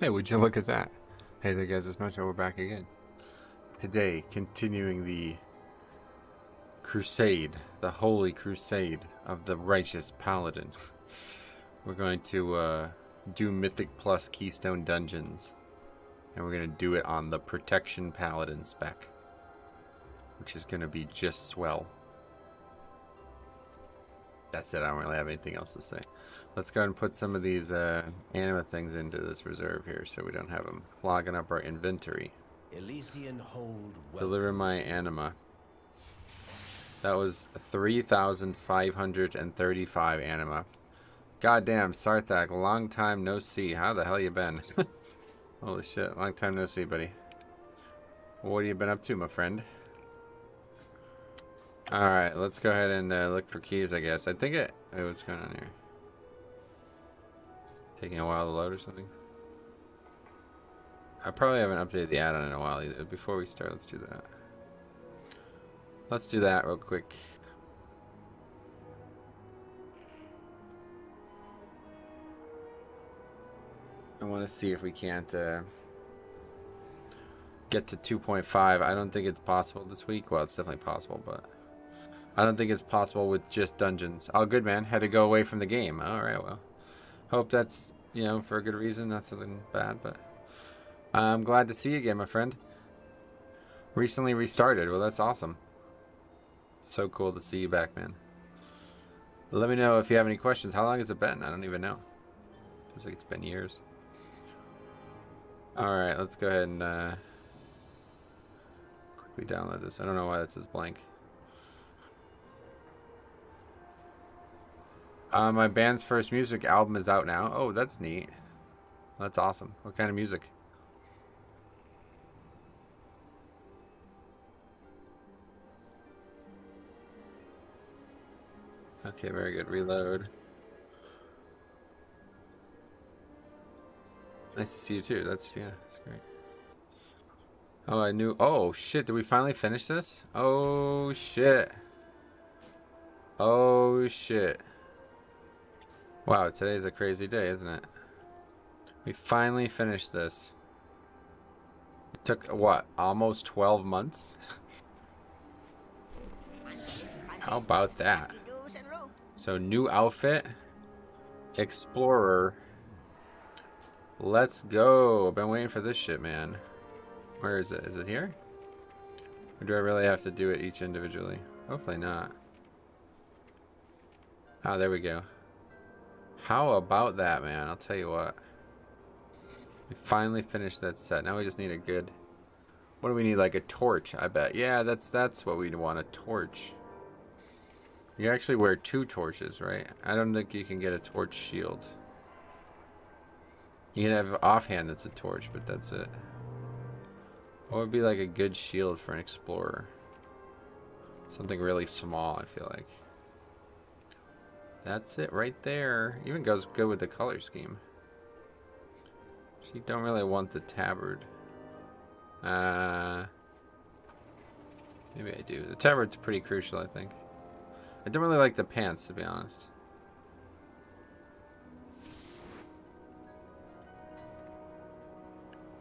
Hey, would you look at that? Hey there guys, it's Mojo, we're back again. Today, continuing the crusade, the holy crusade of the righteous Paladin. We're going to do Mythic plus Keystone Dungeons. And we're going to do it on the Protection Paladin spec. Which is going to be just swell. That's it, I don't really have anything else to say. Let's go ahead and put some of these anima things into this reserve here so we don't have them clogging up our inventory. Elysian hold Deliver my anima. That was 3,535 anima. Goddamn, Sarthak, long time no see. How the hell you been? Holy shit, long time no see, buddy. What have you been up to, my friend? Alright, let's go ahead and look for keys, I guess. I think it... Wait, what's going on here? Taking a while to load or something? I probably haven't updated the add-on in a while either. Before we start, let's do that. Let's do that real quick. I want to see if we can't get to 2.5. I don't think it's possible this week. Well, it's definitely possible, but I don't think it's possible with just dungeons. Oh, good, man. Had to go away from the game. All right, well. Hope that's, you know, for a good reason. Not something bad, but I'm glad to see you again, my friend. Recently restarted. Well, that's awesome. So cool to see you back, man. Let me know if you have any questions. How long has it been? I don't even know. Feels like it's been years. Alright, let's go ahead and quickly download this. I don't know why this is blank. My band's first music album is out now. Oh, that's neat. That's awesome. What kind of music? Okay, very good. Reload. Nice to see you too. That's great. Oh, I knew. Oh shit! Did we finally finish this? Oh shit! Oh shit! Wow, today's a crazy day, isn't it? We finally finished this. It took what? Almost 12 months. How about that? So new outfit, explorer. Let's go. I've been waiting for this shit, man. Where is it? Is it here? Or do I really have to do it each individually? Hopefully not. Oh, there we go. How about that, man? I'll tell you what. We finally finished that set. Now we just need a good... What do we need? Like a torch, I bet. Yeah, that's what we'd want. A torch. You actually wear 2 torches, right? I don't think you can get a torch shield. You can have offhand that's a torch, but that's it. What would be like a good shield for an explorer? Something really small, I feel like. That's it right there. Even goes good with the color scheme. So you don't really want the tabard. Maybe I do. The tabard's pretty crucial, I think. I don't really like the pants, to be honest.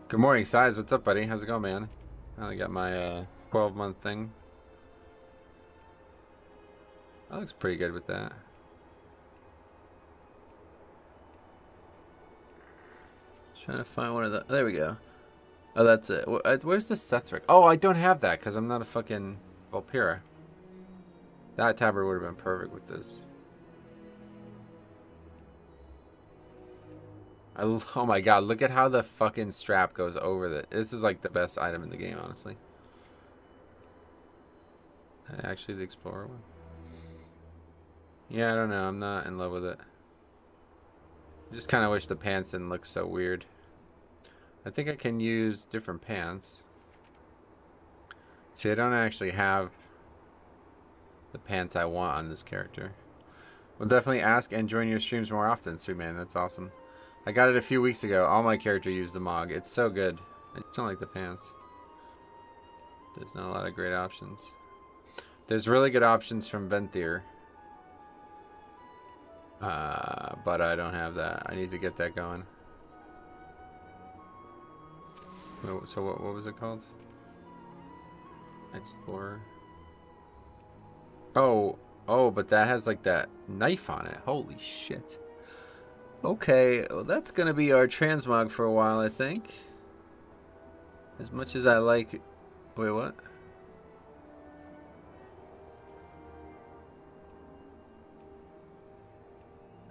Good morning, Size. What's up, buddy? How's it going, man? I got my 12-month thing. That looks pretty good with that. Trying to find one of the... There we go. Oh, that's it. Where's the Sethric? Oh, I don't have that because I'm not a fucking Volpira. That tabard would have been perfect with this. Oh my god, look at how the fucking strap goes over this is like the best item in the game, honestly. Actually, the Explorer one. Yeah, I don't know. I'm not in love with it. I just kind of wish the pants didn't look so weird. I think I can use different pants. See, I don't actually have the pants I want on this character. We'll definitely ask and join your streams more often, sweet man. That's awesome. I got it a few weeks ago. All my characters use the Mog. It's so good. I just don't like the pants. There's not a lot of great options. There's really good options from Venthyr. But I don't have that. I need to get that going. So what was it called? Explorer. Oh, but that has like that knife on it. Holy shit. Okay, well, that's gonna be our transmog for a while, I think. As much as I like... Wait, what?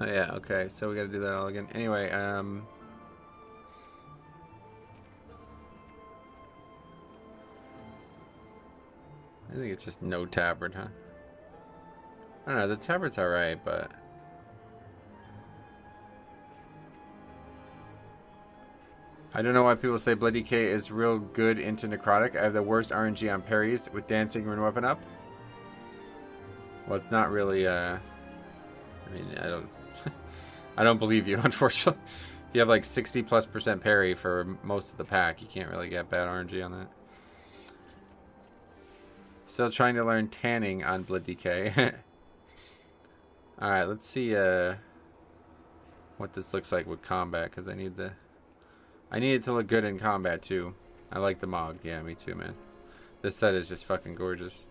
Oh yeah, okay, so we gotta do that all again. Anyway, I think it's just no tabard, huh? I don't know, the tabard's alright, but... I don't know why people say Bloody K is real good into necrotic. I have the worst RNG on parries with dancing and weapon up. Well, it's not really, I mean, I don't believe you, unfortunately. If you have like 60+% parry for most of the pack, you can't really get bad RNG on that. Still trying to learn tanning on Blood DK. Alright, let's see what this looks like with combat, because I need it to look good in combat too. I like the Mog. Yeah, me too, man. This set is just fucking gorgeous.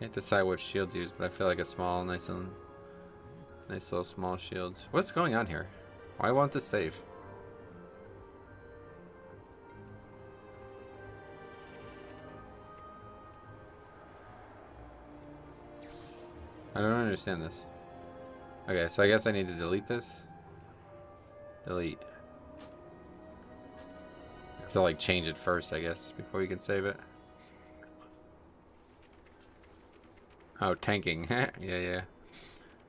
Can't decide what shield to use, but I feel like a small, nice little small shield. What's going on here? Why won't this save? I don't understand this. Okay, so I guess I need to delete this. Delete. I have to like change it first, I guess, before you can save it. Oh, tanking. Yeah.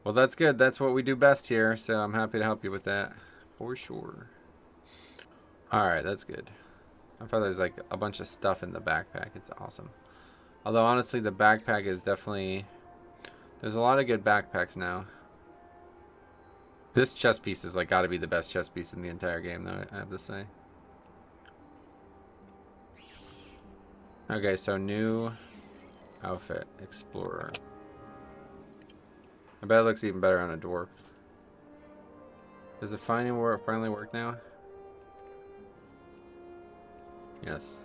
Well, that's good. That's what we do best here, so I'm happy to help you with that. For sure. Alright, that's good. I thought there's like a bunch of stuff in the backpack. It's awesome. Although, honestly, the backpack is definitely... There's a lot of good backpacks now. This chest piece is like gotta be the best chest piece in the entire game, though, I have to say. Okay, so new outfit, Explorer. I bet it looks even better on a dwarf. Does it finally work now? Yes.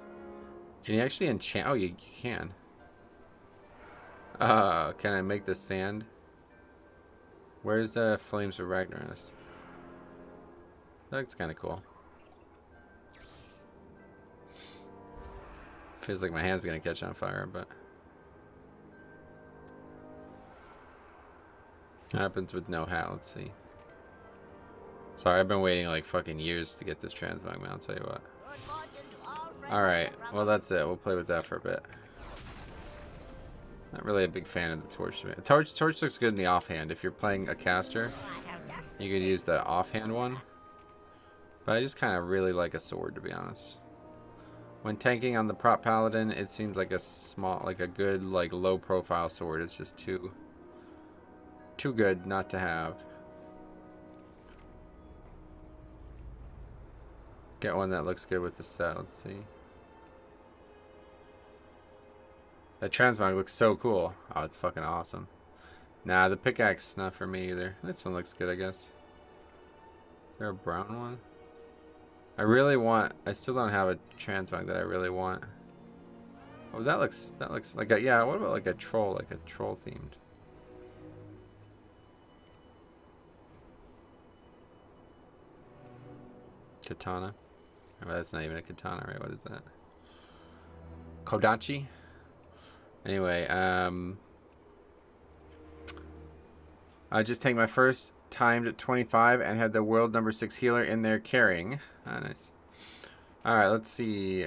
Can you actually enchant? Oh, you can. Can I make the sand? Where's the Flames of Ragnaros? That looks kind of cool. Feels like my hand's gonna catch on fire, but... What happens with no hat? Let's see. Sorry, I've been waiting like fucking years to get this transmog, man. I'll tell you what. Alright, well that's it. We'll play with that for a bit. Not really a big fan of the torch. Torch looks good in the offhand. If you're playing a caster, you could use the offhand one. But I just kind of really like a sword, to be honest. When tanking on the prop paladin, it seems like a small, like a good, like low profile sword. It's just too good not to have. Get one that looks good with the set. Let's see. That transmog looks so cool. Oh, it's fucking awesome. Nah, the pickaxe not for me either. This one looks good, I guess. Is there a brown one? I still don't have a transmog that I really want. Oh, that looks like a, yeah, what about like a troll themed? Katana. Oh, that's not even a katana, right? What is that? Kodachi? Anyway, I just take my first timed at 25 and had the world number 6 healer in there carrying. Ah, nice. Alright, let's see.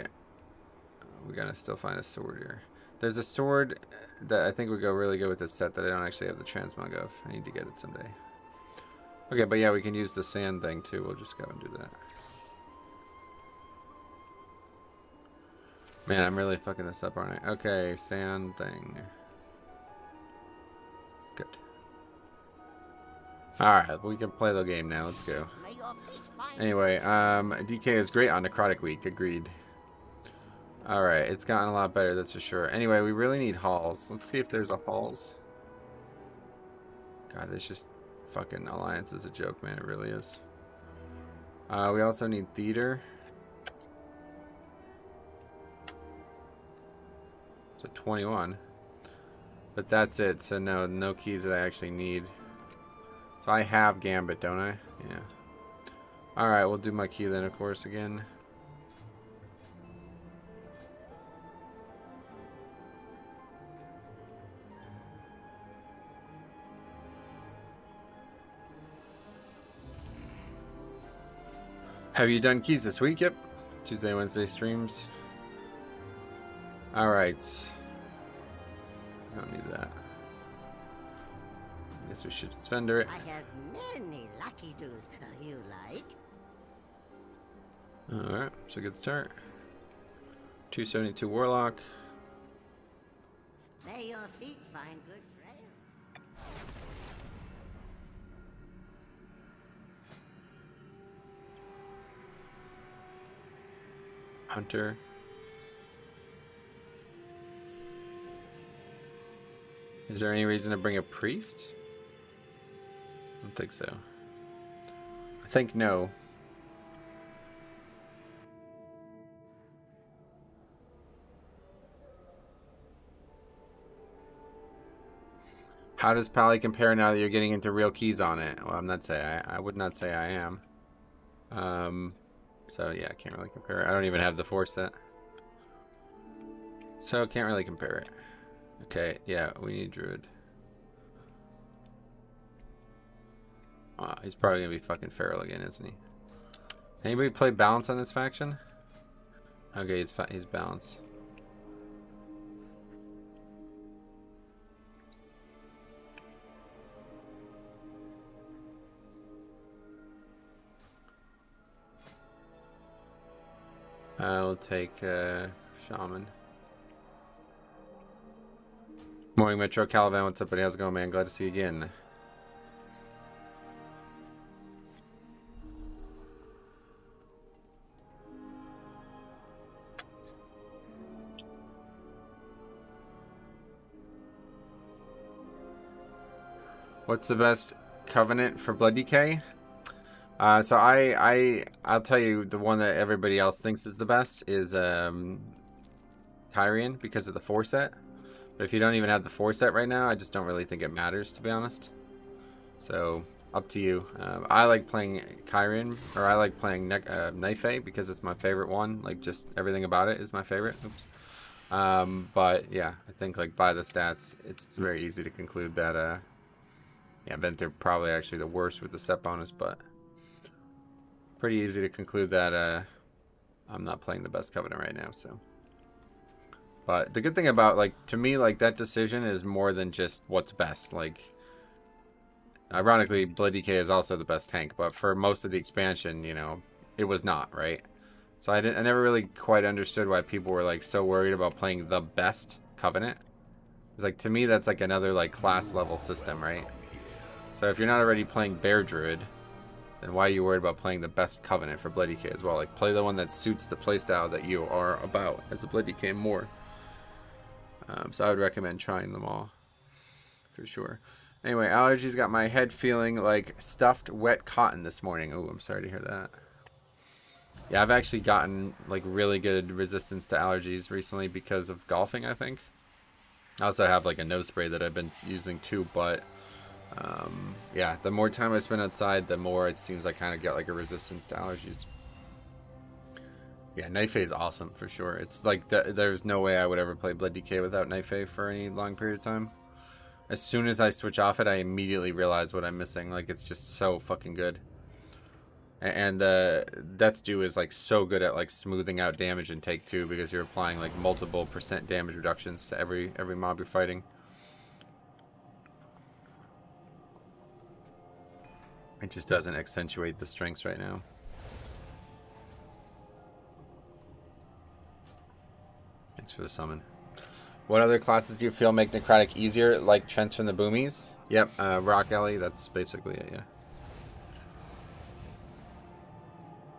We gotta still find a sword here. There's a sword that I think would go really good with this set that I don't actually have the transmog of. I need to get it someday. Okay, but yeah, we can use the sand thing too. We'll just go and do that. Man, I'm really fucking this up, aren't I? Okay, sand thing. Good. Alright, we can play the game now. Let's go. Anyway, DK is great on Necrotic Week. Agreed. Alright, it's gotten a lot better, that's for sure. Anyway, we really need halls. Let's see if there's a halls. God, there's just fucking alliance is a joke, man. It really is. We also need theater. So 21. But that's it. So no keys that I actually need. So I have Gambit, don't I? Yeah. Alright, we'll do my key then, of course, again. Have you done keys this week? Yep. Tuesday, Wednesday streams. Alright. I don't need that. Guess we should just vendor it. I have many lucky do's you like. Alright, it's a good start. 272 Warlock. May your feet find good trails. Hunter. Is there any reason to bring a priest? I don't think so. I think no. How does Pally compare now that you're getting into real keys on it? Well, I would not say I am. So yeah, I can't really compare it. I don't even have the 4 set. So can't really compare it. Okay, yeah, we need Druid. He's probably gonna be fucking feral again, isn't he? Anybody play balance on this faction? Okay, he's balance. I'll take Shaman. Morning Metro Caliban, what's up buddy? How's it going, man? Glad to see you again. What's the best covenant for Blood DK? So I'll tell you the one that everybody else thinks is the best is Kyrian because of the 4 set. But if you don't even have the 4 set right now, I just don't really think it matters, to be honest. So up to you. I like playing Kyrian, or I like playing Naife because it's my favorite one. Like just everything about it is my favorite. Oops. But yeah, I think like by the stats, it's very easy to conclude that yeah, Venter probably actually the worst with the set bonus, but pretty easy to conclude that I'm not playing the best Covenant right now, so. But the good thing about, like, to me, like, that decision is more than just what's best. Like, ironically, Blood DK is also the best tank, but for most of the expansion, you know, it was not, right? So I never really quite understood why people were, like, so worried about playing the best Covenant. It's like, to me, that's, like, another, like, class level system, right? So if you're not already playing Bear Druid, then why are you worried about playing the best Covenant for Blood DK as well? Like, play the one that suits the playstyle that you are about as a Blood DK more. So I would recommend trying them all, for sure. Anyway, allergies got my head feeling like stuffed wet cotton this morning. Oh, I'm sorry to hear that. Yeah, I've actually gotten, like, really good resistance to allergies recently because of golfing, I think. I also have, like, a nose spray that I've been using too, but yeah, the more time I spend outside, the more it seems I kind of get like a resistance to allergies. Yeah, Naife is awesome for sure. It's like there's no way I would ever play Blood DK without Naife for any long period of time. As soon as I switch off it, I immediately realize what I'm missing. Like, it's just so fucking good. And Death's Due is like so good at like smoothing out damage in take 2 because you're applying like multiple % damage reductions to every mob you're fighting. It just doesn't accentuate the strengths right now. Thanks for the summon. What other classes do you feel make Necrotic easier, like Trents from the Boomies? Yep, Rock Alley, that's basically it, yeah.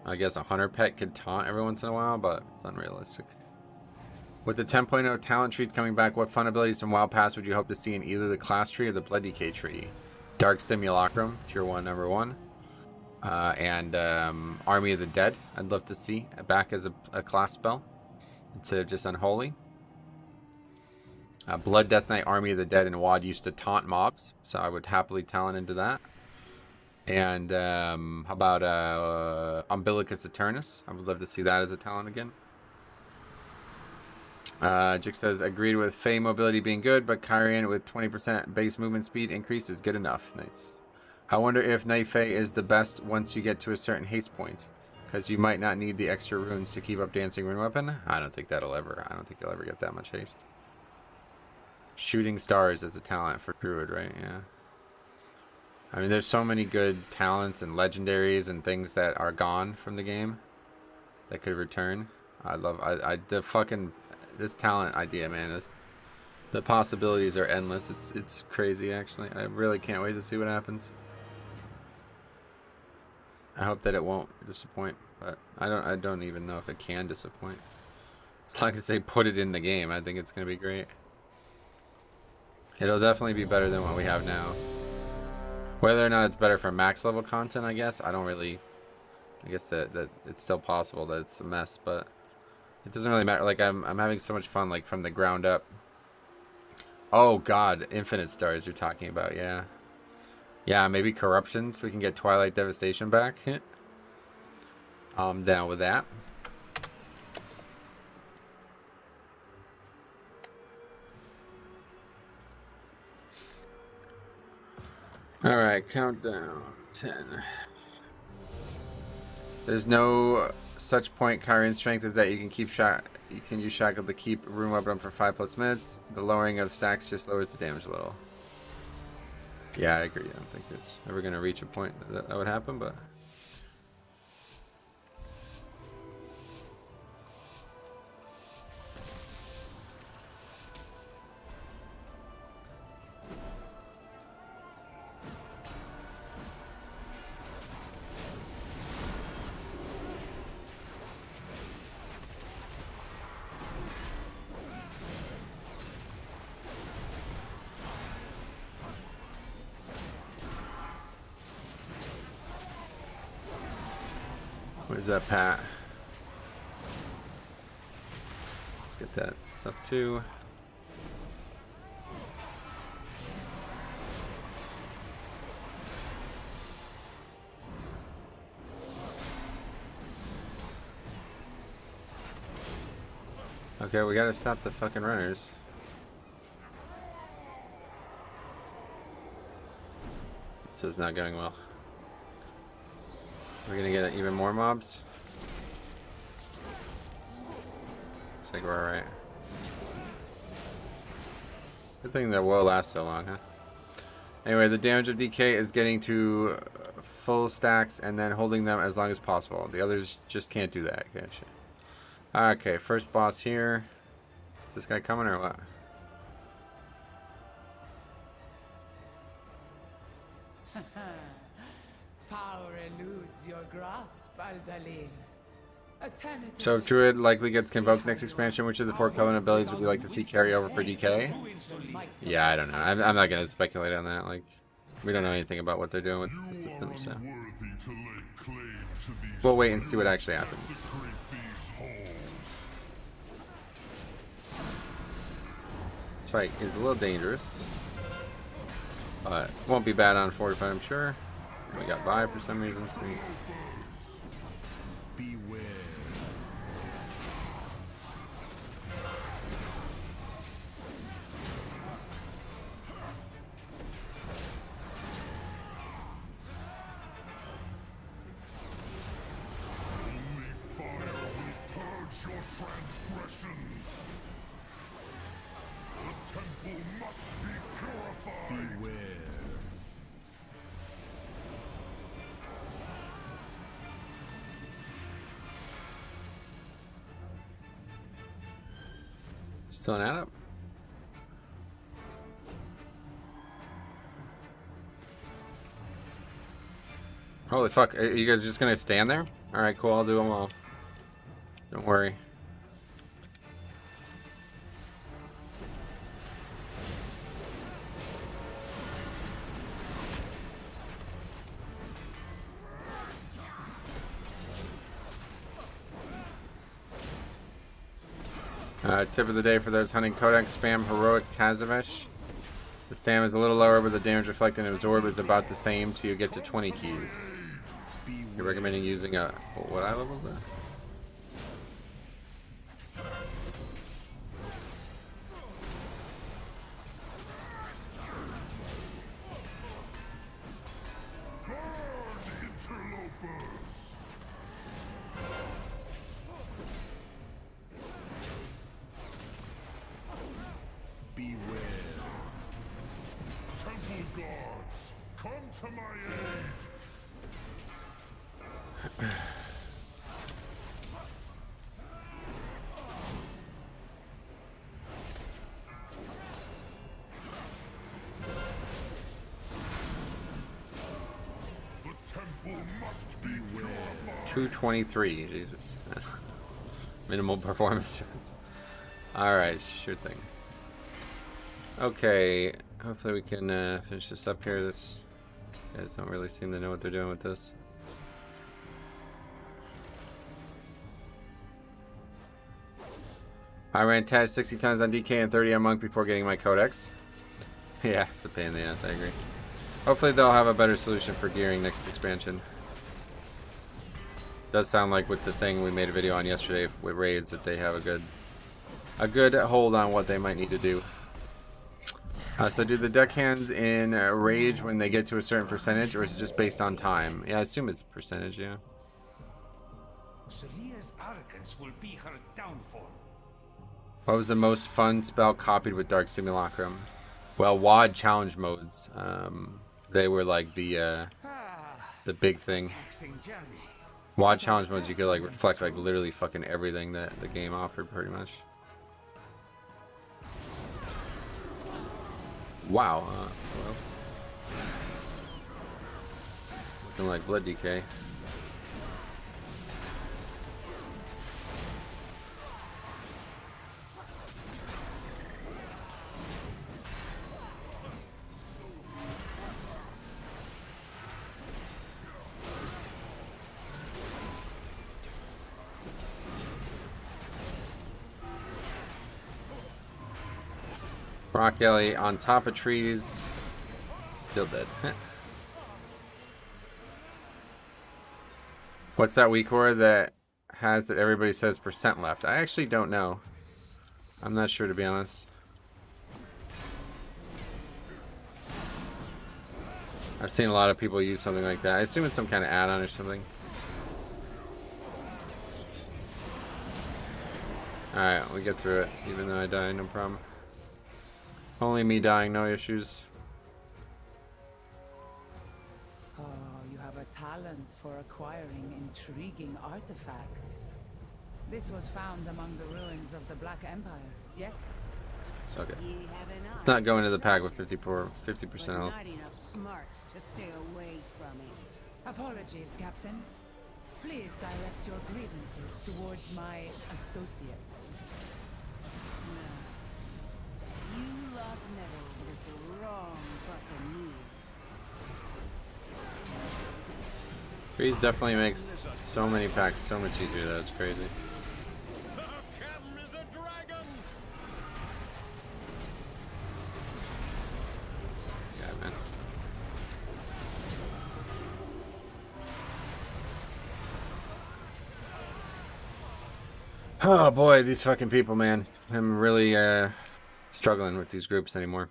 I guess a Hunter Pet could taunt every once in a while, but it's unrealistic. With the 10.0 talent trees coming back, what fun abilities from WoW Pass would you hope to see in either the class tree or the Blood DK tree? Dark Simulacrum, tier 1, number 1. And Army of the Dead, I'd love to see back as a class spell instead of just Unholy. Blood Death Knight, Army of the Dead, and WoD used to taunt mobs, so I would happily talent into that. And how about Umbilicus Eternus? I would love to see that as a talent again. Jix says, agreed with Fey mobility being good, but Kyrian with 20% base movement speed increase is good enough. Nice. I wonder if Night Fey is the best once you get to a certain haste point, because you might not need the extra runes to keep up Dancing Rune Weapon. I don't think you'll ever get that much haste. Shooting Stars as a talent for Druid, right? Yeah. I mean, there's so many good talents and legendaries and things that are gone from the game that could return. This talent idea, man, the possibilities are endless. It's crazy, actually. I really can't wait to see what happens. I hope that it won't disappoint, but I don't even know if it can disappoint. As long as they put it in the game, I think it's gonna be great. It'll definitely be better than what we have now. Whether or not it's better for max level content, I guess I guess that it's still possible that it's a mess, but it doesn't really matter. Like I'm having so much fun, like from the ground up. Oh God, Infinite Stars you're talking about, yeah. Yeah, maybe Corruptions. We can get Twilight Devastation back. I'm down with that. Alright, countdown. 10. There's no such point Kyrian strength as that you can use Shackle to keep Rune Weapon up for 5+ minutes. The lowering of stacks just lowers the damage a little. Yeah, I agree. I don't think it's ever going to reach a point that would happen, but... Where's that Pat? Let's get that stuff too. Okay, we gotta stop the fucking runners. This is not going well. We're gonna get even more mobs. Looks like we're alright. Good thing that will last so long, huh? Anyway, the damage of DK is getting to full stacks and then holding them as long as possible. The others just can't do that. Gotcha. Okay, first boss here. Is this guy coming or what? Power eludes your grasp, Paladin. So if Druid likely gets Convoked next expansion, which of the 4 Covenant abilities would you like to see carry over for DK? Yeah, I don't know. I'm not going to speculate on that. Like, we don't know anything about what they're doing with the system, so... We'll wait and see what actually happens. This fight is a little dangerous, but won't be bad on Fortified, I'm sure. We got Vi for some reason, sweet. Beware. Still an add-up? Holy fuck, are you guys just gonna stand there? Alright, cool, I'll do them all. Don't worry. Tip of the day for those hunting Codex, spam Heroic Tazavesh. The stam is a little lower, but the damage reflected and absorb is about the same till you get to 20 keys. You're recommending using a... What eye level is that? Must be 223, Jesus. Minimal performance. Alright, sure thing. Okay, hopefully we can finish this up here. This guys don't really seem to know what they're doing with this. I ran Taz 60 times on DK and 30 on Monk before getting my Codex. Yeah, it's a pain in the ass, I agree. Hopefully they'll have a better solution for gearing next expansion. Does sound like with the thing we made a video on yesterday with raids that they have a good hold on what they might need to do. So do the deckhands in rage when they get to a certain percentage, or is it just based on time? Yeah, I assume it's percentage, yeah. Saria's arrogance will be her downfall. What was the most fun spell copied with Dark Simulacrum? Well, WoD challenge modes. They were like the big thing. WoD challenge modes, you could like reflect like literally fucking everything that the game offered, pretty much. Wow. Well, looking like blood decay. Rock Ellie on top of trees. Still dead. What's that weak core that has that everybody says percent left? I actually don't know. I'm not sure, to be honest. I've seen a lot of people use something like that. I assume it's some kind of add-on or something. Alright, we get through it. Even though I die, no problem. Only me dying, no issues. Oh, you have a talent for acquiring intriguing artifacts. This was found among the ruins of the Black Empire, yes? It's okay. You have an It's not going to the pack with eye, 50% but off. not enough smarts to stay away from it. Apologies, Captain. Please direct your grievances towards my associates. No. You lot meddled with the wrong buccaneer. Freeze definitely makes so many packs so much easier, though. It's crazy. Yeah, man. Oh boy, these fucking people, man. I'm really struggling with these groups anymore.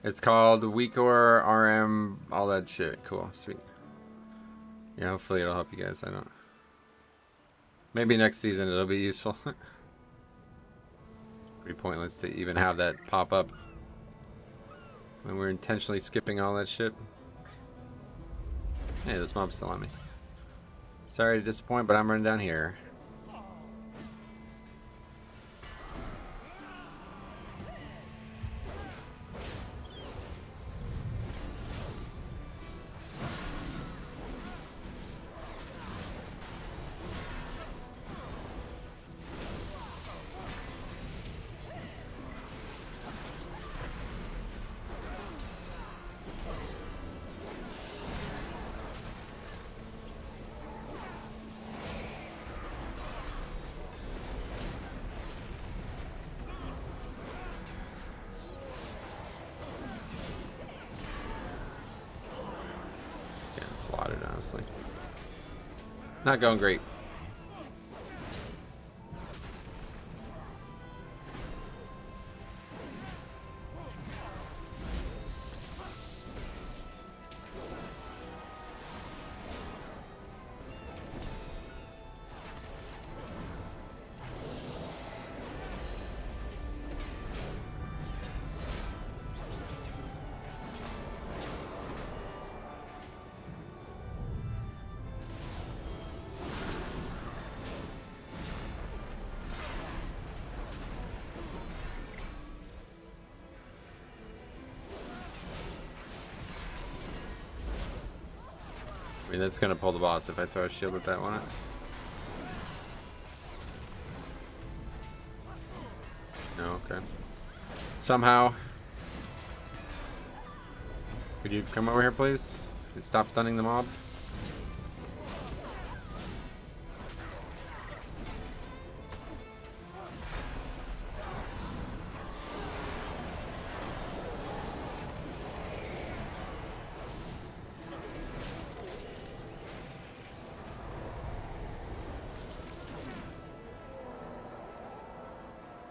It's called Weakor RM, all that shit. Cool, sweet. Yeah, hopefully it'll help you guys. I don't. Maybe next season it'll be useful. Pretty pointless to even have that pop up when we're intentionally skipping all that shit. Hey, this mob's still on me. Sorry to disappoint, but I'm running down here. slaughtered, honestly. Not going great. I mean, that's gonna pull the boss if I throw a shield at that one. No, okay. Somehow. Could you come over here, please? And stop stunning the mob?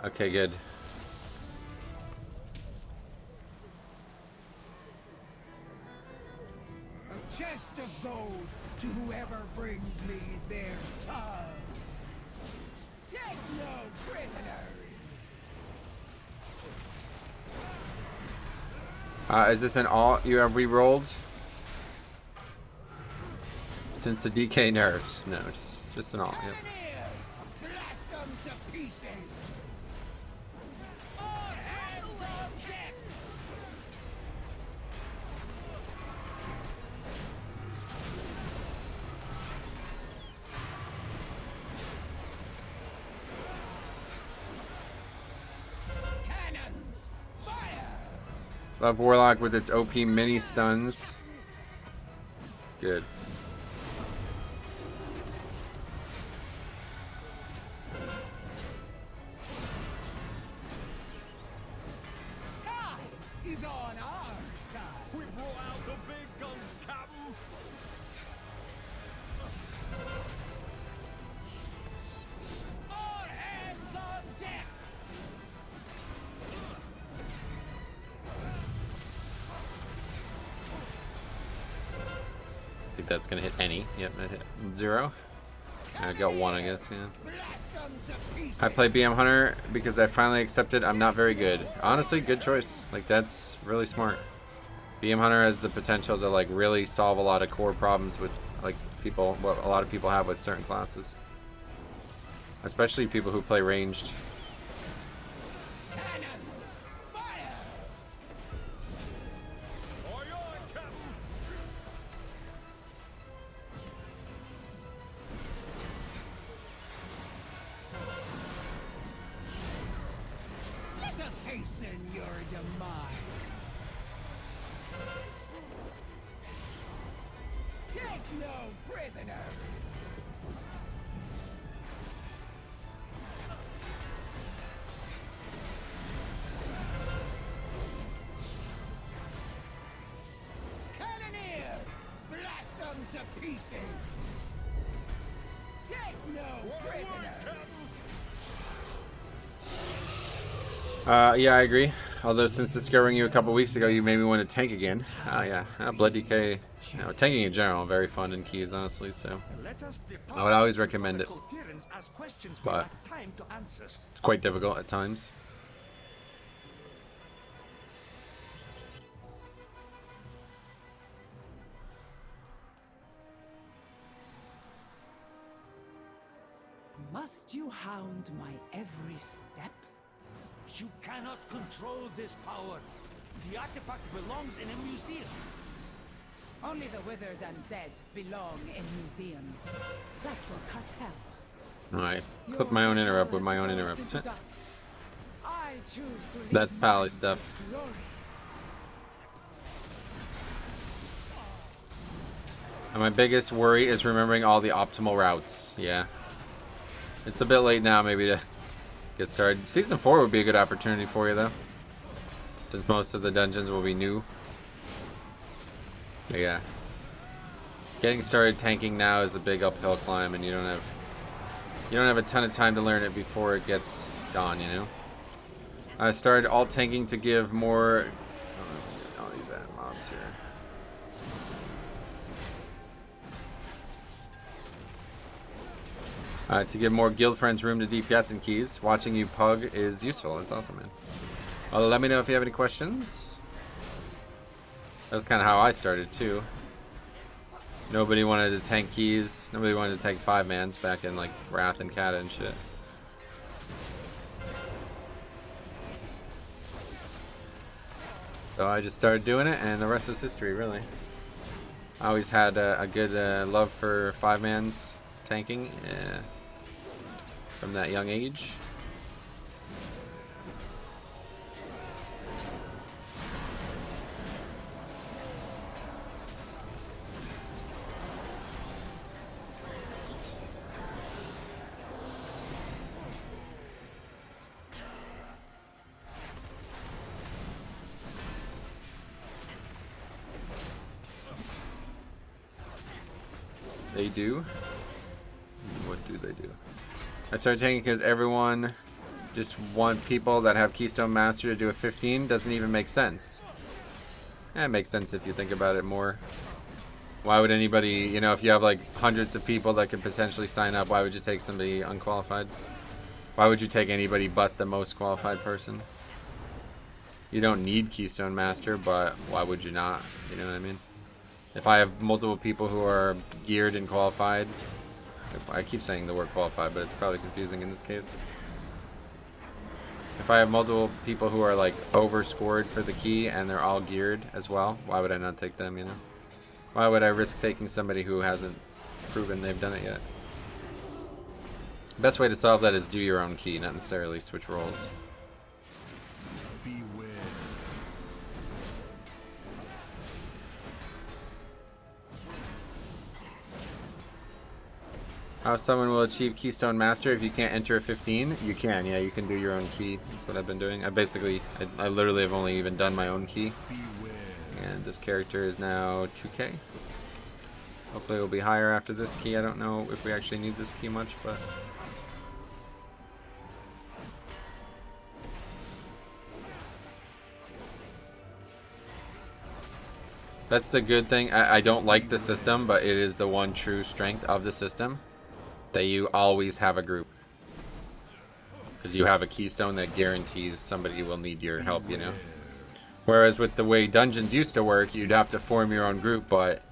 Okay, good. A chest of gold to whoever brings me their tongue. Take no prisoners. Is this an all you have re-rolled? Since the DK nerfs? No, just an all. Yep. Blast them to pieces. All hands on deck. Cannons, fire. Love Warlock with its OP mini stuns. Good. Time is on our side. We blow out the big guns, Captain. All hands on deck. I think that's gonna hit any. Yep, it hit 0. I got 1, I guess. Yeah. Blast them to pieces. I play BM Hunter because I finally accepted I'm not very good. Honestly, good choice. Like, that's really smart. BM Hunter has the potential to like really solve a lot of core problems with like people, what a lot of people have with certain classes, especially people who play ranged. Cannons, fire. Aye, aye, Captain. Let us hasten your demise. Take no prisoners. Cannoneers, blast them to pieces. Take no prisoners. Yeah, I agree. Although since discovering you a couple weeks ago, you made me want to tank again. Oh yeah, Blood DK. You know, tanking in general, very fun in keys, honestly. So I would always recommend it, but it's quite difficult at times. Must you hound my every step? You cannot control this power. The artifact belongs in a museum. Only the withered and dead belong in museums, like your cartel. Alright, clip my own interrupt with my own interrupt. I choose to leave That's Pally mine stuff. with glory. And my biggest worry is remembering all the optimal routes. Yeah. It's a bit late now, maybe, to get started. Season 4 would be a good opportunity for you, though, since most of the dungeons will be new. Yeah. Getting started tanking now is a big uphill climb, and you don't have a ton of time to learn it before it gets gone, you know. I started alt tanking to give more. All these mobs here. To give more guild friends room to DPS and keys. Watching you pug is useful. That's awesome, man. Let me know if you have any questions. That's kind of how I started too. Nobody wanted to tank keys. Nobody wanted to tank 5-mans back in like Wrath and Kata and shit. So I just started doing it, and the rest is history, really. I always had a good love for 5-mans tanking from that young age. They do. What do they do? I started tanking because everyone just want people that have Keystone Master to do a 15. Doesn't even make sense. It makes sense if you think about it more. Why would anybody, you know, if you have like hundreds of people that could potentially sign up, why would you take somebody unqualified? Why would you take anybody but the most qualified person? You don't need Keystone Master, but why would you not? You know what I mean? If I have multiple people who are geared and qualified, I keep saying the word qualified, but it's probably confusing in this case. If I have multiple people who are like overscored for the key and they're all geared as well, why would I not take them, you know? Why would I risk taking somebody who hasn't proven they've done it yet? Best way to solve that is do your own key, not necessarily switch roles. How someone will achieve Keystone Master if you can't enter a 15? You can, yeah, you can do your own key. That's what I've been doing. I literally have only even done my own key. And this character is now 2k. Hopefully it will be higher after this key. I don't know if we actually need this key much, but... That's the good thing. I don't like the system, but it is the one true strength of the system. That you always have a group. Because you have a keystone that guarantees somebody will need your help, you know? Whereas with the way dungeons used to work, you'd have to form your own group, but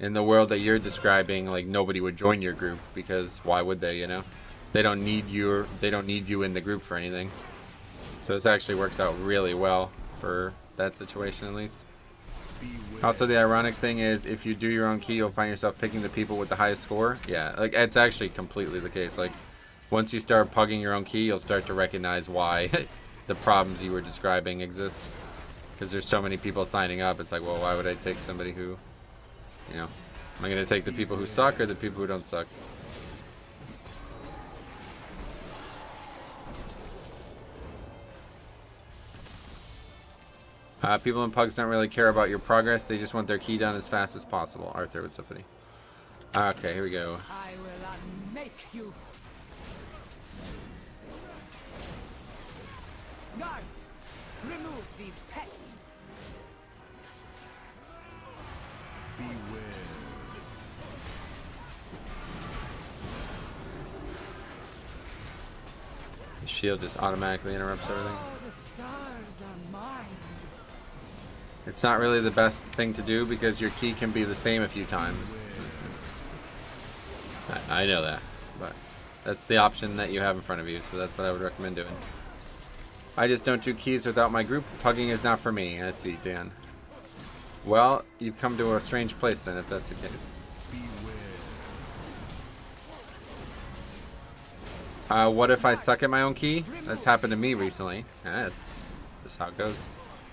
in the world that you're describing, like, nobody would join your group, because why would they, you know? They don't need you in the group for anything. So this actually works out really well for that situation, at least. Also, the ironic thing is, if you do your own key, you'll find yourself picking the people with the highest score. Yeah, like, it's actually completely the case. Like, once you start pugging your own key, you'll start to recognize why the problems you were describing exist. Because there's so many people signing up, it's like, well, why would I take somebody who, you know, am I going to take the people who suck or the people who don't suck? People in pugs don't really care about your progress. They just want their key done as fast as possible. Arthur, what's up, buddy? Okay, here we go. I will unmake you. Guards, remove these pests. Beware. The shield just automatically interrupts everything. Oh, the stars are mine. It's not really the best thing to do because your key can be the same a few times. I know that, but that's the option that you have in front of you, so that's what I would recommend doing. I just don't do keys without my group. Pugging is not for me. I see, Dan. Well, you've come to a strange place then, if that's the case. What if I suck at my own key? That's happened to me recently. That's just how it goes.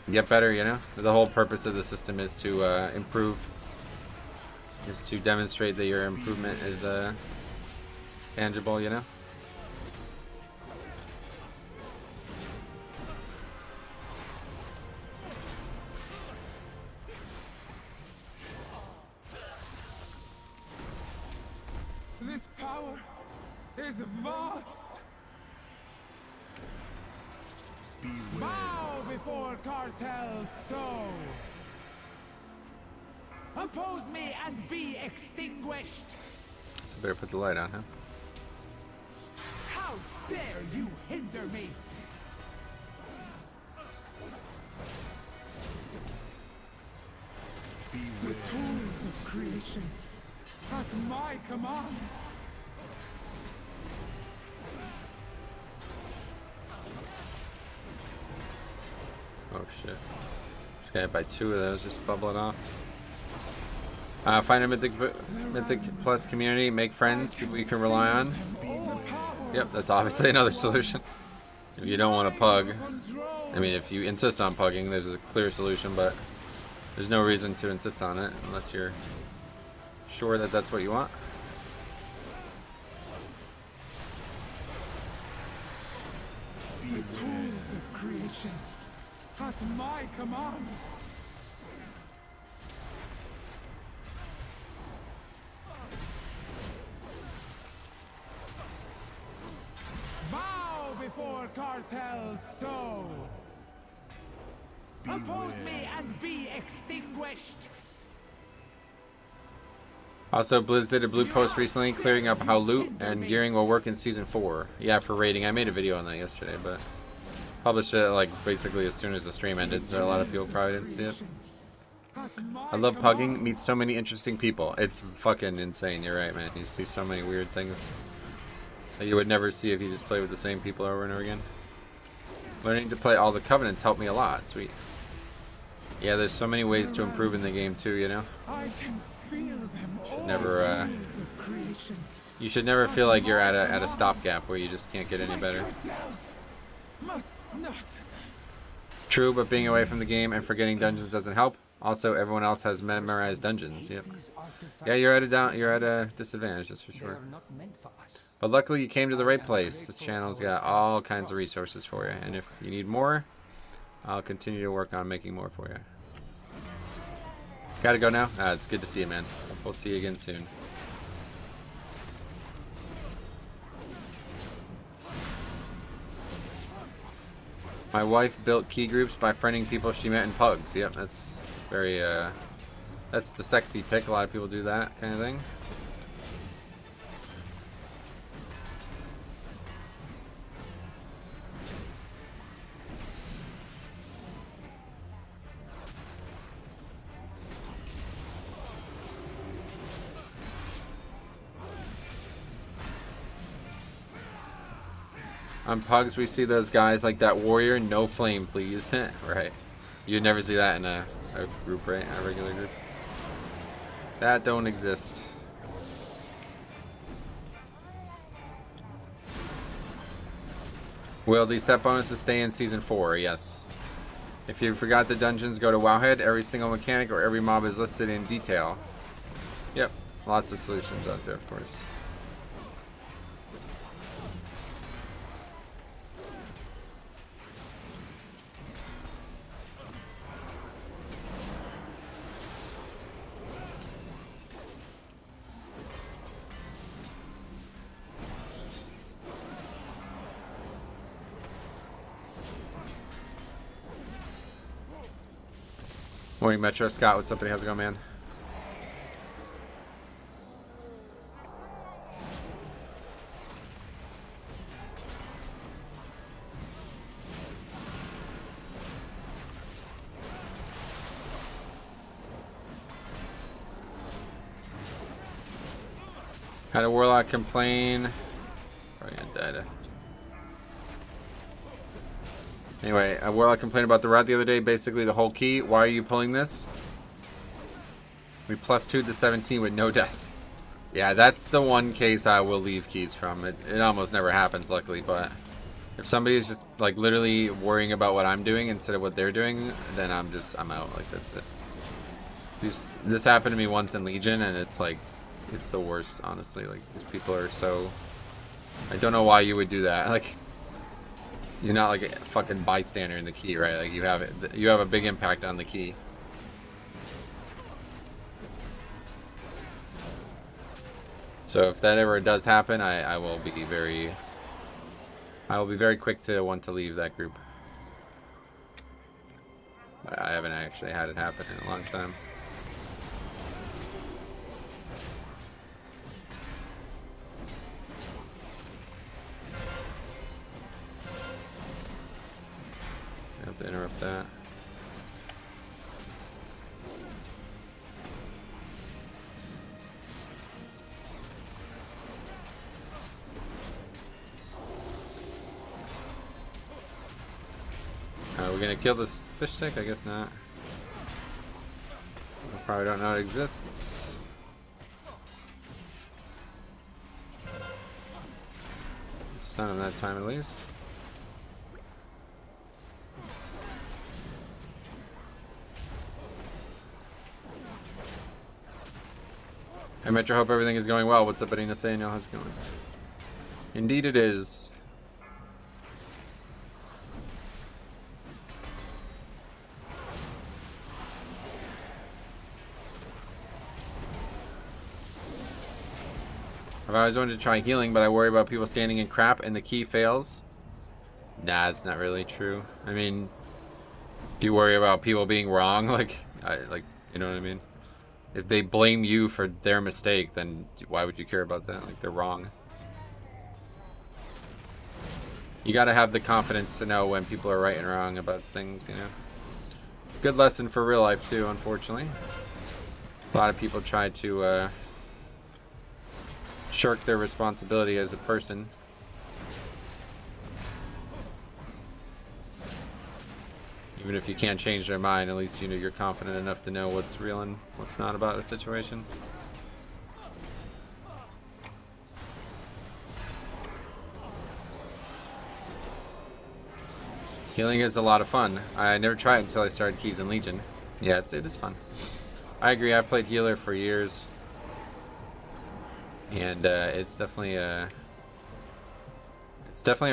You get better, you know? The whole purpose of the system is to improve. Is to demonstrate that your improvement is tangible, you know? This power is vast. Bow before cartel's soul. Oppose me and be extinguished. So better put the light on, huh? How dare you hinder me? The tools of creation at my command. Oh shit. Just got hit by 2 of those, just bubbling off. Find a Mythic Plus community, make friends, people you can rely on. Yep, that's obviously another solution. If you don't want to pug, I mean, if you insist on pugging, there's a clear solution, but there's no reason to insist on it unless you're sure that that's what you want. The tools of creation at my command. Bow before cartel's soul. Oppose me and be extinguished. Also, Blizz did a blue post recently clearing up how loot and gearing will work in Season 4. Yeah, for raiding. I made a video on that yesterday, but published it like basically as soon as the stream ended, so a lot of people probably didn't see it. I love Pugging, meet so many interesting people. It's fucking insane, you're right, man. You see so many weird things that you would never see if you just play with the same people over and over again. Learning to play all the covenants helped me a lot. Sweet. Yeah, there's so many ways to improve in the game too, you know? I can feel them all. Never, you should never feel like you're at a stopgap where you just can't get any better. Must not. True, but being away from the game and forgetting dungeons doesn't help. Also, everyone else has memorized dungeons. Yep. Yeah, you're at a disadvantage, that's for sure. But luckily, you came to the right place. This channel's got all kinds of resources for you, and if you need more, I'll continue to work on making more for you. Gotta go now? It's good to see you, man. We'll see you again soon. My wife built key groups by friending people she met in pugs. Yep, that's very, that's the sexy pick. A lot of people do that kind of thing. On pugs, we see those guys like that warrior, no flame, please. Right. You'd never see that in a group, right? A regular group. That don't exist. Will the set bonuses stay in Season 4? Yes. If you forgot the dungeons, go to Wowhead. Every single mechanic or every mob is listed in detail. Yep. Lots of solutions out there, of course. Morning, Metro. Scott, what's up, buddy? How's it going, man? Had a warlock complain. Probably gonna die. Anyway, a warlock complained about the route the other day. Basically, the whole key. Why are you pulling this? We +2'd to 17 with no deaths. Yeah, that's the one case I will leave keys from. It almost never happens, luckily. But if somebody is just like literally worrying about what I'm doing instead of what they're doing, then I'm out. Like that's it. This happened to me once in Legion, and it's like it's the worst, honestly. Like these people are so. I don't know why you would do that. Like. You're not like a fucking bystander in the key, right? Like you have a big impact on the key. So if that ever does happen, I will be very quick to want to leave that group. I haven't actually had it happen in a long time. I have to interrupt that. We're gonna kill this fish stick? I guess not. I probably don't know it exists. Son of that time at least. Hey Metro, hope everything is going well. What's up, buddy Nathaniel? How's it going? Indeed it is. I've always wanted to try healing, but I worry about people standing in crap and the key fails. Nah, it's not really true. I mean, do you worry about people being wrong? Like, you know what I mean? If they blame you for their mistake, then why would you care about that? Like, they're wrong. You gotta have the confidence to know when people are right and wrong about things, you know? Good lesson for real life, too, unfortunately. A lot of people try to, shirk their responsibility as a person. Even if you can't change their mind, at least you know you're confident enough to know what's real and what's not about the situation. Healing is a lot of fun. I never tried it until I started Keys in Legion. Yeah, it is fun. I agree. I played healer for years. And it's definitely a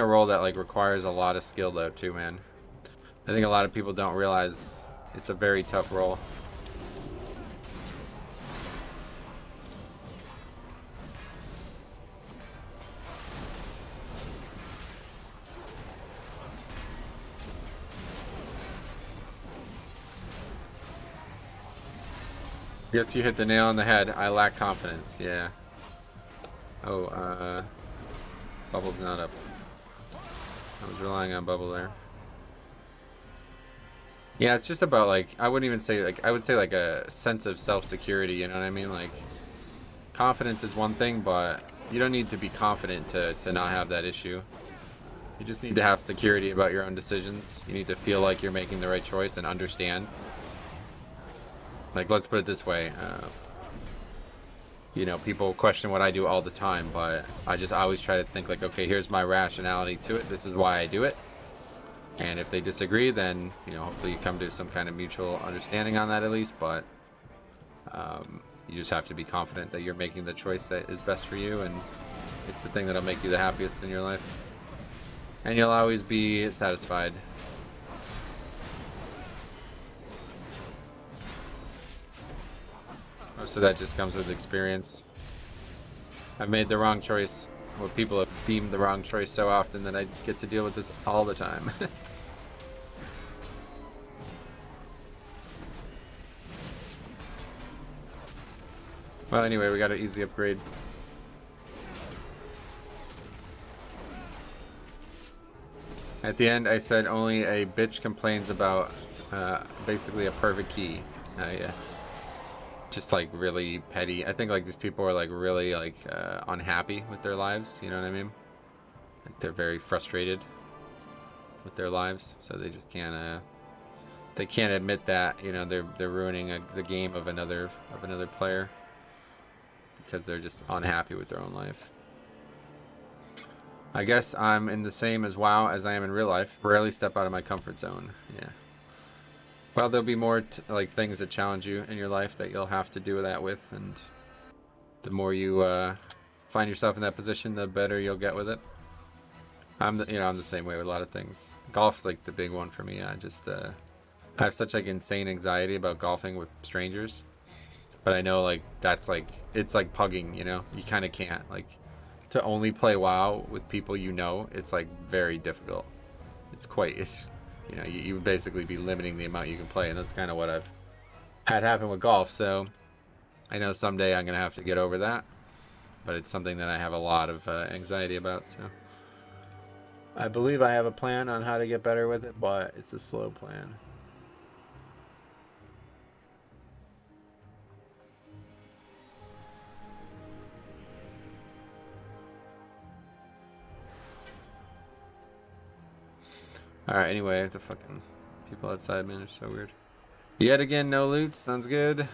role that like requires a lot of skill though too, man. I think a lot of people don't realize it's a very tough role. Guess you hit the nail on the head. I lack confidence. Yeah. Oh, Bubble's not up. I was relying on Bubble there. Yeah, it's just about like, I wouldn't even say like, I would say like a sense of self-security, you know what I mean? Like, confidence is one thing, but you don't need to be confident to not have that issue. You just need to have security about your own decisions. You need to feel like you're making the right choice and understand. Like, let's put it this way. You know, people question what I do all the time, but I always try to think like, okay, here's my rationality to it. This is why I do it. And if they disagree, then, you know, hopefully you come to some kind of mutual understanding on that at least. But you just have to be confident that you're making the choice that is best for you. And it's the thing that'll make you the happiest in your life. And you'll always be satisfied. So that just comes with experience. I've made the wrong choice, or people have deemed the wrong choice so often that I get to deal with this all the time. Well, anyway, we got an easy upgrade. At the end, I said only a bitch complains about basically a perfect key. Yeah. Just like really petty. I think like these people are like really like unhappy with their lives, you know what I mean? Like they're very frustrated with their lives, so they just can't they can't admit that, you know, they're ruining the game of another player because they're just unhappy with their own life. I guess I'm in the same as WoW as I am in real life. Rarely step out of my comfort zone. Yeah. Well, there'll be more like things that challenge you in your life that you'll have to do that with, and the more you find yourself in that position, the better you'll get with it. I'm the same way with a lot of things. Golf's like the big one for me. I have such like insane anxiety about golfing with strangers But I know like that's like it's like pugging, you know. You kind of can't like to only play WoW with people you know. It's like very difficult. It's you know you would basically be limiting the amount you can play, and that's kind of what I've had happen with golf. So I know someday I'm gonna have to get over that, but it's something that I have a lot of anxiety about. So I believe I have a plan on how to get better with it, but it's a slow plan. Alright, anyway, the fucking people outside, man, are so weird. Yet again, no loot. Sounds good.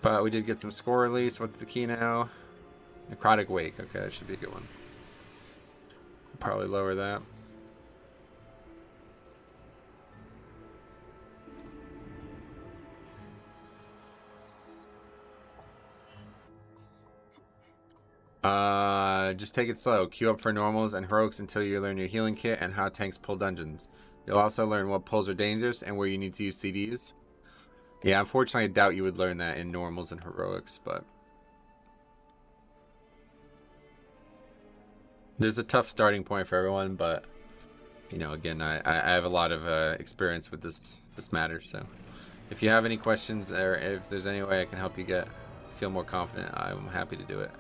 But we did get some score release. What's the key now? Necrotic Wake. Okay, that should be a good one. Probably lower that. Just take it slow. Queue up for normals and heroics until you learn your healing kit and how tanks pull dungeons. You'll also learn what pulls are dangerous and where you need to use CDs. Yeah, unfortunately, I doubt you would learn that in normals and heroics, but there's a tough starting point for everyone. But you know, again, I have a lot of experience with this matter. So if you have any questions or if there's any way I can help you feel more confident, I'm happy to do it.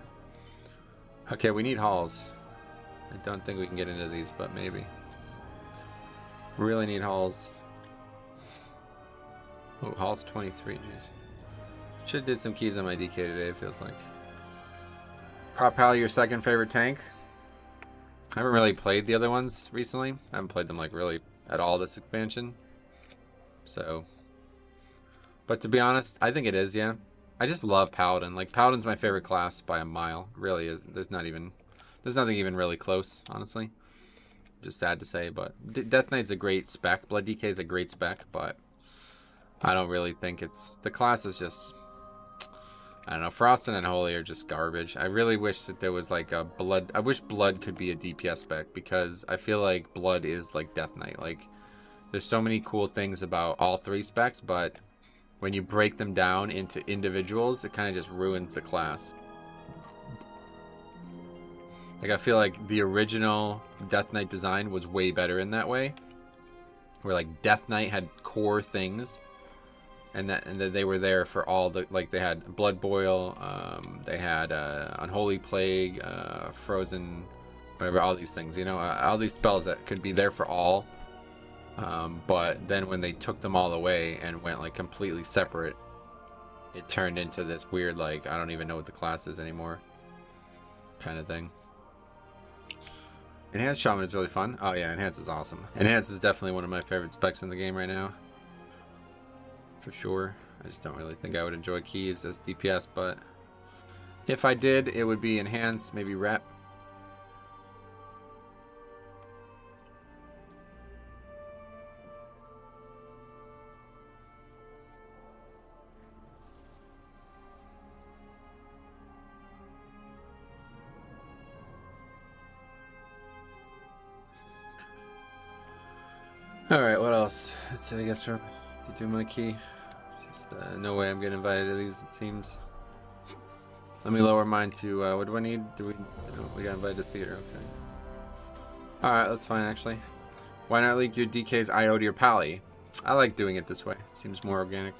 Okay, we need halls. I don't think we can get into these, but maybe. Really need halls. Oh, halls 23, jeez. Should have did some keys on my DK today, it feels like. Prop Pally, your second favorite tank? I haven't really played the other ones recently. I haven't played them like really at all this expansion. So. But to be honest, I think it is, yeah. I just love Paladin. Like, Paladin's my favorite class by a mile. It really is. There's nothing even really close, honestly. Just sad to say, but Death Knight's a great spec. Blood DK is a great spec, but I don't really think the class is just, I don't know. Frost and Unholy are just garbage. I really wish that there was like a Blood. I wish Blood could be a DPS spec, because I feel like Blood is like Death Knight. Like, there's so many cool things about all three specs, but when you break them down into individuals, it kind of just ruins the class. Like, I feel like the original Death Knight design was way better in that way, where like Death Knight had core things, and that they were there for all the, like, they had Blood Boil, they had Unholy Plague, Frozen, whatever, all these things, you know, all these spells that could be there for all. But then when they took them all away and went like completely separate, it turned into this weird, like, I don't even know what the class is anymore kind of thing. Enhanced Shaman is really fun. Oh yeah, Enhance is awesome. Enhance is definitely one of my favorite specs in the game right now, for sure. I just don't really think I would enjoy keys as DPS, but if I did, it would be Enhance, maybe Rep. Alright, what else? Let's see, I guess to do my key. Just no way I'm getting invited to these, it seems. Let me lower mine to, what do I need? We got invited to theater, okay. Alright, that's fine actually. Why not leak your DK's IO to your Pally? I like doing it this way. It seems more organic.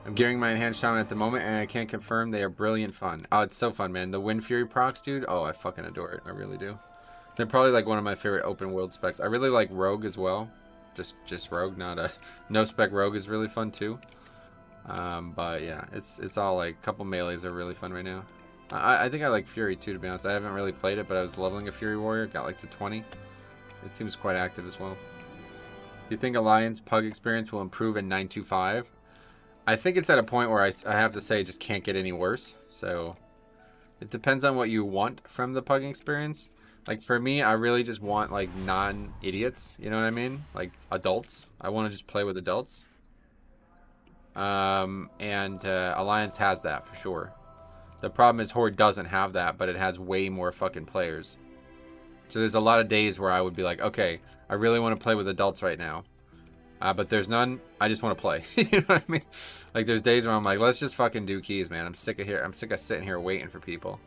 I'm gearing my Enhanced Shaman at the moment, and I can't confirm they are brilliant fun. Oh, it's so fun, man. The Wind Fury procs, dude. Oh, I fucking adore it. I really do. They're probably like one of my favorite open world specs. I really like Rogue as well. Just Rogue, not a no spec Rogue is really fun too. But yeah, it's all like a couple melees are really fun right now. I think I like Fury too, to be honest. I haven't really played it, but I was leveling a Fury Warrior, got like to 20. It seems quite active as well. Do you think Alliance Pug experience will improve in 925? I think it's at a point where I have to say it just can't get any worse. So it depends on what you want from the Pugging experience. Like, for me, I really just want, like, non-idiots, you know what I mean? Like, adults. I want to just play with adults. Alliance has that, for sure. The problem is Horde doesn't have that, but it has way more fucking players. So there's a lot of days where I would be like, okay, I really want to play with adults right now. But there's none. I just want to play. You know what I mean? Like there's days where I'm like, let's just fucking do keys, man. I'm sick of here. I'm sick of sitting here waiting for people.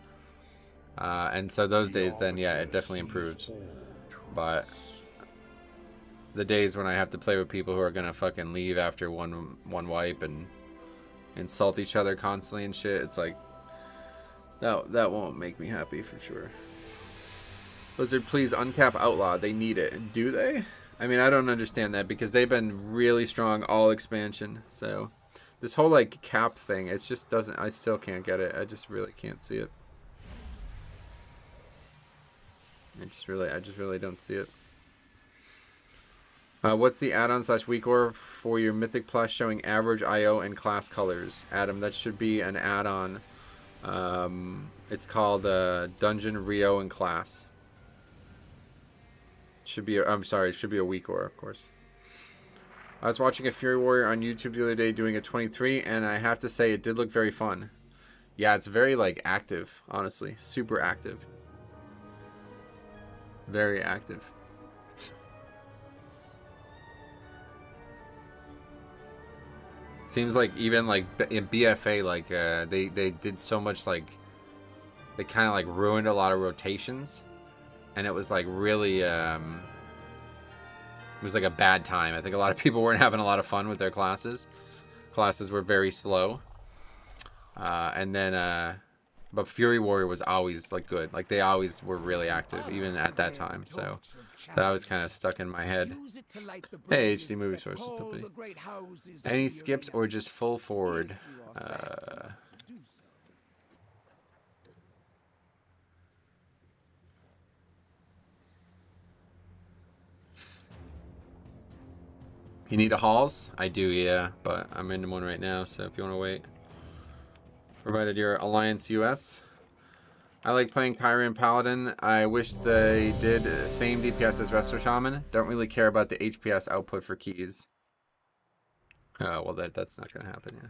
And so those days, then yeah, it definitely improves. But the days when I have to play with people who are gonna fucking leave after one wipe and insult each other constantly and shit, it's like that won't make me happy for sure. Blizzard, please uncap Outlaw. They need it. Do they? I mean, I don't understand that because they've been really strong all expansion. So this whole like cap thing, it just doesn't. I still can't get it. I just really can't see it. I just really don't see it. What's the add-on / weak ore for your Mythic Plus showing average IO and class colors? Adam, that should be an add-on. It's called Dungeon Rio and Class. Should be I'm sorry, it should be a weak ore, of course. I was watching a Fury Warrior on YouTube the other day doing a 23, and I have to say it did look very fun. Yeah, it's very like active, honestly. Super active. Very active. Seems like even like in BFA, like they did so much, like they kind of like ruined a lot of rotations, and it was like really it was like a bad time. I think a lot of people weren't having a lot of fun with their classes. Classes were very slow, and then but Fury Warrior was always like good. Like they always were really active even at that time. So that was kind of stuck in my head. Hey, HD Movie Source. Any skips or just full forward? You need a halls? I do, yeah, but I'm in one right now, so if you want to wait. Provided you're Alliance US. I like playing Kyrie and Paladin. I wish they did same DPS as Resto Shaman. Don't really care about the HPS output for keys. Well, that's not going to happen, yeah.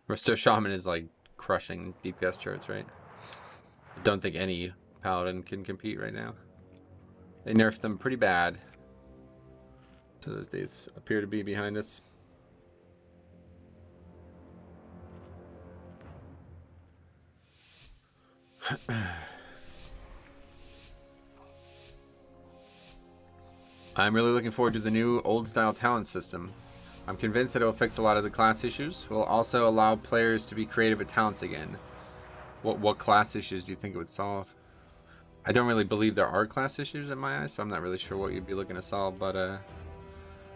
Resto Shaman is like crushing DPS charts, right? I don't think any Paladin can compete right now. They nerfed them pretty bad. So those days appear to be behind us. I'm really looking forward to the new old style talent system. I'm convinced that it will fix a lot of the class issues. It will also allow players to be creative with talents again. What class issues do you think it would solve? I don't really believe there are class issues in my eyes, so I'm not really sure what you'd be looking to solve, but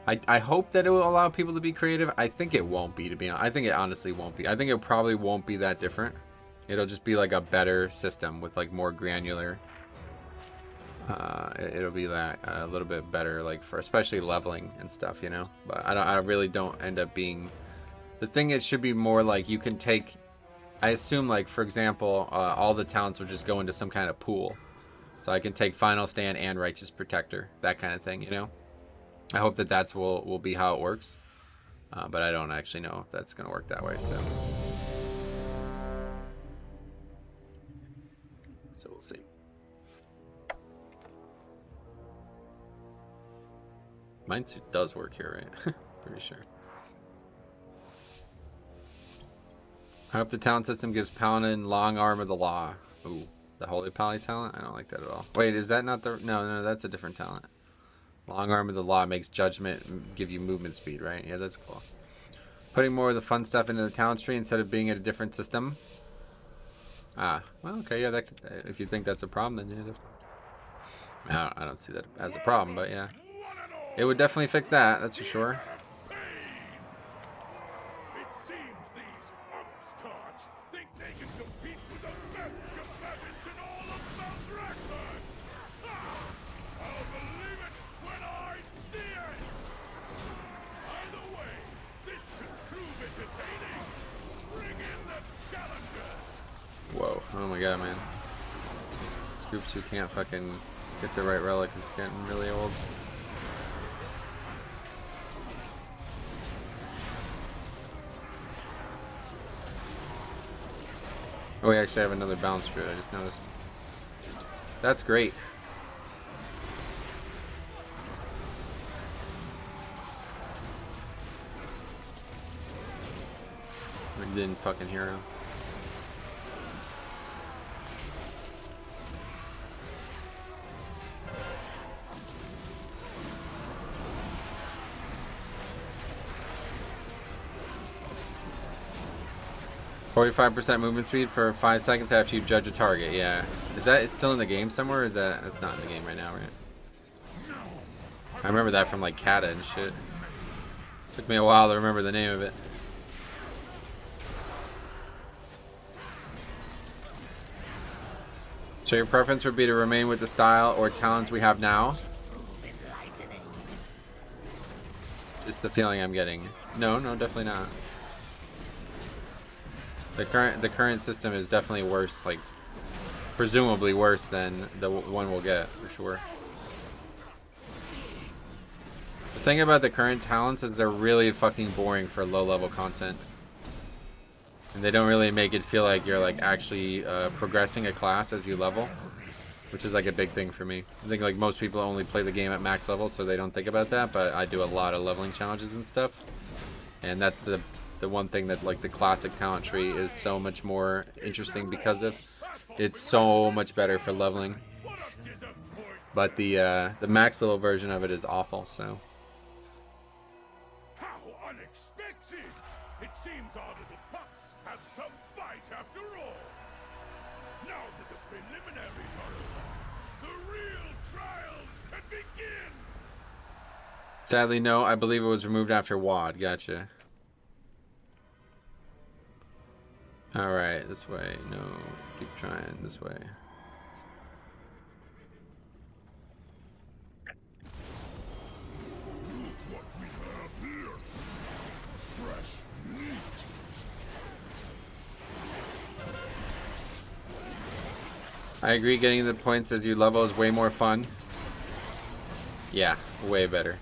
I hope that it will allow people to be creative. I think it won't be, to be honest. I think it honestly won't be. I think it probably won't be that different. It'll just be like a better system with like more granular. It'll be that a little bit better, like for especially leveling and stuff, you know. But I really don't end up being. The thing it should be more like you can take. I assume like for example, all the talents will just go into some kind of pool, so I can take Final Stand and Righteous Protector, that kind of thing, you know. I hope that that's will be how it works, but I don't actually know if that's gonna work that way. So we'll see. Mindsuit does work here, right? Pretty sure. I hope the talent system gives Paladin Long Arm of the Law. Ooh, the Holy Pally talent? I don't like that at all. Wait, is that not the... No, that's a different talent. Long Arm of the Law makes Judgment give you movement speed, right? Yeah, that's cool. Putting more of the fun stuff into the talent tree instead of being in a different system. Ah, well, okay, yeah, that could, if you think that's a problem, then yeah, definitely. I don't see that as a problem, but yeah. It would definitely fix that, that's for sure. It seems these upstarts think they can compete with the best combatants in all of Maldraxxus! I'll believe it when I see it! Either way, this should prove entertaining! Bring in the challengers! Whoa, oh my god, man. These groups who can't fucking get the right relic is getting really old. Oh, we actually have another bounce fruit, I just noticed. That's great. We didn't fucking hear him. "45% movement speed for 5 seconds after you judge a target." Yeah. Is that it's still in the game somewhere? Or is that it's not in the game right now, right? I remember that from like Kata and shit. Took me a while to remember the name of it. So your preference would be to remain with the style or talents we have now? Just the feeling I'm getting. No, definitely not. The current system is definitely worse, like presumably worse than the one we'll get for sure. The thing about the current talents is they're really fucking boring for low-level content, and they don't really make it feel like you're like actually progressing a class as you level, which is like a big thing for me. I think like most people only play the game at max level, so they don't think about that. But I do a lot of leveling challenges and stuff, and that's the one thing that like the classic talent tree is so much more interesting because of it's so much better for leveling. But the max level version of it is awful. So. How unexpected! It seems our little pups have some fight after all. Now that the preliminaries are over, the real trials can begin. Sadly, no. I believe it was removed after WOD. Gotcha. Alright, this way. No, keep trying. This way. What we have here. Fresh meat. I agree, getting the points as you level is way more fun. Yeah, way better.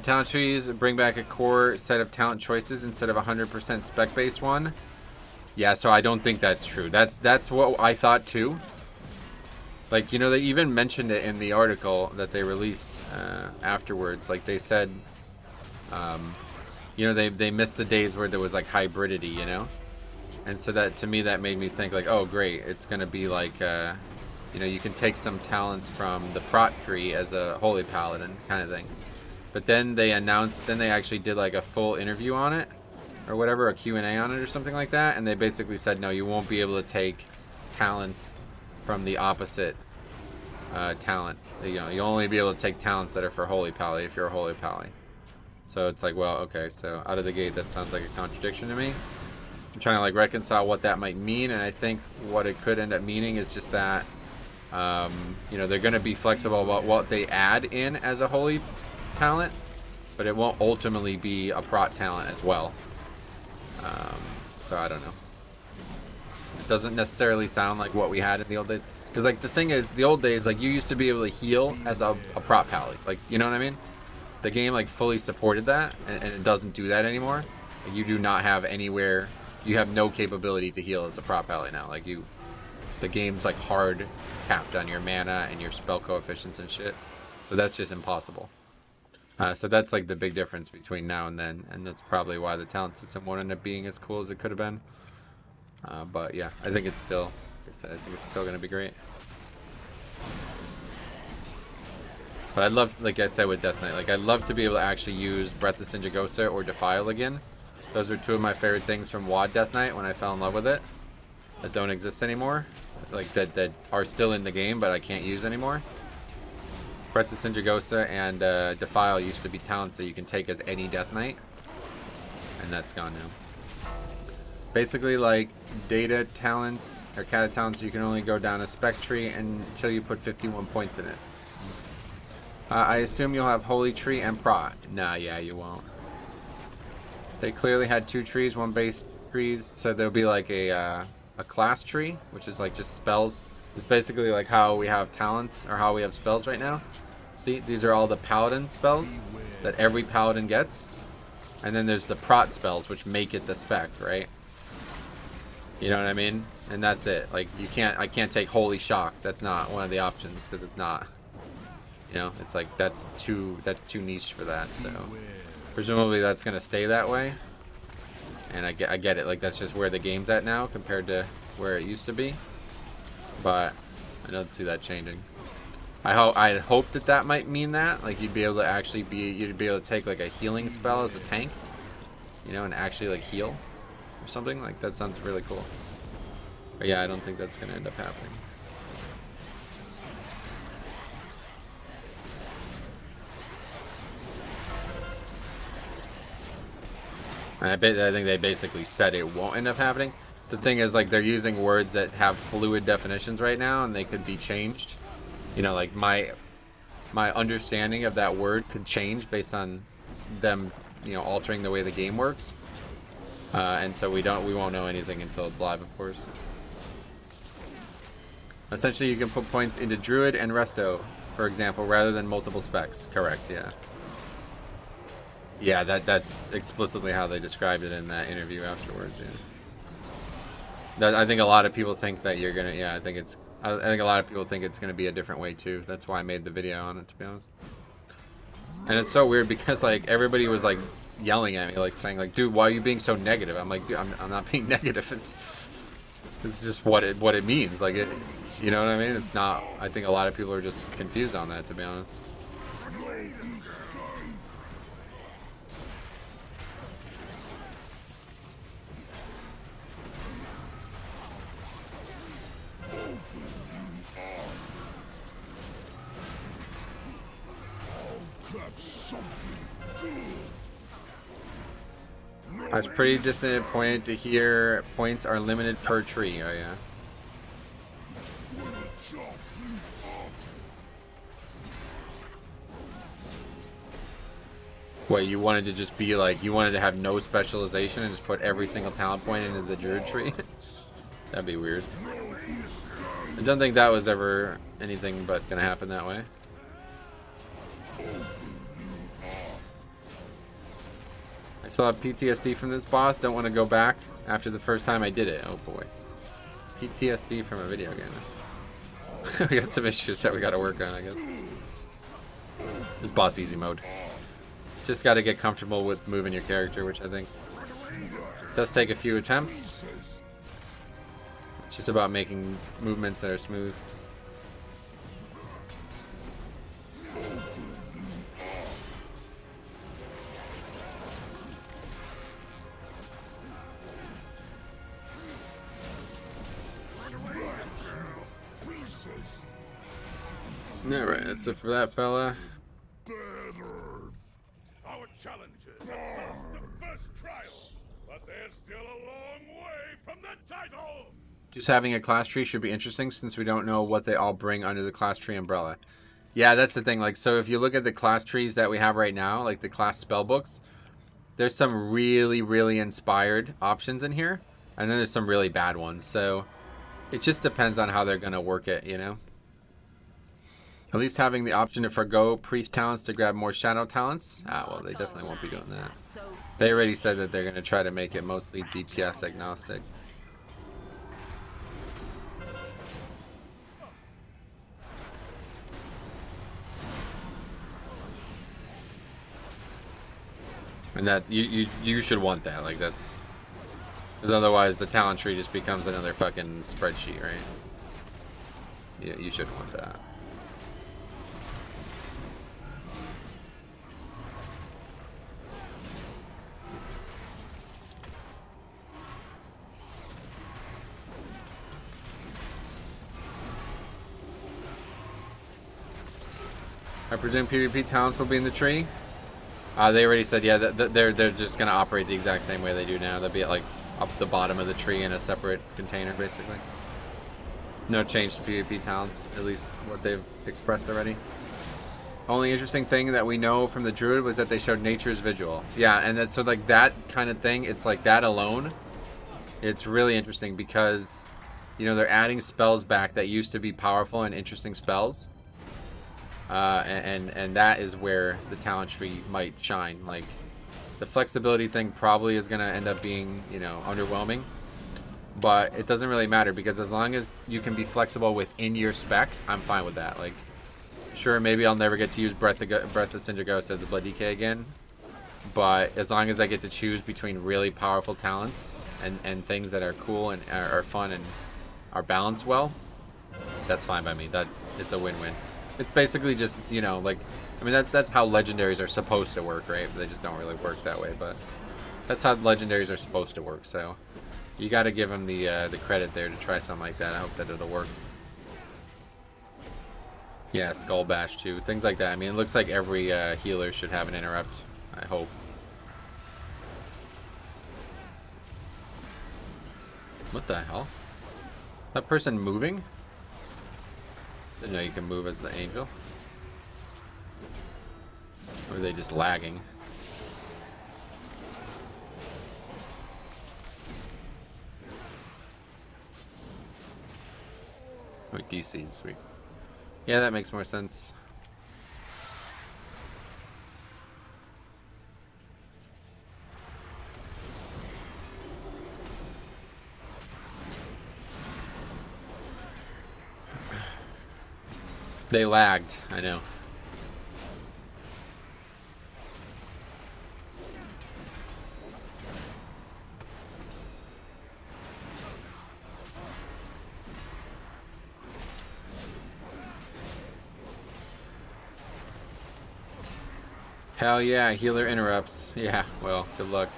Talent trees bring back a core set of talent choices instead of 100% spec-based one. Yeah, so I don't think that's true. That's what I thought too. Like, you know, they even mentioned it in the article that they released afterwards. Like, they said, you know, they missed the days where there was like hybridity, you know? And so that, to me, that made me think like, oh, great, it's going to be like, you know, you can take some talents from the prot tree as a holy paladin kind of thing. But then they announced, then they actually did like a full interview on it or whatever, a Q&A on it or something like that. And they basically said, no, you won't be able to take talents from the opposite talent. You know, you'll only be able to take talents that are for holy pally if you're a holy pally. So it's like, well, okay, so out of the gate, that sounds like a contradiction to me. I'm trying to like reconcile what that might mean. And I think what it could end up meaning is just that, you know, they're going to be flexible about what they add in as a holy talent, but it won't ultimately be a prot talent as well. So I don't know. It doesn't necessarily sound like what we had in the old days. Because like the thing is, the old days, like you used to be able to heal as a prot pally. Like, you know what I mean? The game like fully supported that, and it doesn't do that anymore. Like, you do not have anywhere, you have no capability to heal as a prot pally now. Like the game's like hard capped on your mana and your spell coefficients and shit. So that's just impossible. So that's like the big difference between now and then, and that's probably why the talent system won't end up being as cool as it could have been. But yeah, I think it's still, like I said, I think it's still going to be great. But I'd love, like I said with Death Knight, like I'd love to be able to actually use Breath of Sinjagosa or Defile again. Those are two of my favorite things from WoD Death Knight when I fell in love with it. That don't exist anymore. Like that are still in the game, but I can't use anymore. Breath of Sinjagosa and Defile used to be talents that you can take at any Death Knight. And that's gone now. Basically, like data talents or kata talents, you can only go down a spec tree until you put 51 points in it. I assume you'll have Holy Tree and Prot. Nah, yeah, you won't. They clearly had two trees, one base trees, so there'll be like a class tree, which is like just spells. It's basically like how we have talents or how we have spells right now. See, these are all the Paladin spells that every Paladin gets. And then there's the Prot spells, which make it the spec, right? You know what I mean? And that's it. Like I can't take Holy Shock. That's not one of the options because it's not. You know, it's like that's too niche for that. So presumably that's gonna stay that way. And I get it. Like that's just where the game's at now compared to where it used to be. But I don't see that changing. I'd hope that might mean that like you'd be able to actually you'd be able to take like a healing spell as a tank, you know, and actually like heal or something. Like that sounds really cool. But yeah, I don't think that's gonna end up happening. I think they basically said it won't end up happening. The thing is, like, they're using words that have fluid definitions right now, and they could be changed. You know, like my understanding of that word could change based on them, you know, altering the way the game works. And so we won't know anything until it's live, of course. Essentially, you can put points into Druid and Resto, for example, rather than multiple specs. Correct, yeah. Yeah, that's explicitly how they described it in that interview afterwards. Yeah. I think a lot of people think that you're gonna. Yeah, I think a lot of people think it's gonna be a different way too. That's why I made the video on it, to be honest. And it's so weird because like everybody was like yelling at me, like saying like, "Dude, why are you being so negative?" I'm like, "Dude, I'm not being negative. It's just what it means. Like it, you know what I mean? It's not. I think a lot of people are just confused on that, to be honest." I was pretty disappointed to hear points are limited per tree. Oh yeah. What, you wanted to just be like, you wanted to have no specialization and just put every single talent point into the Druid tree? That'd be weird. I don't think that was ever anything but gonna happen that way. I still have PTSD from this boss. Don't want to go back after the first time I did it. Oh boy. PTSD from a video game. We got some issues that we got to work on, I guess. This boss easy mode. Just got to get comfortable with moving your character, which I think does take a few attempts. It's just about making movements that are smooth. Alright, that's it for that fella. Our challengers have passed the first trial, but they're still a long way from the title. Just having a class tree should be interesting since we don't know what they all bring under the class tree umbrella. Yeah, that's the thing. Like, so if you look at the class trees that we have right now, like the class spell books, there's some really, really inspired options in here, and then there's some really bad ones. So it just depends on how they're gonna work it, you know. At least having the option to forgo priest talents to grab more shadow talents. Ah, well, they definitely won't be doing that. They already said that they're going to try to make it mostly DPS agnostic. And that you should want that. Like that's because otherwise the talent tree just becomes another fucking spreadsheet, right? Yeah, you should want that. I presume PvP talents will be in the tree. They already said, yeah, they're just gonna operate the exact same way they do now. They'll be at, like up the bottom of the tree in a separate container, basically. No change to PvP talents, at least what they've expressed already. Only interesting thing that we know from the Druid was that they showed Nature's Vigil. Yeah, and that's, so like that kind of thing, it's like that alone. It's really interesting because, you know, they're adding spells back that used to be powerful and interesting spells. And that is where the talent tree might shine. Like, the flexibility thing probably is going to end up being, you know, underwhelming. But it doesn't really matter because as long as you can be flexible within your spec, I'm fine with that. Like, sure, maybe I'll never get to use Breath of Cinder Ghost as a Blood DK again. But as long as I get to choose between really powerful talents and things that are cool and are fun and are balanced well, that's fine by me. That it's a win-win. It's basically just, you know, like, I mean, that's how legendaries are supposed to work, right? They just don't really work that way, but that's how legendaries are supposed to work. So you got to give them the credit there to try something like that. I hope that it'll work. Yeah, Skull Bash too, things like that. I mean, it looks like every healer should have an interrupt. I hope. What the hell? That person moving? Didn't know you can move as the angel. Or are they just lagging? Oh, DC, sweet. Yeah, that makes more sense. They lagged, I know. Hell yeah, healer interrupts. Yeah, well, good luck.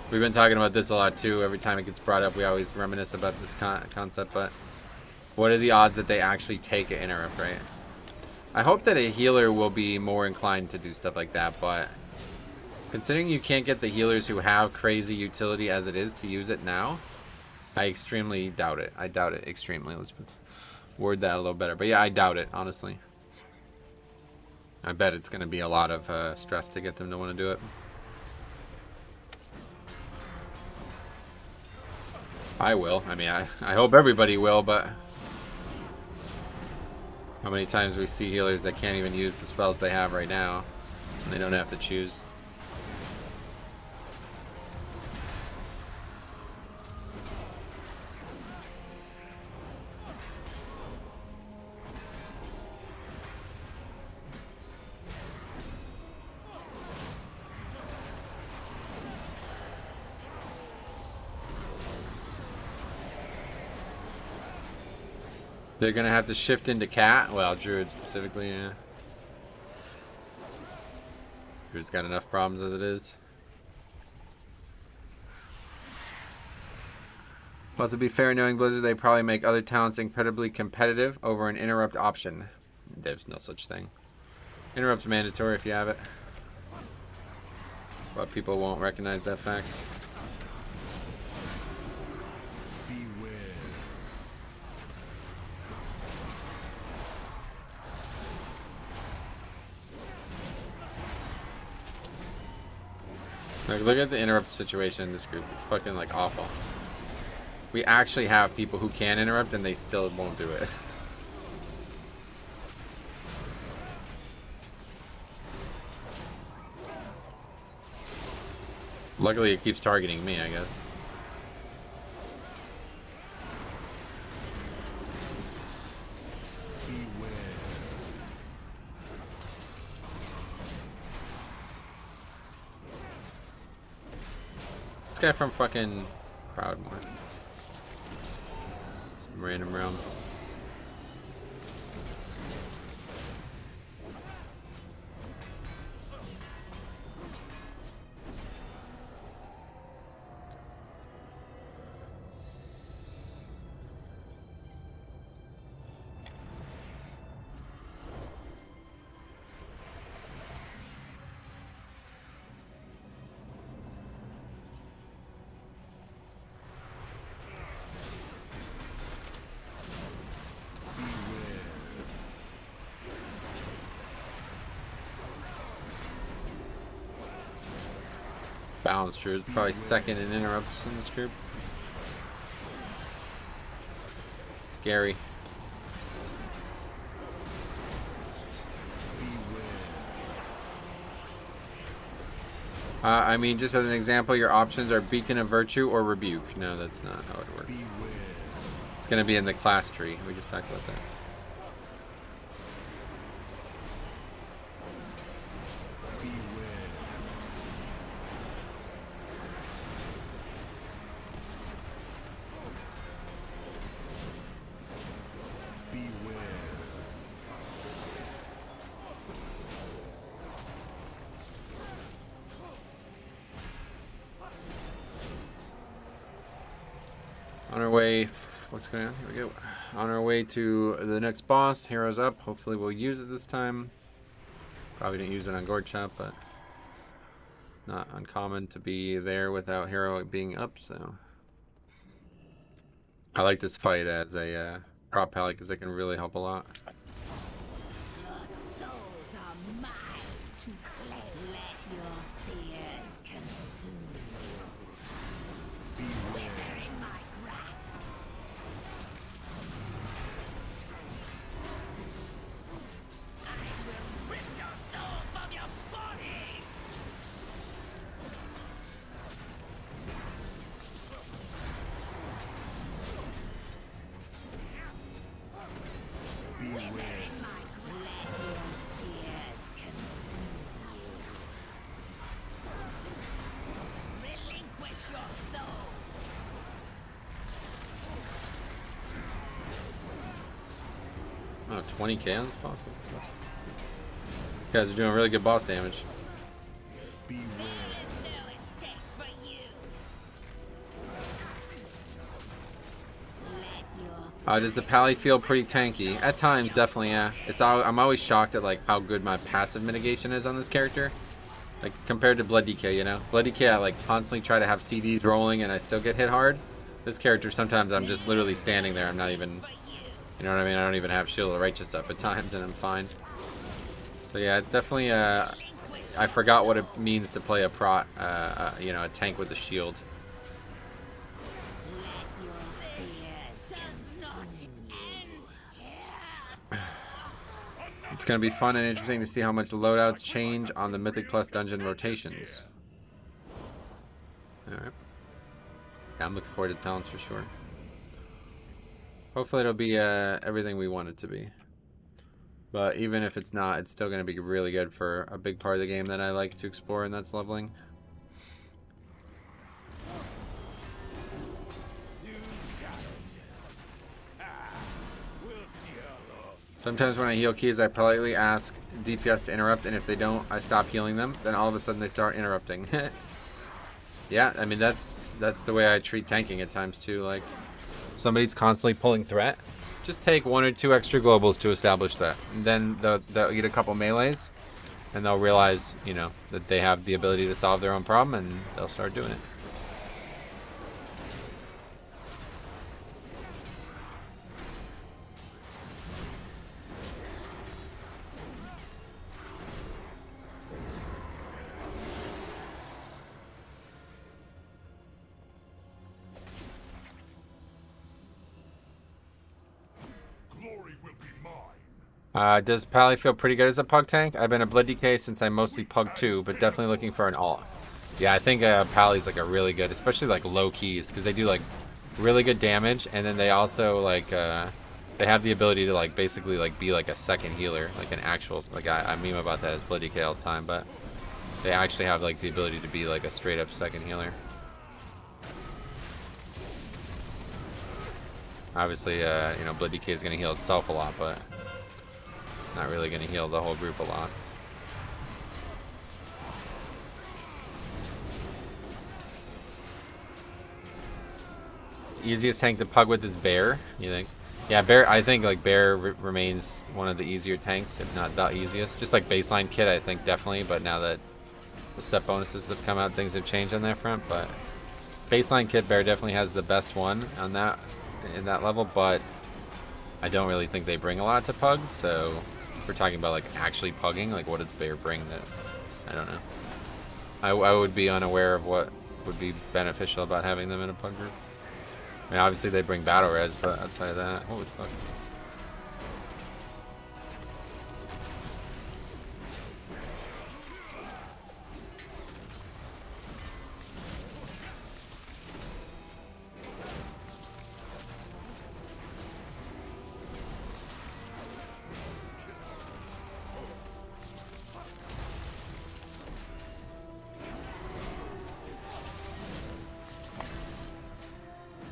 We've been talking about this a lot too. Every time it gets brought up, we always reminisce about this concept, but what are the odds that they actually take an interrupt, right? I hope that a healer will be more inclined to do stuff like that, but considering you can't get the healers who have crazy utility as it is to use it now, I extremely doubt it. I doubt it extremely. Let's word that a little better. But yeah, I doubt it, honestly. I bet it's going to be a lot of stress to get them to want to do it. I will. I mean, I hope everybody will, but how many times we see healers that can't even use the spells they have right now, and they don't have to choose. They're gonna have to shift into cat. Well, Druid specifically, yeah. Druid's got enough problems as it is. Well, to be fair, knowing Blizzard, they probably make other talents incredibly competitive over an interrupt option. There's no such thing. Interrupt's mandatory if you have it. But people won't recognize that fact. Like, look at the interrupt situation in this group. It's fucking, like, awful. We actually have people who can interrupt and they still won't do it. Luckily, it keeps targeting me, I guess. This guy from fucking Proudmoore. Some random realm. Balanced is probably second in interrupts in this group. Scary. I mean, just as an example, your options are Beacon of Virtue or Rebuke. No, that's not how it works. It's going to be in the class tree. We just talked about that. On our way, what's going on? Here we go. On our way to the next boss, Heroes Up. Hopefully we'll use it this time. Probably didn't use it on Gourd Chop, but not uncommon to be there without Hero being up, so. I like this fight as a prop pally because it can really help a lot. Your souls are mine to claim. Let your fears consume you. Wither in my grasp. I will rip your soul from your body. Relinquish your soul. Oh, 20k on this possible. These guys are doing really good boss damage. There is no escape for you. Let your Does the pally feel pretty tanky? At times, definitely, yeah. I'm always shocked at like how good my passive mitigation is on this character. Like compared to Blood DK, you know? Blood DK, I like constantly try to have CDs rolling and I still get hit hard. This character, sometimes I'm just literally standing there. I'm not even, you know what I mean? I don't even have Shield of Righteous up at times and I'm fine. So yeah, it's definitely, I forgot what it means to play a you know, a tank with a shield. It's going to be fun and interesting to see how much loadouts change on the Mythic Plus dungeon rotations. Alright. Yeah, I'm looking forward to talents for sure. Hopefully it'll be everything we want it to be. But even if it's not, it's still going to be really good for a big part of the game that I like to explore, and that's leveling. Sometimes when I heal keys, I politely ask DPS to interrupt, and if they don't, I stop healing them. Then all of a sudden they start interrupting. Yeah, I mean that's the way I treat tanking at times too. Like, somebody's constantly pulling threat, just take 1 or 2 extra globals to establish that. And then they'll get a couple melees, and they'll realize, you know, that they have the ability to solve their own problem, and they'll start doing it. Does Pally feel pretty good as a Pug tank? I've been a Blood DK since I mostly Pug 2, but definitely looking for an alt. Yeah, I think Pally's like a really good, especially like low keys, because they do like really good damage, and then they also like they have the ability to like basically like be like a second healer, like an actual, like I meme about that as Blood DK all the time, but they actually have like the ability to be like a straight up second healer. Obviously, you know, Blood DK is going to heal itself a lot, but not really going to heal the whole group a lot. Easiest tank to pug with is Bear, you think? Yeah, Bear. I think like Bear remains one of the easier tanks, if not the easiest. Just like baseline kit, I think definitely. But now that the set bonuses have come out, things have changed on that front. But baseline kit, Bear definitely has the best one on that in that level. But I don't really think they bring a lot to pugs. So if we're talking about like actually pugging, like what does Bear bring? That I don't know. I would be unaware of what would be beneficial about having them in a pug group. I mean, obviously they bring battle res, but outside of that, holy fuck.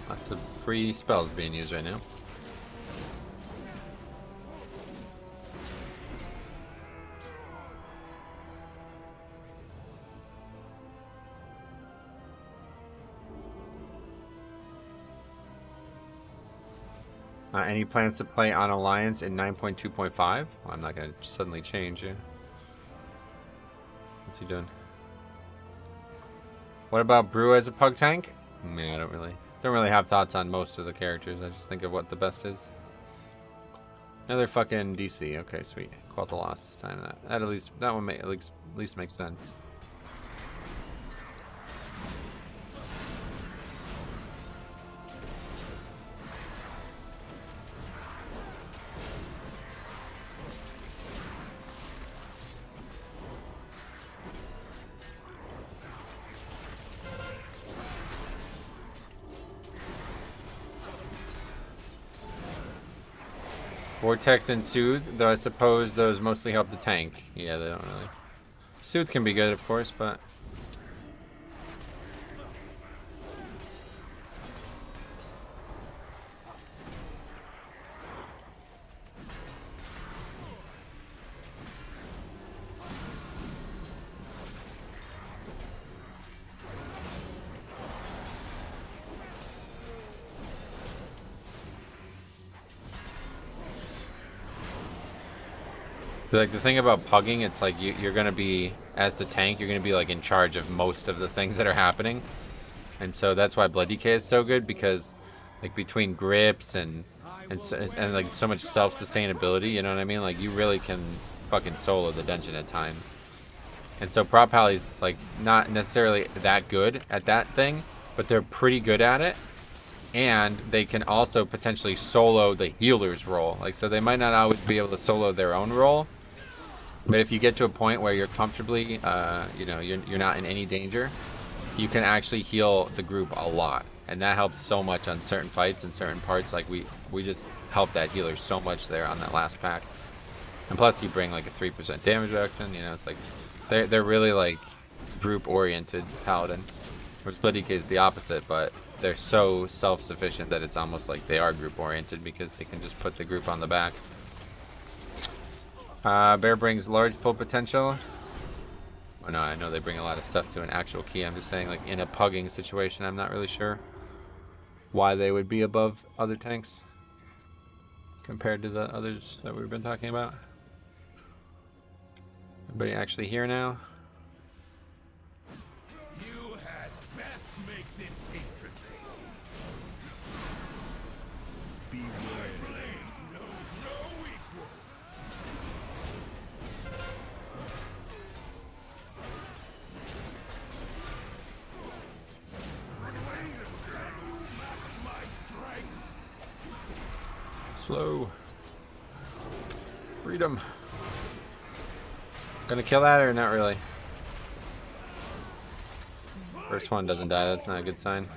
Lots of free spells being used right now. Any plans to play on Alliance in 9.2.5? Well, I'm not going to suddenly change it. What's he doing? What about Brew as a pug tank? Man, I don't really have thoughts on most of the characters. I just think of what the best is. Another fucking DC. Okay, sweet. Caught the loss this time. That at least that one at least makes sense. Vortex and Soothe, though I suppose those mostly help the tank. Yeah, they don't really. Soothe can be good, of course, but... So like the thing about pugging, it's like you're gonna be, as the tank, you're gonna be like in charge of most of the things that are happening, and so that's why Blood DK is so good, because like between grips and like so much self-sustainability, you know what I mean? Like you really can fucking solo the dungeon at times, and so Prop Pally's like not necessarily that good at that thing, but they're pretty good at it. And they can also potentially solo the healer's role. Like, so they might not always be able to solo their own role, but if you get to a point where you're comfortably, you know, you're not in any danger, you can actually heal the group a lot, and that helps so much on certain fights and certain parts. Like we just help that healer so much there on that last pack, and plus you bring like a 3% damage reduction. You know, it's like they're really like group oriented Paladin, whereas Blood DK is the opposite, but they're so self-sufficient that it's almost like they are group-oriented because they can just put the group on the back. Bear brings large full potential. Oh no, I know they bring a lot of stuff to an actual key. I'm just saying, like, in a pugging situation, I'm not really sure why they would be above other tanks compared to the others that we've been talking about. Everybody actually here now? Slow. Freedom. Gonna kill that or not really? First one doesn't die, that's not a good sign.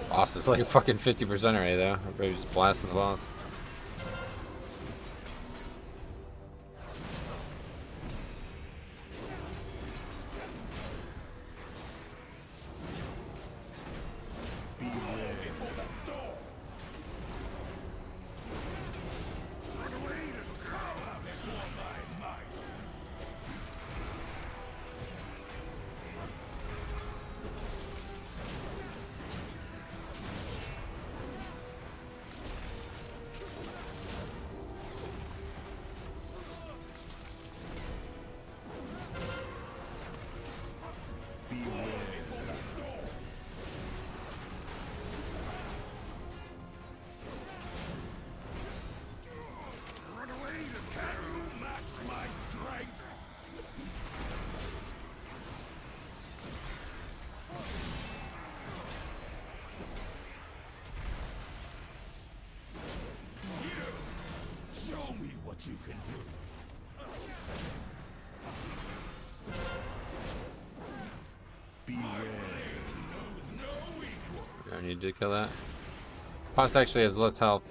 Boss is like fucking 50% already though. Everybody's just blasting the boss. Run away, the cat will match my strength. You, show me what you can do. I don't need to kill that. Boss actually has less health.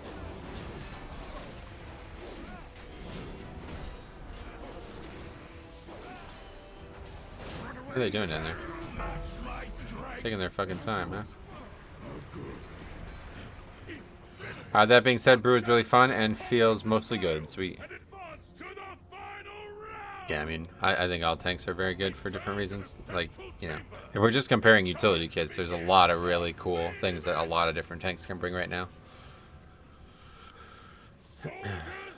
What are they doing down there? Taking their fucking time, huh? That being said, Brew is really fun and feels mostly good. Sweet. And advance to the final round. Yeah, I mean, I think all tanks are very good for different reasons. Like, you know, if we're just comparing utility kits, there's a lot of really cool things that a lot of different tanks can bring right now.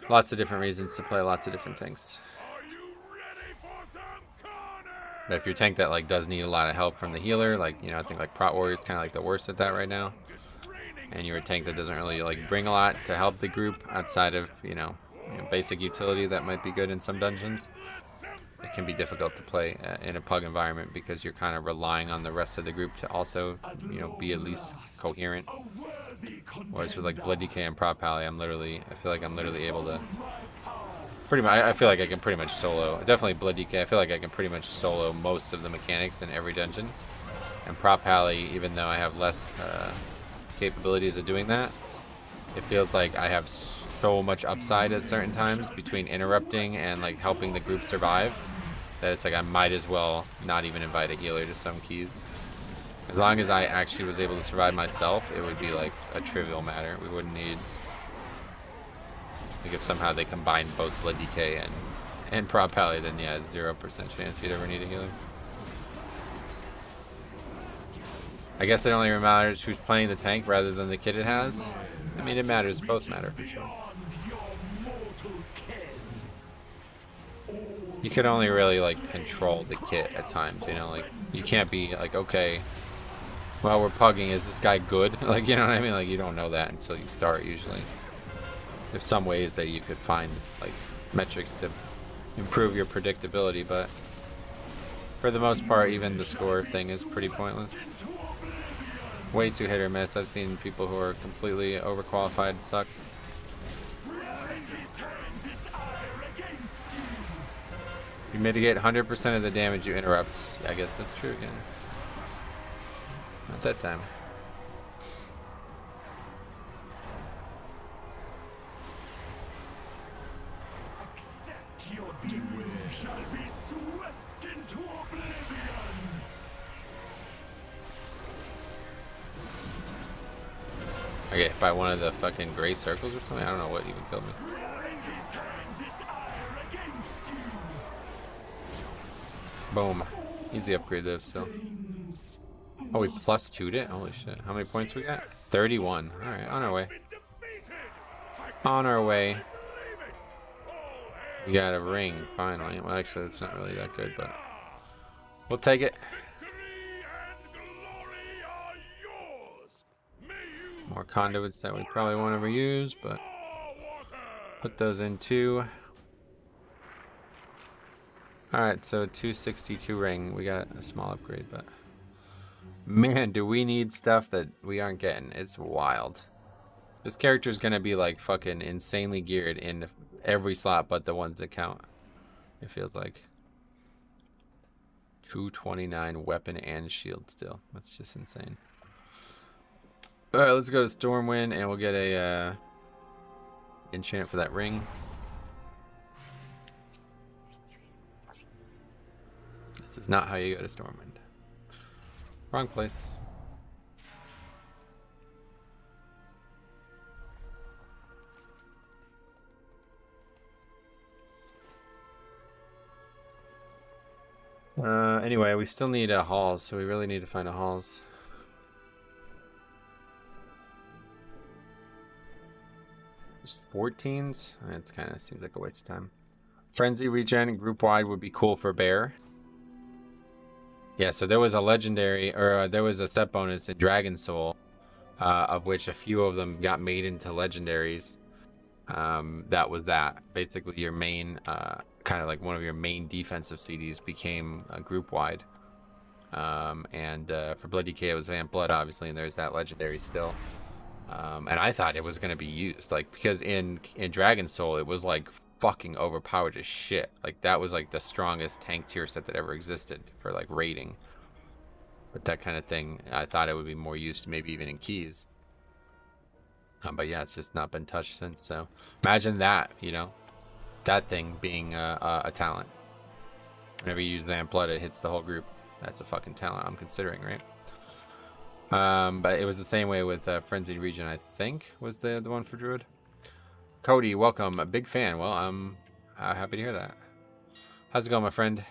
Lots of different reasons to play lots of different tanks. Are you ready for some carnage? But if you're a tank that like does need a lot of help from the healer, like, you know, I think like Prot Warrior is kind of like the worst at that right now. And you're a tank that doesn't really like bring a lot to help the group outside of, you know, basic utility that might be good in some dungeons. It can be difficult to play in a pug environment because you're kind of relying on the rest of the group to also, you know, be at least coherent. Whereas with like Blood DK and Prot Pally, I feel like I'm literally able to pretty much, I feel like I can pretty much solo, definitely Blood DK, I feel like I can pretty much solo most of the mechanics in every dungeon. And Prot Pally, even though I have less capabilities of doing that, it feels like I have so much upside at certain times between interrupting and like helping the group survive that it's like I might as well not even invite a healer to some keys. As long as I actually was able to survive myself, it would be like a trivial matter. We wouldn't need, like, if somehow they combined both Blood DK and Prot Pally, then yeah, 0% chance you'd ever need a healer. I guess it only matters who's playing the tank rather than the kit it has. I mean, it matters. Both matter for sure. You can only really like control the kit at times, you know, like you can't be like, okay, well, we're pugging, is this guy good? Like, you know what I mean? Like, you don't know that until you start usually. There's some ways that you could find like metrics to improve your predictability, but for the most part, even the score thing is pretty pointless. Way too hit or miss. I've seen people who are completely overqualified suck. You mitigate 100% of the damage you interrupt. I guess that's true again. Not that time. Accept your doom shall be swept into oblivion. I get hit by one of the fucking gray circles or something. I don't know what even killed me. Boom. Easy upgrade though still. Oh, we plus 2'd it? Holy shit. How many points we got? 31. Alright, on our way. On our way. We got a ring, finally. Well, actually, it's not really that good, but we'll take it. More conduits that we probably won't ever use, but put those in too. Alright, so 262 ring. We got a small upgrade, but man, do we need stuff that we aren't getting. It's wild. This character is going to be like fucking insanely geared in every slot but the ones that count. It feels like 229 weapon and shield still. That's just insane. Alright, let's go to Stormwind and we'll get a enchant for that ring. This is not how you go to Stormwind. Wrong place. Anyway, we still need a halls, so we really need to find a halls. Just 14s? It kind of seems like a waste of time. Frenzy regen group wide would be cool for Bear. Yeah, so there was a legendary, or there was a set bonus in Dragon Soul, of which a few of them got made into legendaries. That was that. Basically, your main, kind of like one of your main defensive CDs became group wide. And for Bloody K, it was Vamp Blood, obviously, and there's that legendary still. And I thought it was going to be used, like, because in Dragon Soul, it was like fucking overpowered as shit. Like, that was like the strongest tank tier set that ever existed for like raiding. But that kind of thing, I thought it would be more used, maybe even in keys. But yeah, it's just not been touched since. So imagine that, you know, that thing being a talent. Whenever you use Vamp Blood, it hits the whole group. That's a fucking talent I'm considering, right? But it was the same way with Frenzied Region, I think, was the one for Druid. Cody, welcome. A big fan. Well, I'm happy to hear that. How's it going, my friend?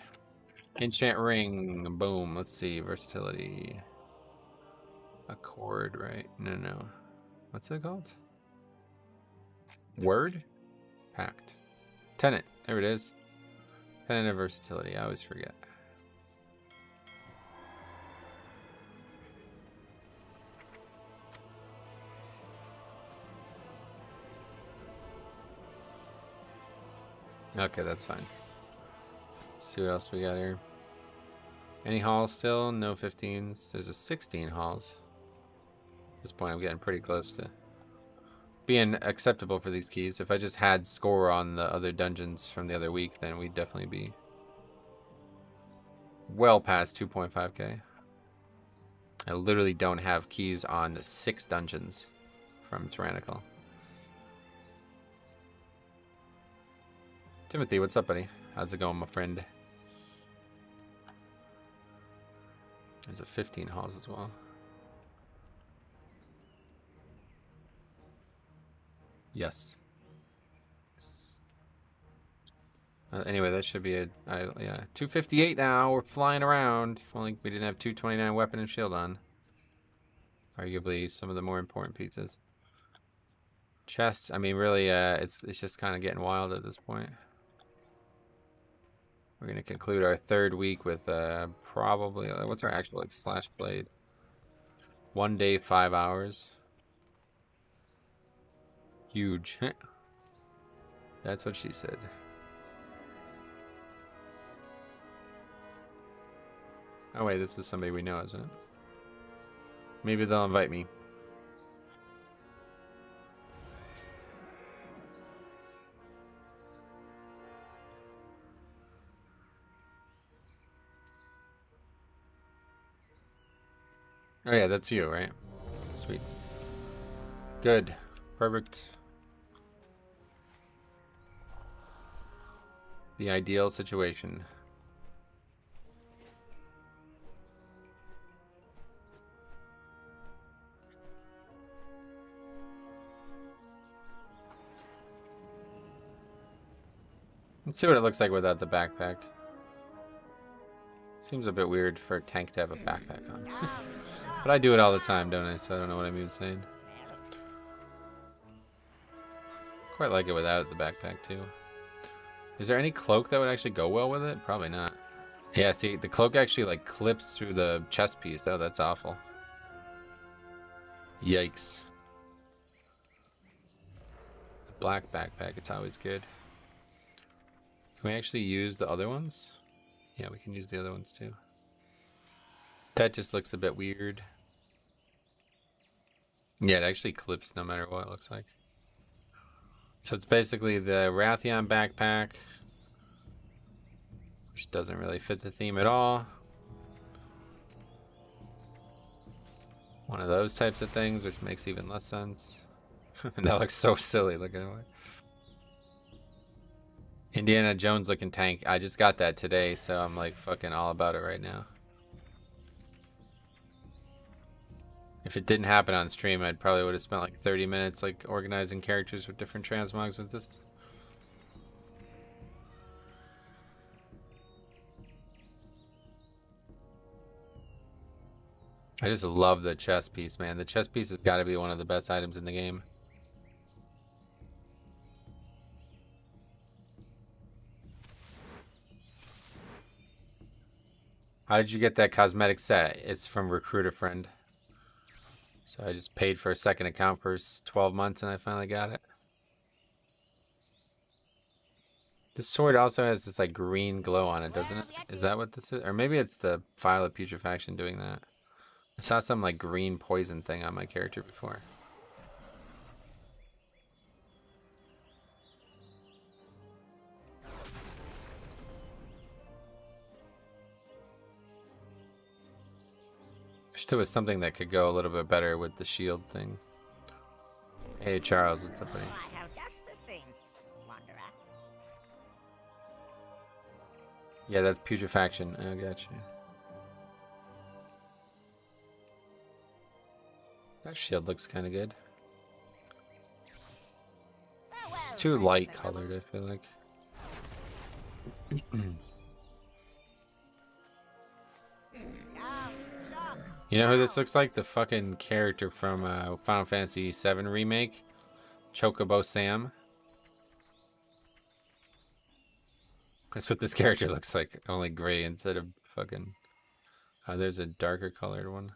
Enchant Ring. Boom. Let's see. Versatility. Accord, right? No. What's it called? Word? Pact. Tenant. There it is. Tenant of Versatility. I always forget. Okay, that's fine. See what else we got here. Any halls still? No 15s. There's a 16 halls. At this point, I'm getting pretty close to being acceptable for these keys. If I just had score on the other dungeons from the other week, then we'd definitely be well past 2.5k. I literally don't have keys on 6 dungeons from Tyrannical. Timothy, what's up, buddy? How's it going, my friend? There's a 15 halls as well. Yes. Anyway, that should be yeah, 258 now. We're flying around. If only we didn't have 229 weapon and shield on. Arguably some of the more important pieces. Chest. I mean, really, it's just kind of getting wild at this point. We're gonna conclude our 3rd week with probably what's our actual like slash blade? 1 day, 5 hours. Huge. That's what she said. Oh wait, this is somebody we know, isn't it? Maybe they'll invite me. Oh yeah, that's you, right? Sweet. Good. Perfect. The ideal situation. Let's see what it looks like without the backpack. Seems a bit weird for a tank to have a backpack on. But I do it all the time, don't I? So I don't know what I'm saying. Quite like it without the backpack, too. Is there any cloak that would actually go well with it? Probably not. Yeah, see, the cloak actually, like, clips through the chest piece. Oh, that's awful. Yikes. The black backpack, it's always good. Can we actually use the other ones? Yeah, we can use the other ones, too. That just looks a bit weird. Yeah, it actually clips no matter what it looks like. So it's basically the Rathion backpack, which doesn't really fit the theme at all. One of those types of things, which makes even less sense. That looks so silly looking away. Indiana Jones looking tank. I just got that today, so I'm like fucking all about it right now. If it didn't happen on stream, I'd probably would have spent like 30 minutes like organizing characters with different transmogs with this. I just love the chest piece, man. The chest piece has got to be one of the best items in the game. How did you get that cosmetic set? It's from Recruit a Friend. So I just paid for a second account for 12 months and I finally got it. This sword also has this like green glow on it, doesn't it? Is that what this is? Or maybe it's the File of Putrefaction doing that. I saw some like green poison thing on my character before. Wish there was something that could go a little bit better with the shield thing. Hey Charles, what's up, buddy? I have just the thing, Wanderer. Yeah, that's Putrefaction. I gotcha. That shield looks kind of good. It's too light colored, I feel like. You know who this looks like? The fucking character from Final Fantasy VII Remake. Chocobo Sam. That's what this character looks like. Only gray instead of fucking... there's a darker colored one.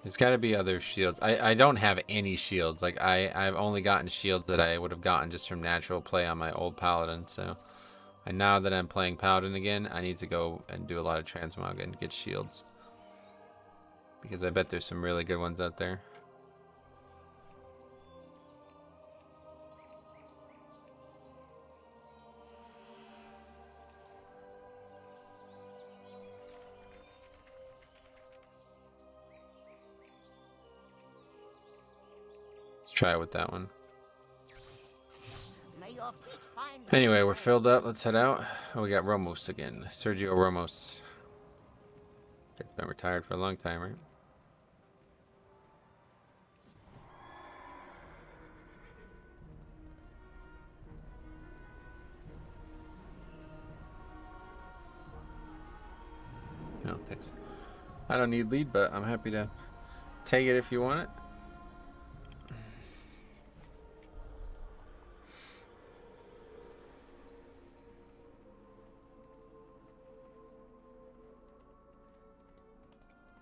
There's got to be other shields. I don't have any shields. Like, I've only gotten shields that I would have gotten just from natural play on my old Paladin. So, and now that I'm playing Paladin again, I need to go and do a lot of Transmog and get shields. Because I bet there's some really good ones out there. Try with that one. Anyway, we're filled up. Let's head out. Oh, we got Ramos again. Sergio Ramos. He's been retired for a long time, right? No, thanks. I don't need lead, but I'm happy to take it if you want it.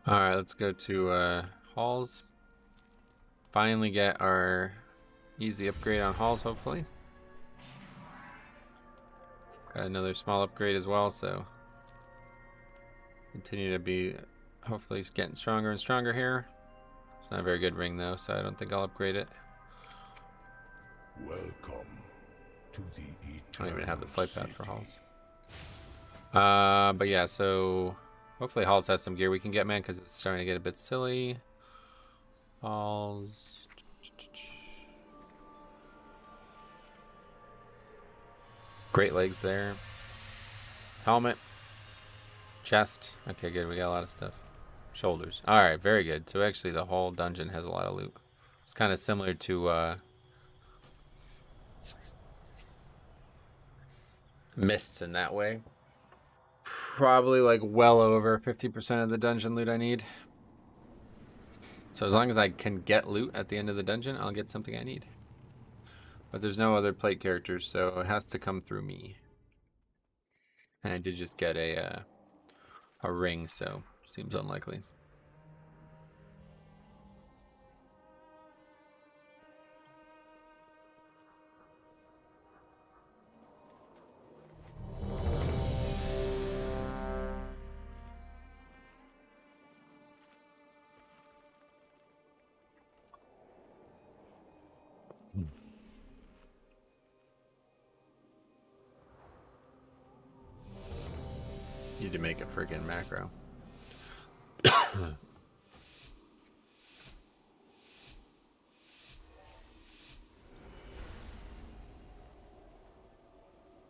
Alright, let's go to Halls. Finally get our easy upgrade on Halls, hopefully. Got another small upgrade as well, so continue to be hopefully getting stronger and stronger here. It's not a very good ring though, so I don't think I'll upgrade it. Welcome to the I don't even have the flight path for Halls. But yeah, so hopefully Halls has some gear we can get, man, because it's starting to get a bit silly. Halls. Great legs there. Helmet. Chest. Okay, good. We got a lot of stuff. Shoulders. Alright, very good. So actually the whole dungeon has a lot of loot. It's kind of similar to Mists in that way. Probably like well over 50% of the dungeon loot I need. So as long as I can get loot at the end of the dungeon, I'll get something I need. But there's no other plate characters, so it has to come through me. And I did just get a ring, so seems unlikely. Need to make a friggin' macro.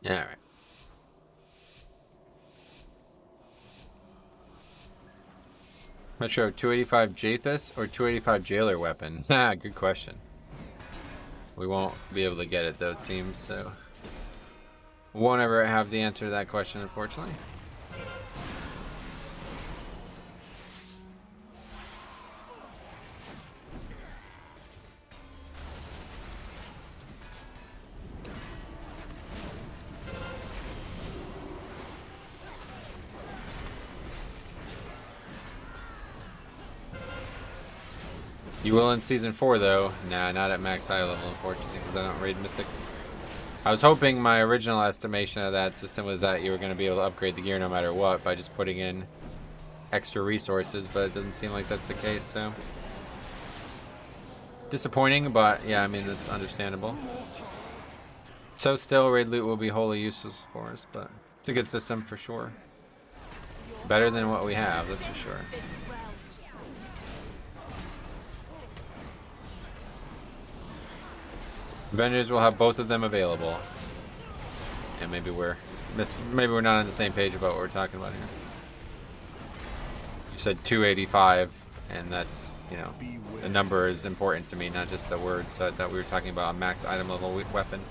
Yeah, all right. Metro 285 Jathus or 285 Jailer weapon? Ah, good question. We won't be able to get it though, it seems, so won't ever have the answer to that question, unfortunately. You will in Season 4, though. Nah, not at max eye level, unfortunately, because I don't raid Mythic. I was hoping my original estimation of that system was that you were going to be able to upgrade the gear no matter what by just putting in extra resources, but it doesn't seem like that's the case, so... Disappointing, but yeah, I mean, that's understandable. So still, raid loot will be wholly useless for us, but it's a good system for sure. Better than what we have, that's for sure. Vendors will have both of them available. And maybe we're not on the same page about what we're talking about here. You said 285, and that's, you know, the number is important to me, not just the word. So I thought we were talking about a max item level weapon.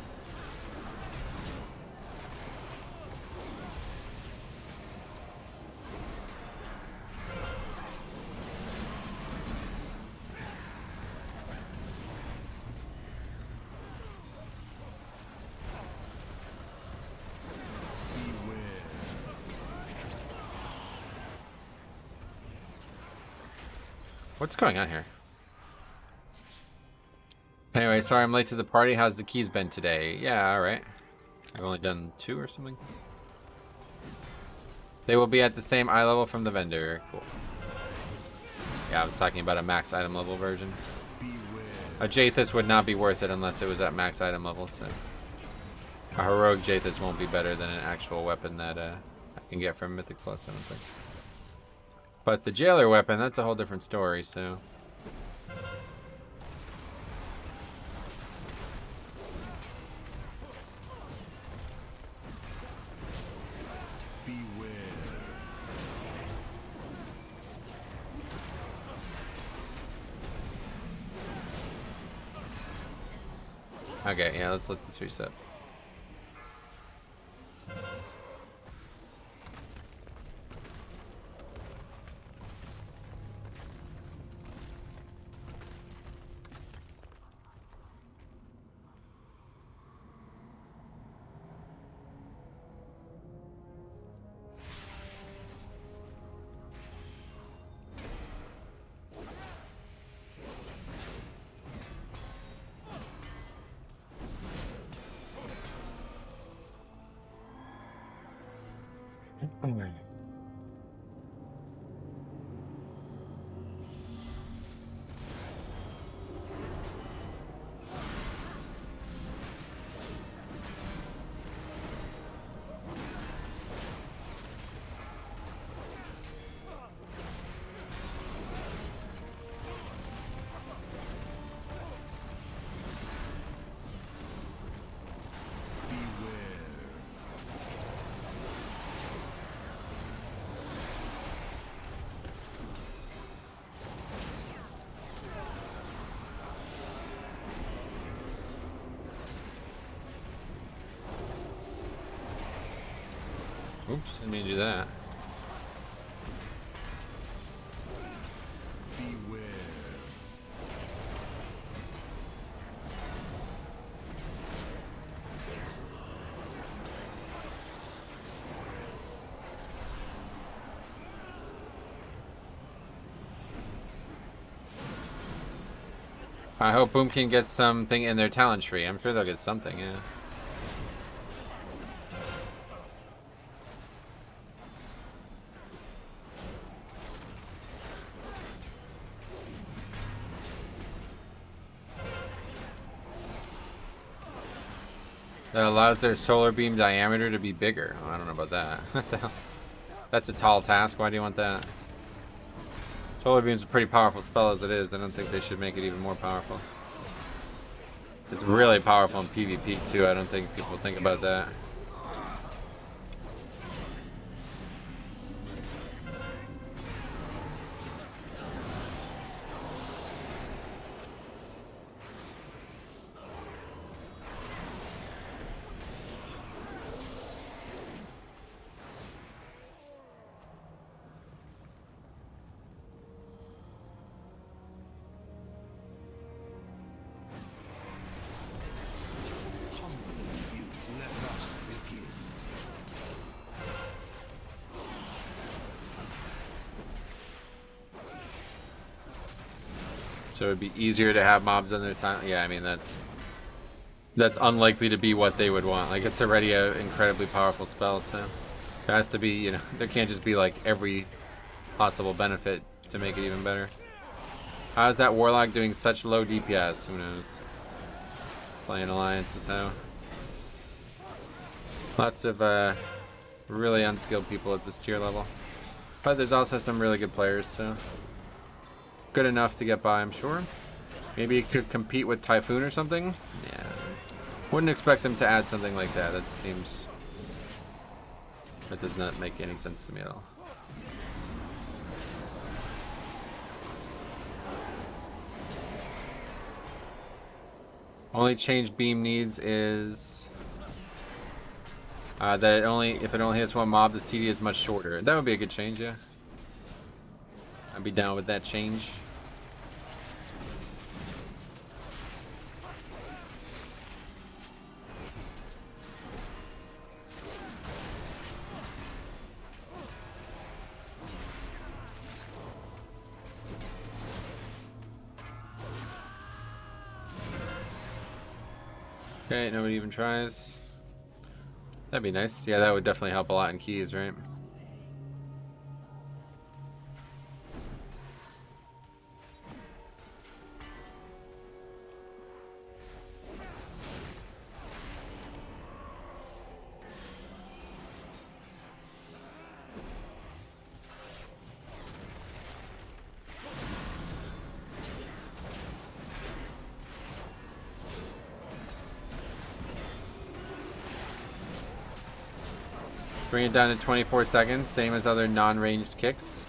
What's going on here? Anyway, sorry I'm late to the party. How's the keys been today? Yeah, alright. I've only done 2 or something. They will be at the same eye level from the vendor. Cool. Yeah, I was talking about a max item level version. A Jathus would not be worth it unless it was at max item level, so... A heroic Jathus won't be better than an actual weapon that I can get from Mythic Plus, I don't think. But the jailer weapon, that's a whole different story, so... Okay, yeah, let's let this reset. Oops, didn't mean to do that. Beware. I hope Boom King gets something in their talent tree. I'm sure they'll get something, yeah. That allows their solar beam diameter to be bigger. Oh, I don't know about that. What the hell? That's a tall task. Why do you want that? Solar beam's a pretty powerful spell as it is. I don't think they should make it even more powerful. It's really powerful in PvP too. I don't think people think about that. So it'd be easier to have mobs on their silent. Yeah, I mean that's unlikely to be what they would want. Like it's already an incredibly powerful spell, so there has to be, you know, there can't just be like every possible benefit to make it even better. How is that Warlock doing such low DPS? Who knows? Playing Alliance is how. Lots of really unskilled people at this tier level. But there's also some really good players, so good enough to get by, I'm sure. Maybe it could compete with Typhoon or something? Yeah. Wouldn't expect them to add something like that. That seems... that does not make any sense to me at all. Only change Beam needs is... that if it only hits one mob, the CD is much shorter. That would be a good change, yeah. I'd be down with that change. Okay, nobody even tries. That'd be nice. Yeah, that would definitely help a lot in keys, right? Bring it down to 24 seconds, same as other non-ranged kicks.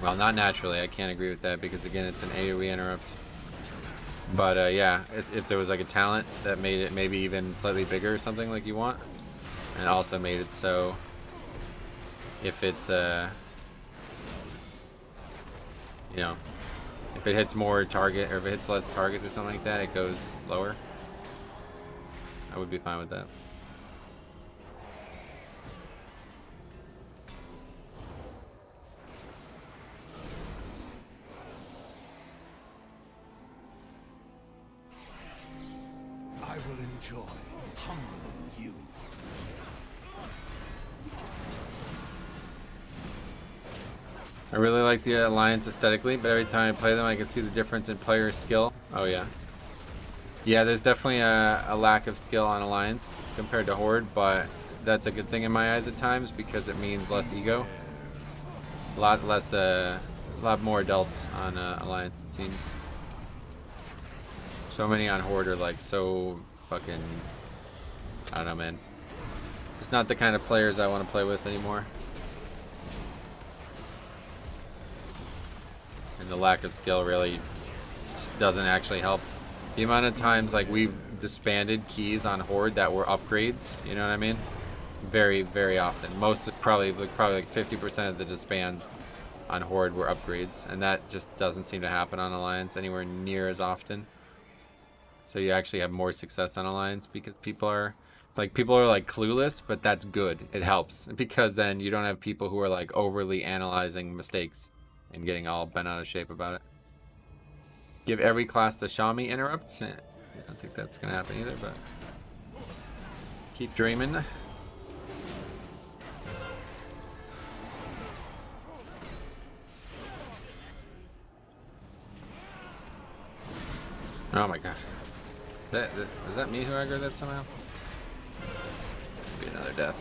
Well, not naturally. I can't agree with that because, again, it's an AoE interrupt. But, yeah, if there was, like, a talent that made it maybe even slightly bigger or something like you want, and also made it so if it's, you know, if it hits more target, or if it hits less target or something like that, it goes lower. I would be fine with that. I will enjoy humbling you. I really like the Alliance aesthetically, but every time I play them I can see the difference in player skill. Oh yeah. Yeah, there's definitely a lack of skill on Alliance compared to Horde, but that's a good thing in my eyes at times because it means less ego. A lot more adults on Alliance, it seems. So many on Horde are like so fucking, I don't know, man. It's not the kind of players I want to play with anymore. And the lack of skill really doesn't actually help. The amount of times like we've disbanded keys on Horde that were upgrades, you know what I mean? Very, very often. Most, probably like 50% of the disbands on Horde were upgrades, and that just doesn't seem to happen on Alliance anywhere near as often. So you actually have more success on Alliance because people are like clueless, but that's good. It helps because then you don't have people who are like overly analyzing mistakes and getting all bent out of shape about it. Give every class the Shami interrupts. I don't think that's gonna happen either, but keep dreaming. Oh my god. Was that me who aggroed that somehow? Be another death.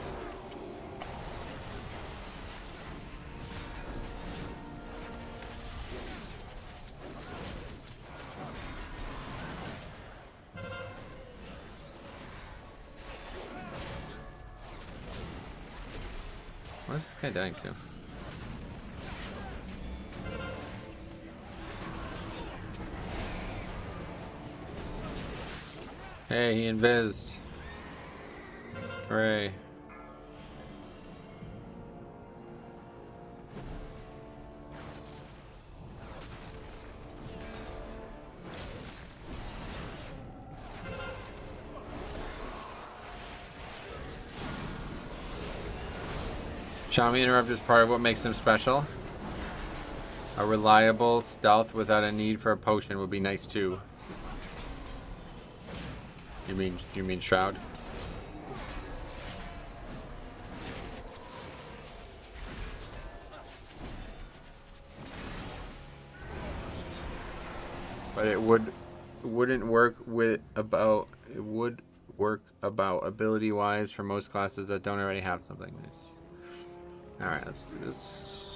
What is this guy dying to? Hey, he invised. Hooray. Shami interrupt is part of what makes him special. A reliable stealth without a need for a potion would be nice too. You mean Shroud? But it wouldn't work with about it would work about ability wise for most classes that don't already have something nice. Alright, let's do this.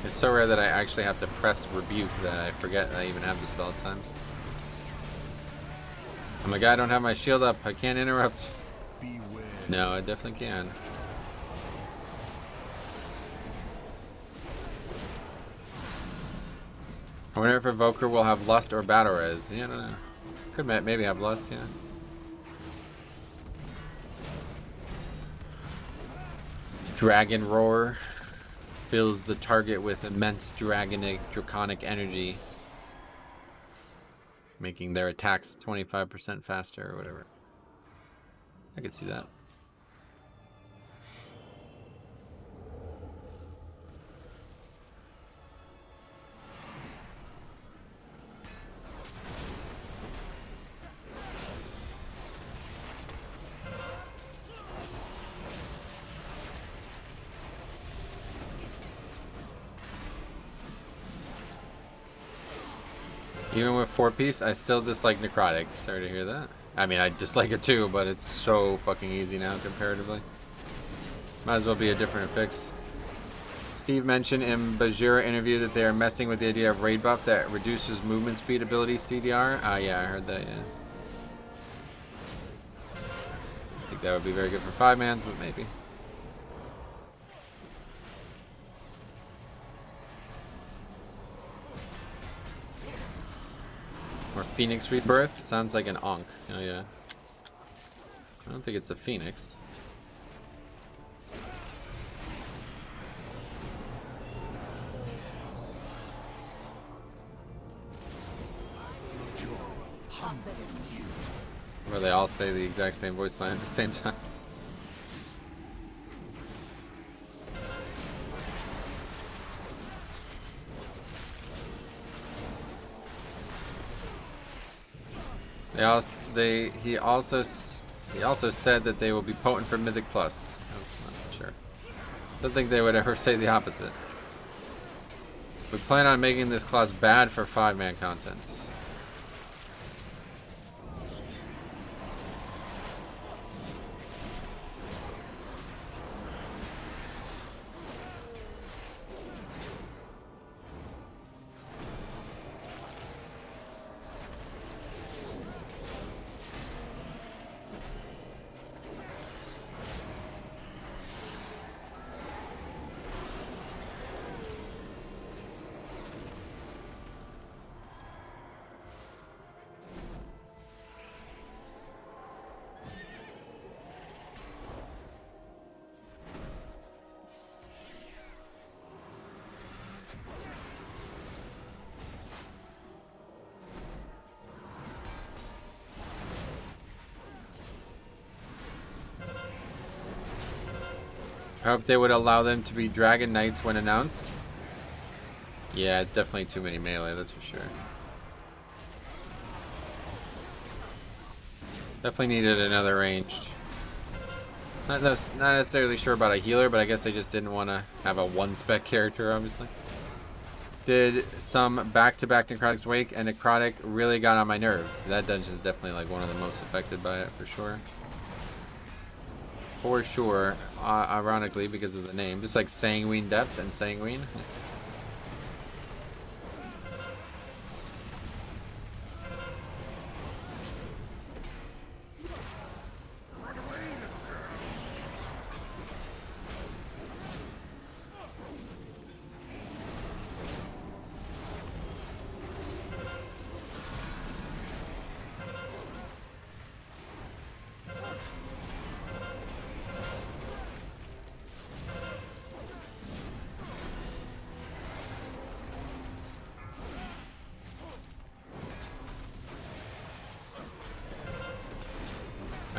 It's so rare that I actually have to press rebuke that I forget I even have the spell at times. I'm like, I don't have my shield up. I can't interrupt. Beware. No, I definitely can. I wonder if Evoker will have Lust or Battle Res. Yeah, I don't know. Could maybe have Lust, yeah. Dragon Roar fills the target with immense draconic energy, making their attacks 25% faster or whatever. I could see that. Even with 4-piece, I still dislike Necrotic. Sorry to hear that. I mean, I dislike it too, but it's so fucking easy now comparatively. Might as well be a different fix. Steve mentioned in Bajira interview that they are messing with the idea of raid buff that reduces movement speed ability CDR. Yeah, I heard that, yeah. I think that would be very good for 5-mans, but maybe. Or Phoenix Rebirth? Sounds like an Onk. Oh yeah. I don't think it's a Phoenix. Where they all say the exact same voice line at the same time. He also said that they will be potent for Mythic Plus. I'm not sure. Don't think they would ever say the opposite. We plan on making this class bad for 5-man content. I hope they would allow them to be Dragon Knights when announced. Yeah, definitely too many melee, that's for sure. Definitely needed another ranged. Not necessarily sure about a healer, but I guess they just didn't want to have a 1-spec character, obviously. Did some back-to-back Necrotic's Wake, and Necrotic really got on my nerves. That dungeon is definitely like one of the most affected by it, for sure. For sure, ironically, because of the name. Just like Sanguine Depths and Sanguine.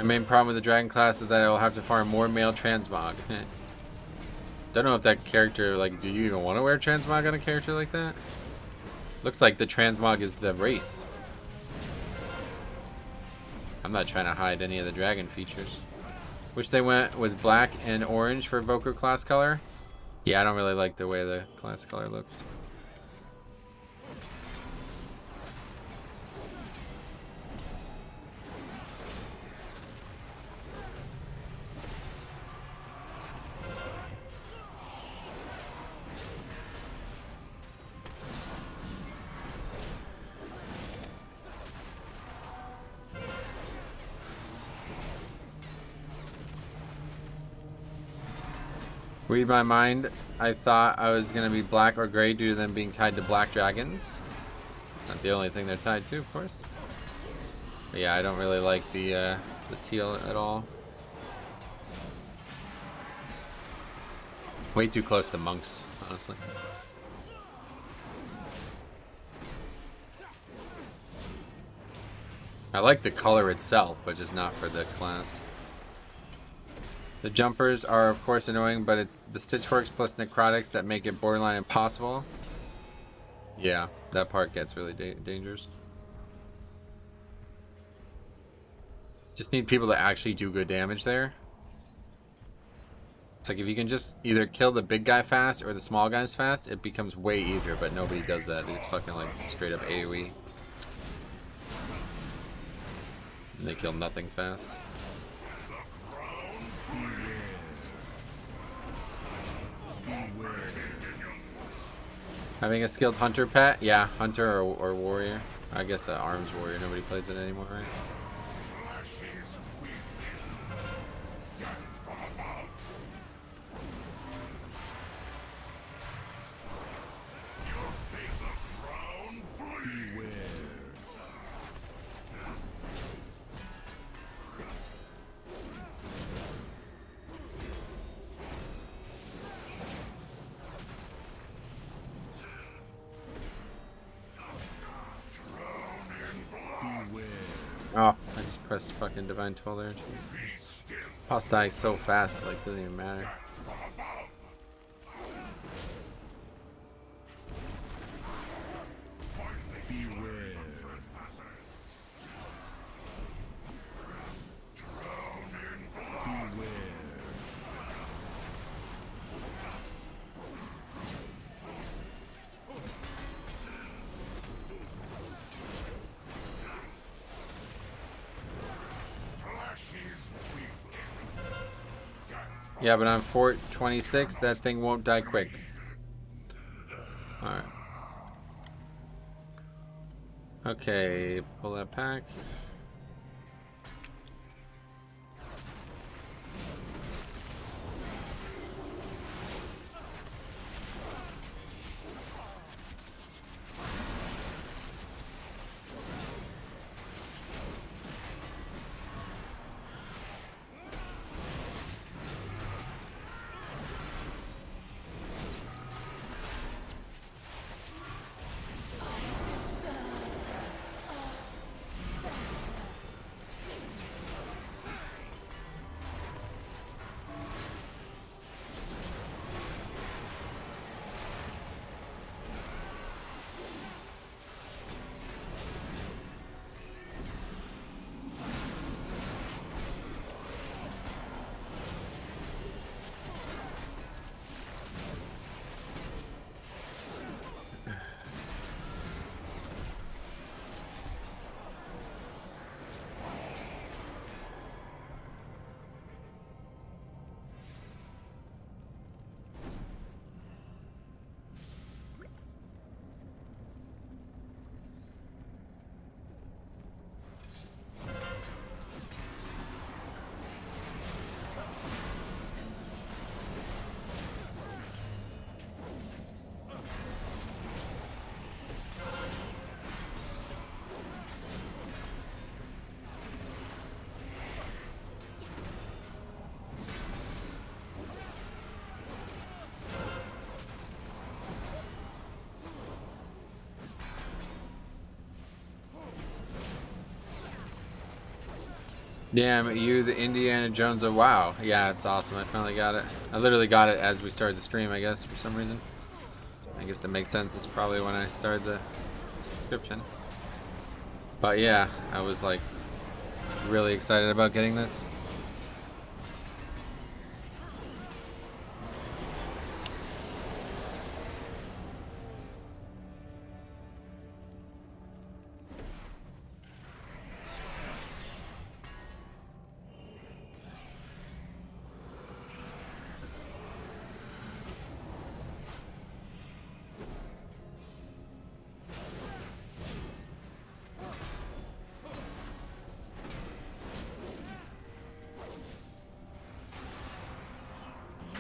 My main problem with the dragon class is that I will have to farm more male transmog. Don't know if that character, like, do you even want to wear transmog on a character like that? Looks like the transmog is the race. I'm not trying to hide any of the dragon features. Wish they went with black and orange for Evoker class color. Yeah, I don't really like the way the class color looks. Read my mind. I thought I was going to be black or gray due to them being tied to black dragons. It's not the only thing they're tied to, of course. But yeah, I don't really like the teal at all. Way too close to monks, honestly. I like the color itself, but just not for the class. The jumpers are of course annoying, but it's the Stitchworks plus necrotics that make it borderline impossible. Yeah, that part gets really dangerous. Just need people to actually do good damage there. It's like if you can just either kill the big guy fast or the small guys fast, it becomes way easier, but nobody does that. It's fucking like straight up AoE. And they kill nothing fast. Having a skilled hunter pet? Yeah, hunter or warrior. I guess arms warrior. Nobody plays it anymore, right? Oh, I just pressed fucking Divine Toll there. Jeez. Boss dies so fast, it like doesn't even matter. Yeah, but on Fort 26, that thing won't die quick. Alright. Okay, pull that pack. Damn, you the Indiana Jones of WoW. Yeah, it's awesome. I finally got it. I literally got it as we started the stream, I guess, for some reason. I guess that makes sense. It's probably when I started the subscription. But yeah, I was like really excited about getting this.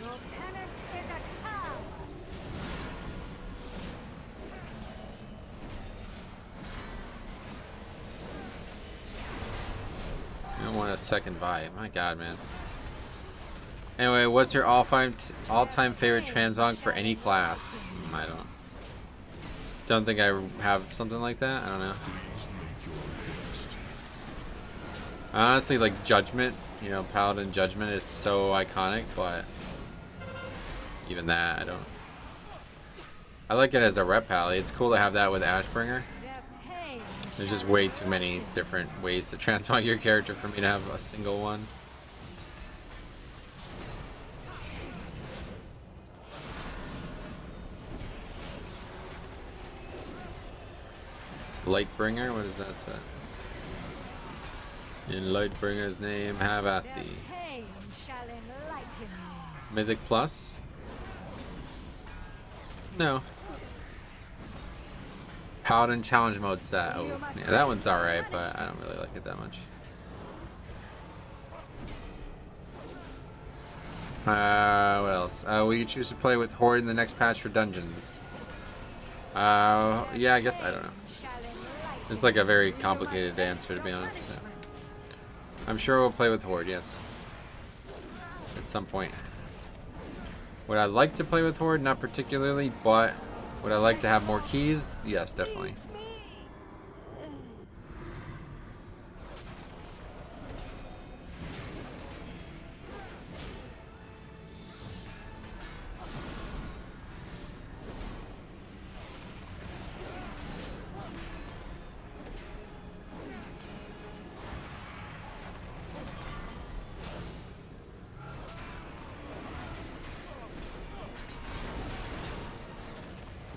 Your penance is a cow. I don't want a second vibe. My god, man. Anyway, what's your all-time favorite Transmog for any class? I don't think I have something like that. I don't know. Honestly, like Judgment, you know, Paladin Judgment is so iconic, but even that, I like it as a rep pally. It's cool to have that with Ashbringer. There's just way too many different ways to transmog your character for me to have a single one. Lightbringer, what does that say? In Lightbringer's name, have at thee. Pain shall enlighten you. Mythic Plus? No. Paladin Challenge Mode set. Oh, yeah, that one's alright, but I don't really like it that much. What else? Will you choose to play with Horde in the next patch for dungeons? Yeah, I guess, I don't know. It's like a very complicated answer, to be honest. So. I'm sure we'll play with Horde, yes. At some point. Would I like to play with Horde? Not particularly, but would I like to have more keys? Yes, definitely.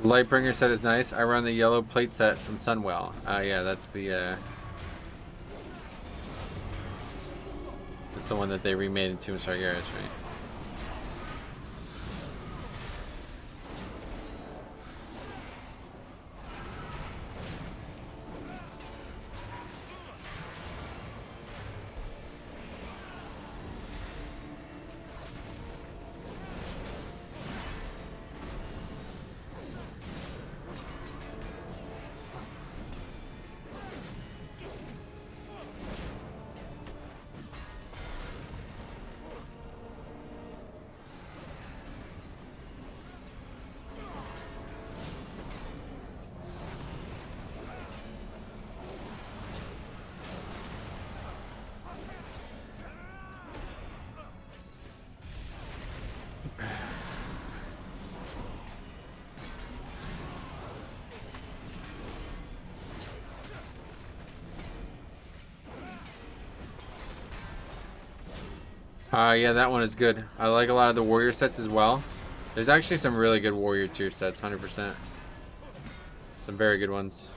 Lightbringer set is nice. I run the yellow plate set from Sunwell. Yeah, that's the one that they remade in Tomb Sargeras, right? Yeah, that one is good. I like a lot of the warrior sets as well. There's actually some really good warrior tier sets, 100%. Some very good ones.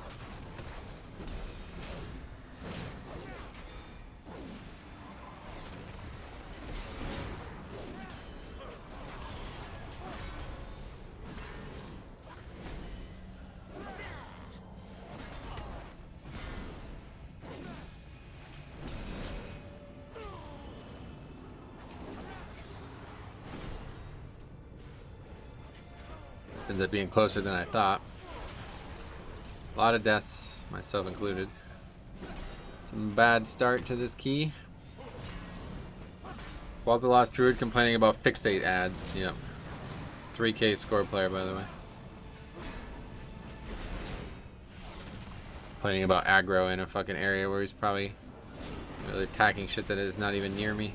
Ends up being closer than I thought. A lot of deaths, myself included. Some bad start to this key. Bob the Lost Druid complaining about fixate ads. Yep. 3K score player, by the way. Complaining about aggro in a fucking area where he's probably Really attacking shit that is not even near me.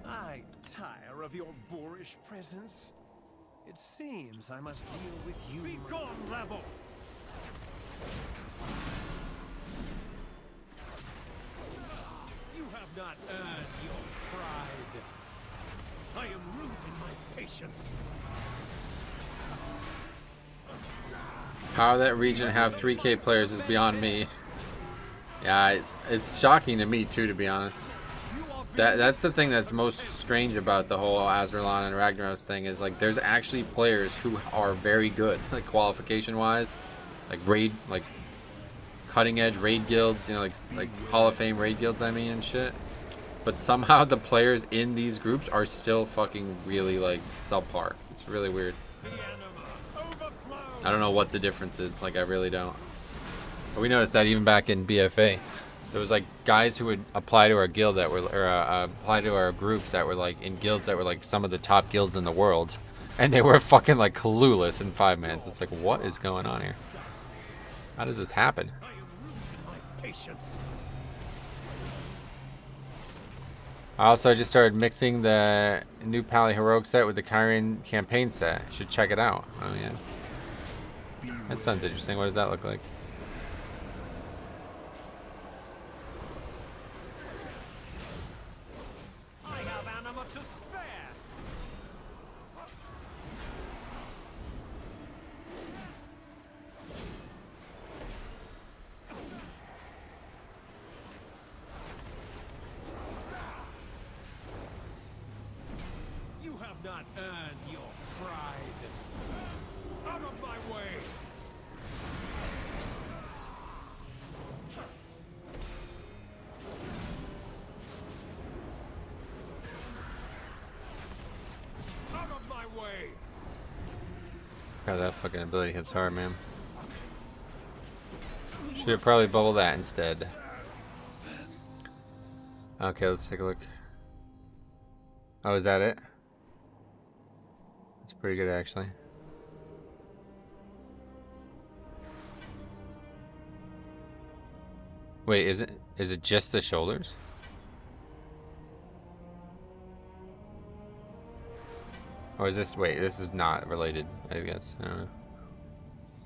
I tire of your boorish presence. It seems I must deal with you. Be gone, rabble! You have not earned your pride. I am losing my patience. How that region have 3K players is beyond me. Yeah, it's shocking to me too, to be honest. That's the thing that's most strange about the whole Azerlon and Ragnaros thing is like there's actually players who are very good, like qualification wise, like raid, like cutting edge raid guilds, you know, like Hall of Fame raid guilds, I mean, and shit. But somehow the players in these groups are still fucking really like subpar. It's really weird. I don't know what the difference is. Like I really don't. But we noticed that even back in BFA. There was like guys who would apply to our guild that were, or apply to our groups that were like in guilds that were like some of the top guilds in the world, and they were fucking like clueless in 5-mans. It's like, what is going on here? How does this happen? I also just started mixing the new Pally Heroic set with the Kyrian campaign set. Should check it out. Oh yeah, that sounds interesting. What does that look like? Not earned your pride. Out of my way. Out of my way. God, that fucking ability hits hard, man. Should have probably bubbled that instead. Okay, let's take a look. Oh, is that it? It's pretty good, actually. Wait, is it just the shoulders? Or is this, wait, this is not related, I guess. I don't know.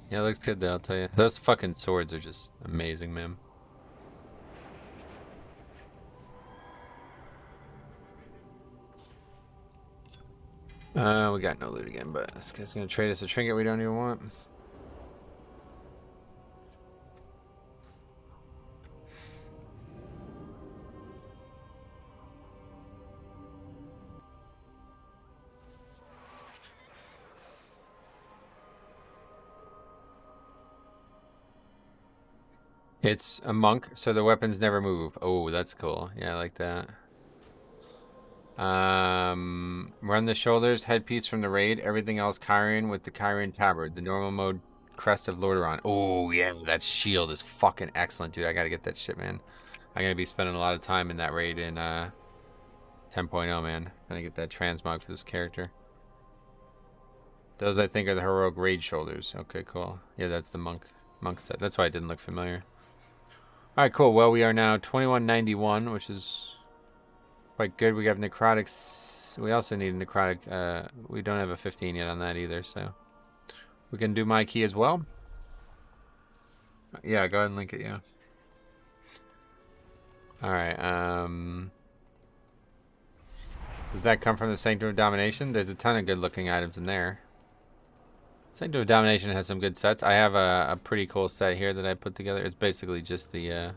Yeah, it looks good though, I'll tell you. Those fucking swords are just amazing, man. We got no loot again, but this guy's gonna trade us a trinket we don't even want. It's a monk, so the weapons never move. Oh, that's cool. Yeah, I like that. Run the shoulders, headpiece from the raid, everything else Kyrian with the Kyrian tabard, the normal mode crest of Lordaeron. Oh yeah, that shield is fucking excellent, dude. I gotta get that shit, man. I'm gonna be spending a lot of time in that raid in 10.0, man. Gonna get that transmog for this character. Those I think are the heroic raid shoulders. Okay, cool. Yeah, that's the monk set. That's why it didn't look familiar. All right, cool. Well, we are now 2191, which is quite good. We got necrotics. We also need a necrotic. We don't have a 15 yet on that either, so we can do my key as well. Yeah, go ahead and link it. Yeah. All right. Does that come from the Sanctum of Domination? There's a ton of good-looking items in there. Sanctum of Domination has some good sets. I have a pretty cool set here that I put together. It's basically just the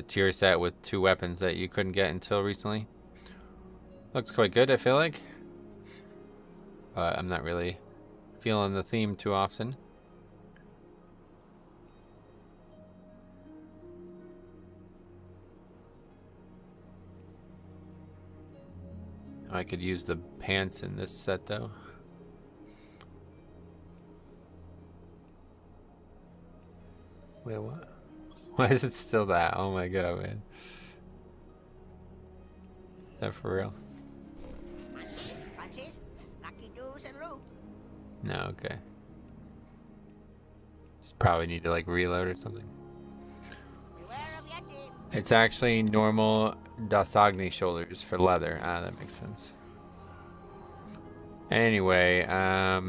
tier set with 2 weapons that you couldn't get until recently. Looks quite good, I feel like. But I'm not really feeling the theme too often. I could use the pants in this set though. Wait, what? Why is it still that? Oh my god, man. Is that for real? Punches, knock No, okay. Just probably need to like reload or something. Beware of Yeti. It's actually normal Dasagni shoulders for leather. Ah, that makes sense. Anyway, I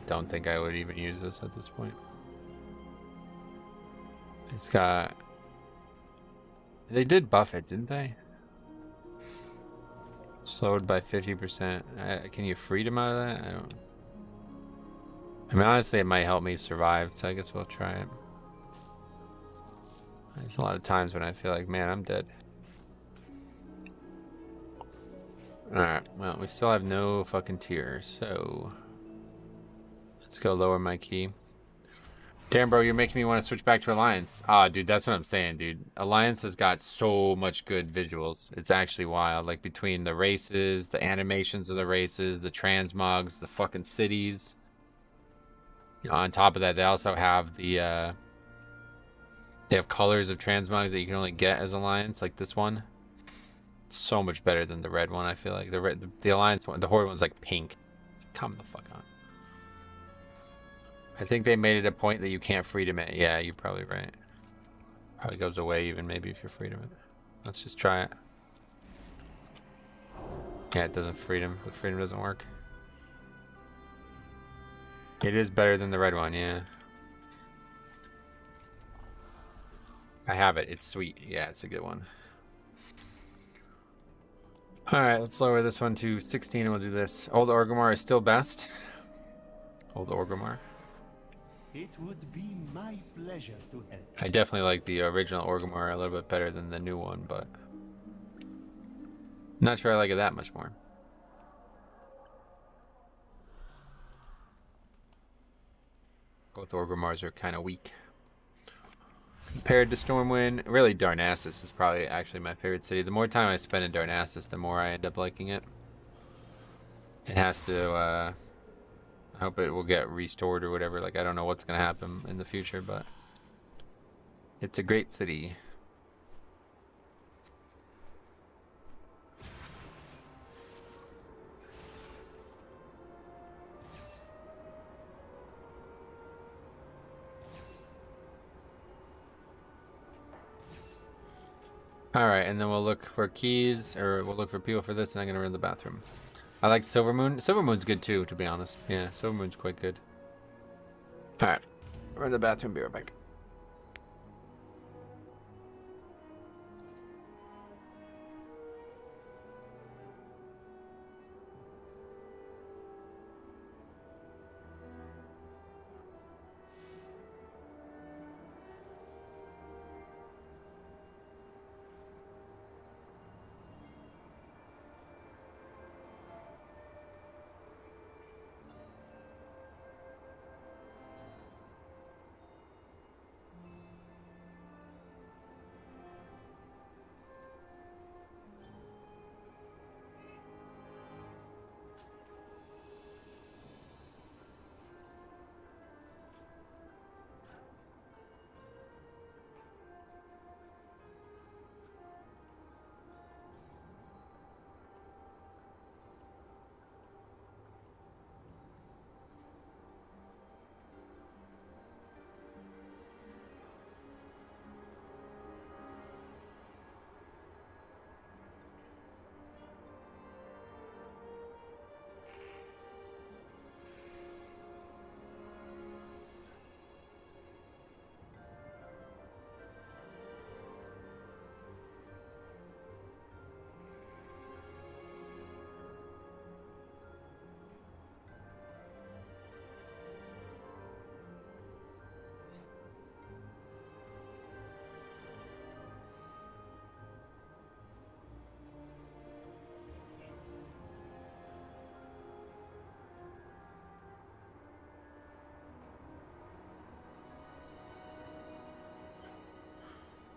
don't think I would even use this at this point. It's got, they did buff it, didn't they? Slowed by 50%. Can you freedom out of that? I don't. I mean, honestly, it might help me survive, so I guess we'll try it. There's a lot of times when I feel like, man, I'm dead. Alright, well, we still have no fucking tier, so let's go lower my key. Damn, bro, you're making me want to switch back to Alliance. Ah, dude, that's what I'm saying, dude. Alliance has got so much good visuals. It's actually wild. Like, between the races, the animations of the races, the transmogs, the fucking cities. You know, on top of that, they also have the, they have colors of transmogs that you can only get as Alliance, like this one. It's so much better than the red one, I feel like. The Alliance one, the Horde one's like pink. Come the fuck on. I think they made it a point that you can't freedom it. Yeah, you're probably right. Probably goes away even maybe if you're freedom it. Let's just try it. Yeah, it doesn't freedom. The freedom doesn't work. It is better than the red one, yeah. I have it. It's sweet. Yeah, it's a good one. Alright, let's lower this one to 16 and we'll do this. Old Orgrimmar is still best. Old Orgrimmar. It would be my pleasure to help. I definitely like the original Orgrimmar a little bit better than the new one, but not sure I like it that much more. Both Orgrimmars are kind of weak. Compared to Stormwind, really Darnassus is probably actually my favorite city. The more time I spend in Darnassus, the more I end up liking it. It has to, I hope it will get restored or whatever. Like, I don't know what's going to happen in the future, but it's a great city. Alright, and then we'll look for keys, or we'll look for people for this, and I'm going to run the bathroom. I like Silvermoon. Silvermoon's good too, to be honest. Yeah, Silvermoon's quite good. Alright, run the bathroom, be right back.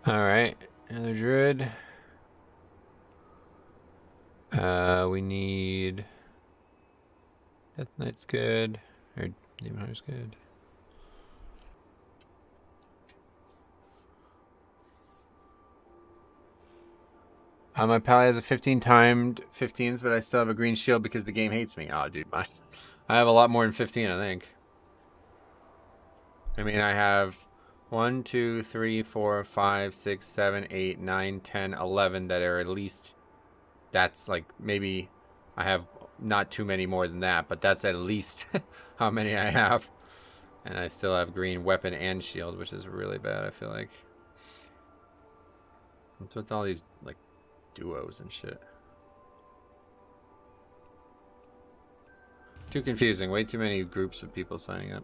Alright, another druid. We need Death Knight's good, or Demon Hunter's good. My Pally has a 15 timed 15s, but I still have a green shield because the game hates me. Oh, dude, I have a lot more than 15, I think. I mean, I have 1, 2, 3, 4, 5, 6, 7, 8, 9, 10, 11 that are at least. That's like maybe I have not too many more than that, but that's at least how many I have. And I still have green weapon and shield, which is really bad, I feel like. What's with all these, like, duos and shit? Too confusing. Way too many groups of people signing up.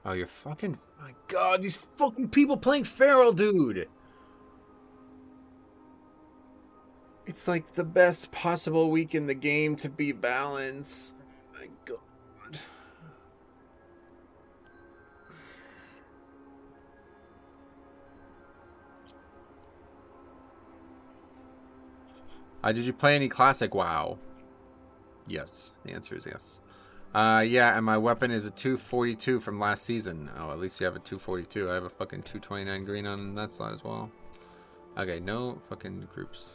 Oh, you're fucking... My god, these fucking people playing Feral, dude! It's like the best possible week in the game to be balanced. Oh my god. Did you play any classic WoW? Yes. The answer is yes. Yeah, and my weapon is a 242 from last season. Oh, at least you have a 242. I have a fucking 229 green on that slot as well. Okay, no fucking groups.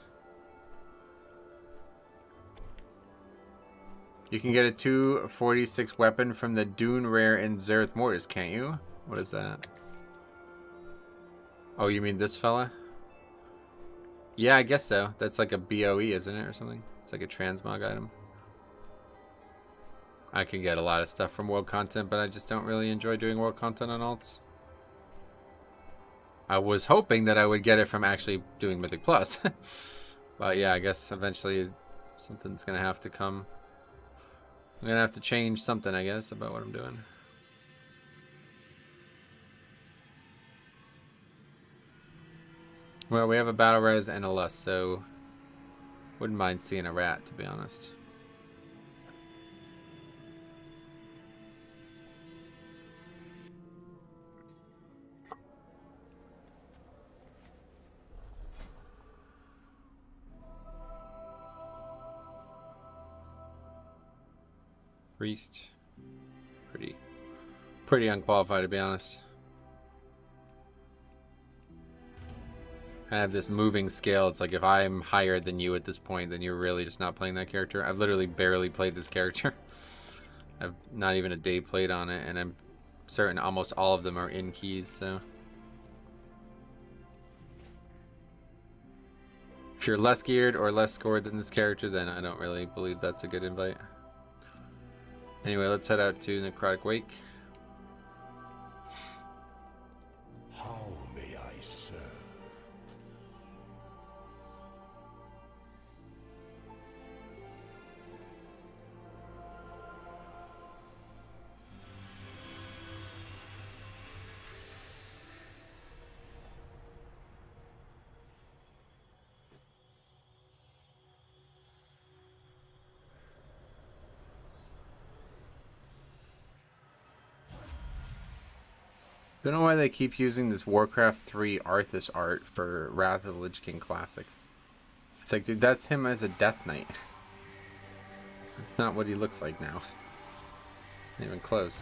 You can get a 246 weapon from the Dune Rare in Zereth Mortis, can't you? What is that? Oh, you mean this fella? Yeah, I guess so. That's like a BOE, isn't it, or something? It's like a transmog item. I can get a lot of stuff from world content, but I just don't really enjoy doing world content on alts. I was hoping that I would get it from actually doing Mythic Plus. But yeah, I guess eventually something's going to have to come. I'm going to have to change something, I guess, about what I'm doing. Well, we have a battle res and a lust, so wouldn't mind seeing a rat, to be honest. Priest. Pretty unqualified, to be honest. I have this moving scale. It's like if I'm higher than you at this point, then you're really just not playing that character. I've literally barely played this character. I've not even a day played on it, and I'm certain almost all of them are in keys, so. If you're less geared or less scored than this character, then I don't really believe that's a good invite. Anyway, let's head out to Necrotic Wake. How may I serve? I don't know why they keep using this Warcraft 3 Arthas art for Wrath of the Lich King Classic. It's like, dude, that's him as a Death Knight. That's not what he looks like now. Not even close.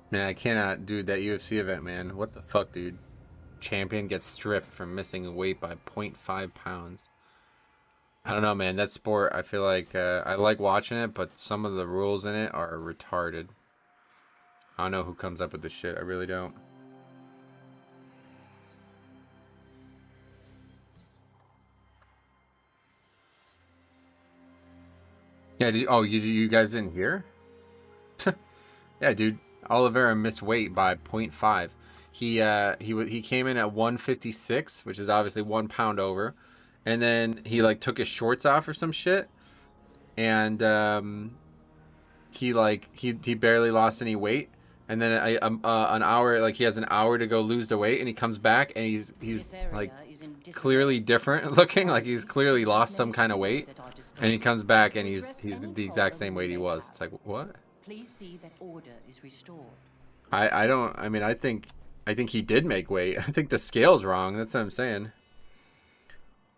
Man, I cannot do that UFC event, man. What the fuck, dude? Champion gets stripped from missing weight by 0.5 pounds. I don't know, man. That sport, I feel like I like watching it, but some of the rules in it are retarded. I don't know who comes up with this shit. I really don't. Yeah, oh, you guys didn't hear? Yeah, dude. Oliveira missed weight by 0.5. He came in at 156, which is obviously 1 pound over, and then he like took his shorts off or some shit, and he barely lost any weight, and then an hour, like he has an hour to go lose the weight, and he comes back and he's like clearly different looking, like he's clearly lost some kind of weight, and he comes back and he's the exact same weight he was. It's like, what? Please see that order is restored. I think he did make weight. I think the scale's wrong. That's what I'm saying.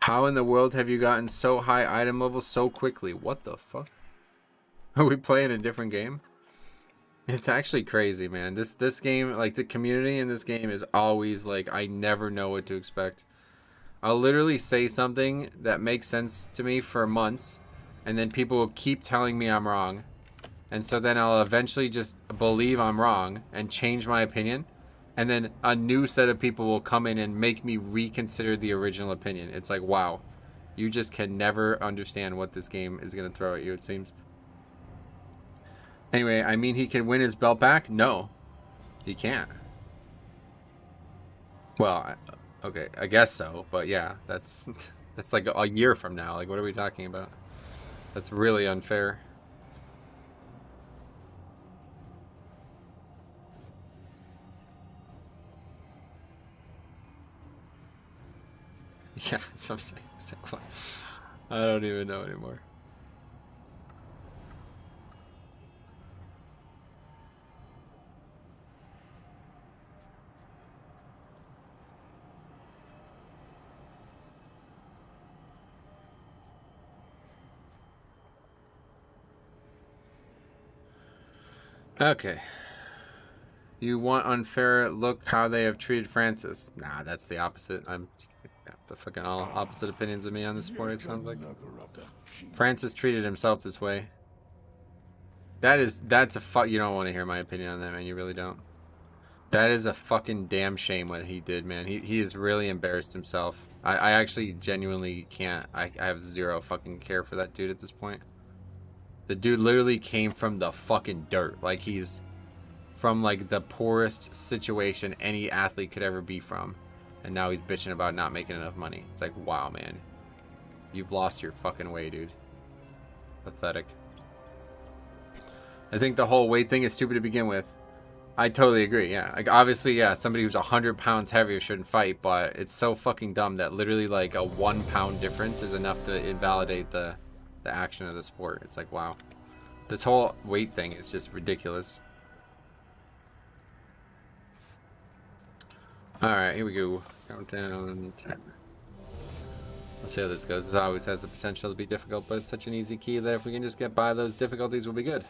How in the world have you gotten so high item level so quickly? What the fuck? Are we playing a different game? It's actually crazy, man. This game, like the community in this game is always like, I never know what to expect. I'll literally say something that makes sense to me for months, and then people will keep telling me I'm wrong. And so then I'll eventually just believe I'm wrong and change my opinion. And then a new set of people will come in and make me reconsider the original opinion. It's like, wow. You just can never understand what this game is going to throw at you, it seems. Anyway, I mean he can win his belt back? No. He can't. Well, okay, I guess so. But yeah, that's like a year from now. Like, what are we talking about? That's really unfair. Yeah, that's what I'm saying. I don't even know anymore. Okay. You want unfair? Look how they have treated Francis. Nah, that's the opposite. I'm the fucking all opposite opinions of me on this sport, it sounds like. Francis treated himself this way. That's a you don't want to hear my opinion on that, man. You really don't. That is a fucking damn shame what he did, man. He has really embarrassed himself. I actually genuinely can't. I have zero fucking care for that dude at this point. The dude literally came from the fucking dirt. Like, he's from like the poorest situation any athlete could ever be from. And now he's bitching about not making enough money. It's like, wow, man. You've lost your fucking way, dude. Pathetic. I think the whole weight thing is stupid to begin with. I totally agree, yeah. Like, obviously, yeah, somebody who's 100 pounds heavier shouldn't fight, but it's so fucking dumb that literally, like, a 1 pound difference is enough to invalidate the action of the sport. It's like, wow. This whole weight thing is just ridiculous. Alright, here we go. Countdown 10. Let's see how this goes. This always has the potential to be difficult, but it's such an easy key that if we can just get by those difficulties, we'll be good.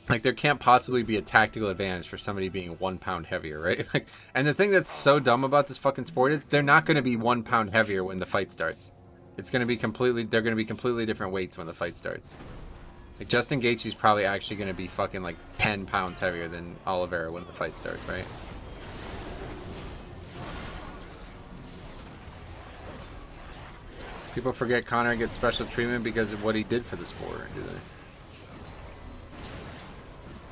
Like, there can't possibly be a tactical advantage for somebody being 1 pound heavier, right? Like, and the thing that's so dumb about this fucking sport is they're not going to be 1 pound heavier when the fight starts. It's going to be they're going to be completely different weights when the fight starts. Like, Justin Gaethje's probably actually going to be fucking like 10 pounds heavier than Oliveira when the fight starts, right? People forget Conor gets special treatment because of what he did for the sport, do they?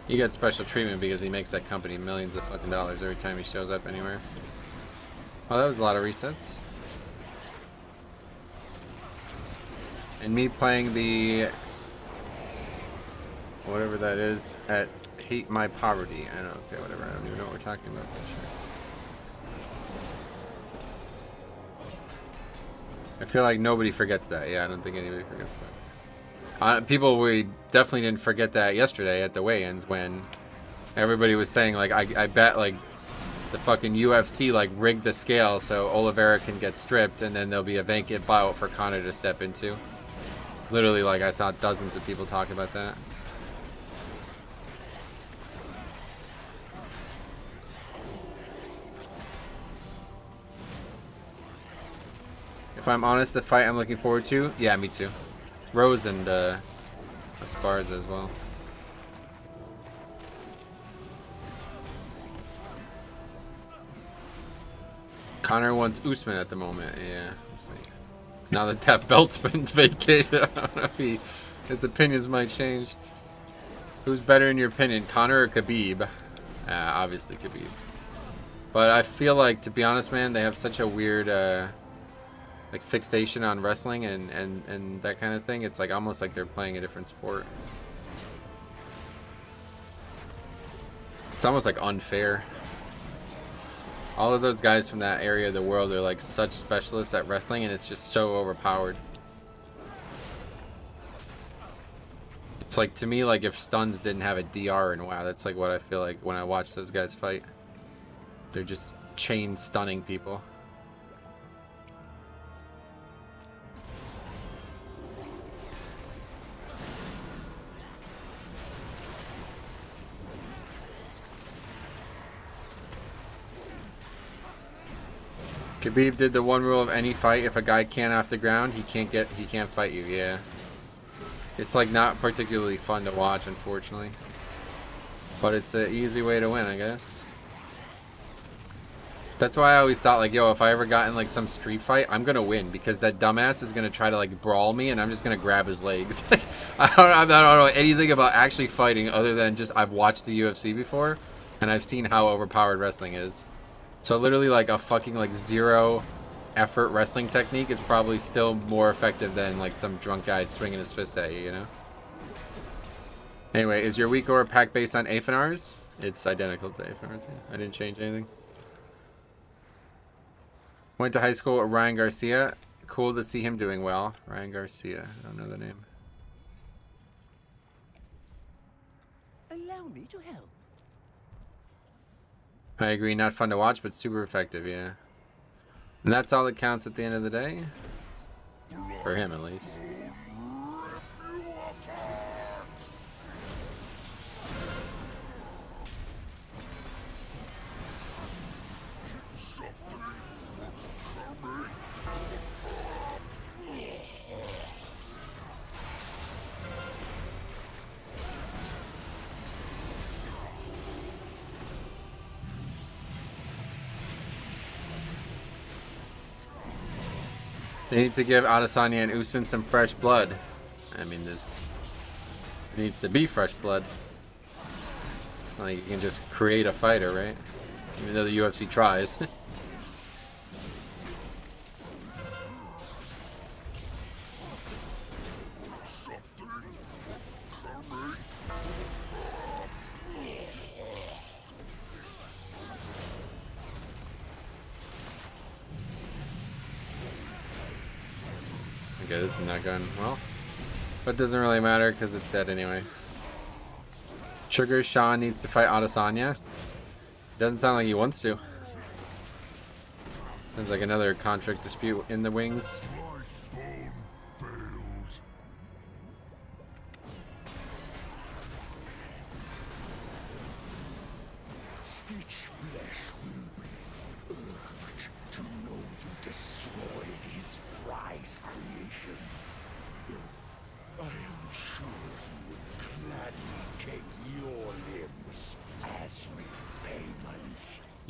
He gets special treatment because he makes that company millions of fucking dollars every time he shows up anywhere. Oh, that was a lot of resets. And me playing the... whatever that is at Hate My Poverty. I don't know, okay, whatever. I don't even know what we're talking about. I feel like nobody forgets that. Yeah, I don't think anybody forgets that. People, we definitely didn't forget that yesterday at the weigh-ins when everybody was saying, like, I bet, like, the fucking UFC, like, rigged the scale so Oliveira can get stripped and then there'll be a vacant bout for Conor to step into. Literally, like, I saw dozens of people talk about that. If I'm honest, the fight I'm looking forward to, yeah, me too. Rose and Esparza as well. Conor wants Usman at the moment. Yeah, let's see. Now that that belt's been vacated, I don't know if his opinions might change. Who's better in your opinion, Conor or Khabib? Obviously Khabib. But I feel like, to be honest, man, they have such a weird like fixation on wrestling and that kind of thing. It's like almost like they're playing a different sport. It's almost like unfair. All of those guys from that area of the world are like such specialists at wrestling, and it's just so overpowered. It's like, to me, like if Stuns didn't have a DR in WoW, that's like what I feel like when I watch those guys fight. They're just chain stunning people. Khabib did the one rule of any fight: if a guy can't off the ground, he can't fight you. Yeah, it's like not particularly fun to watch, unfortunately, but it's an easy way to win, I guess. That's why I always thought, like, yo, if I ever got in like some street fight, I'm gonna win because that dumbass is gonna try to like brawl me, and I'm just gonna grab his legs. I don't know anything about actually fighting other than just I've watched the UFC before, and I've seen how overpowered wrestling is. So literally like a fucking like zero effort wrestling technique is probably still more effective than like some drunk guy swinging his fist at you, you know? Anyway, is your weak aura pack based on Aphanars? It's identical to Aphanars. I didn't change anything. Went to high school with Ryan Garcia. Cool to see him doing well. Ryan Garcia. I don't know the name. Allow me to help. I agree, not fun to watch, but super effective, yeah. And that's all that counts at the end of the day. For him, at least. They need to give Adesanya and Usman some fresh blood. I mean, there's needs to be fresh blood. It's not like you can just create a fighter, right? Even though the UFC tries. Okay, this is not going well. But it doesn't really matter because it's dead anyway. Sugar Sean needs to fight Adesanya. Doesn't sound like he wants to. Sounds like another contract dispute in the wings.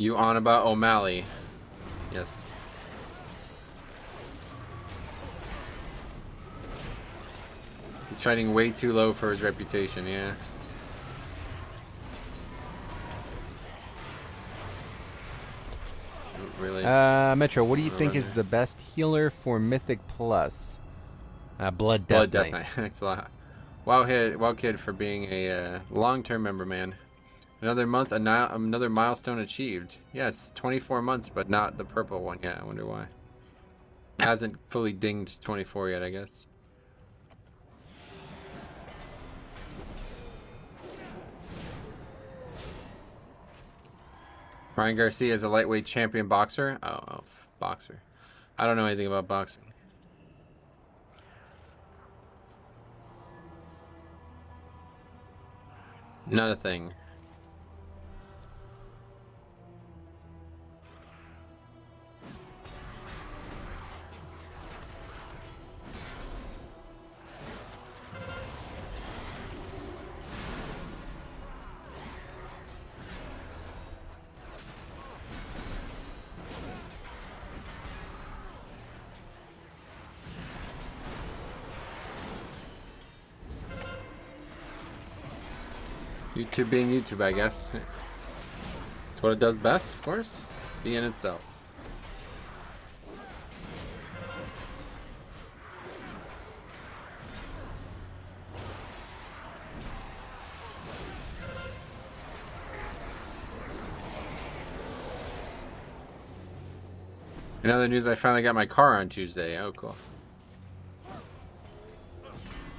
You on about O'Malley? Yes. He's fighting way too low for his reputation, yeah. Really? Metro, what do you think is the best healer for Mythic Plus? Blood Death Knight. Thanks a lot. Wow, kid, for being a long-term member, man. Another month, another milestone achieved. Yes, 24 months, but not the purple one yet. I wonder why. Hasn't fully dinged 24 yet, I guess. Ryan Garcia is a lightweight champion boxer. Oh, boxer. I don't know anything about boxing. Not a thing. YouTube being YouTube, I guess. It's what it does best, of course. Being itself. In other news, I finally got my car on Tuesday. Oh, cool.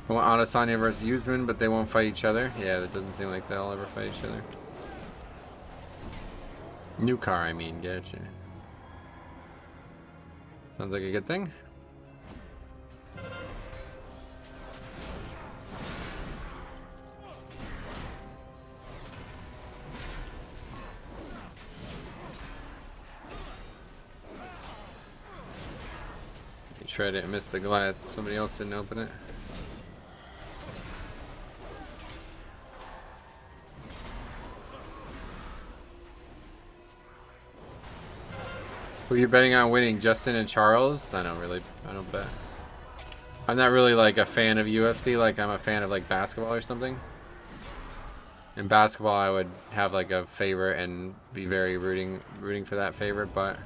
I want Adesanya versus Usman, but they won't fight each other. Yeah, that doesn't seem like they'll ever fight each other. New car, I mean. Gotcha. Sounds like a good thing. tried it and missed the Goliath. Somebody else didn't open it. Who are you betting on winning, Justin and Charles? I don't bet. I'm not really like a fan of UFC, like I'm a fan of like basketball or something. In basketball, I would have like a favorite and be very rooting for that favorite, but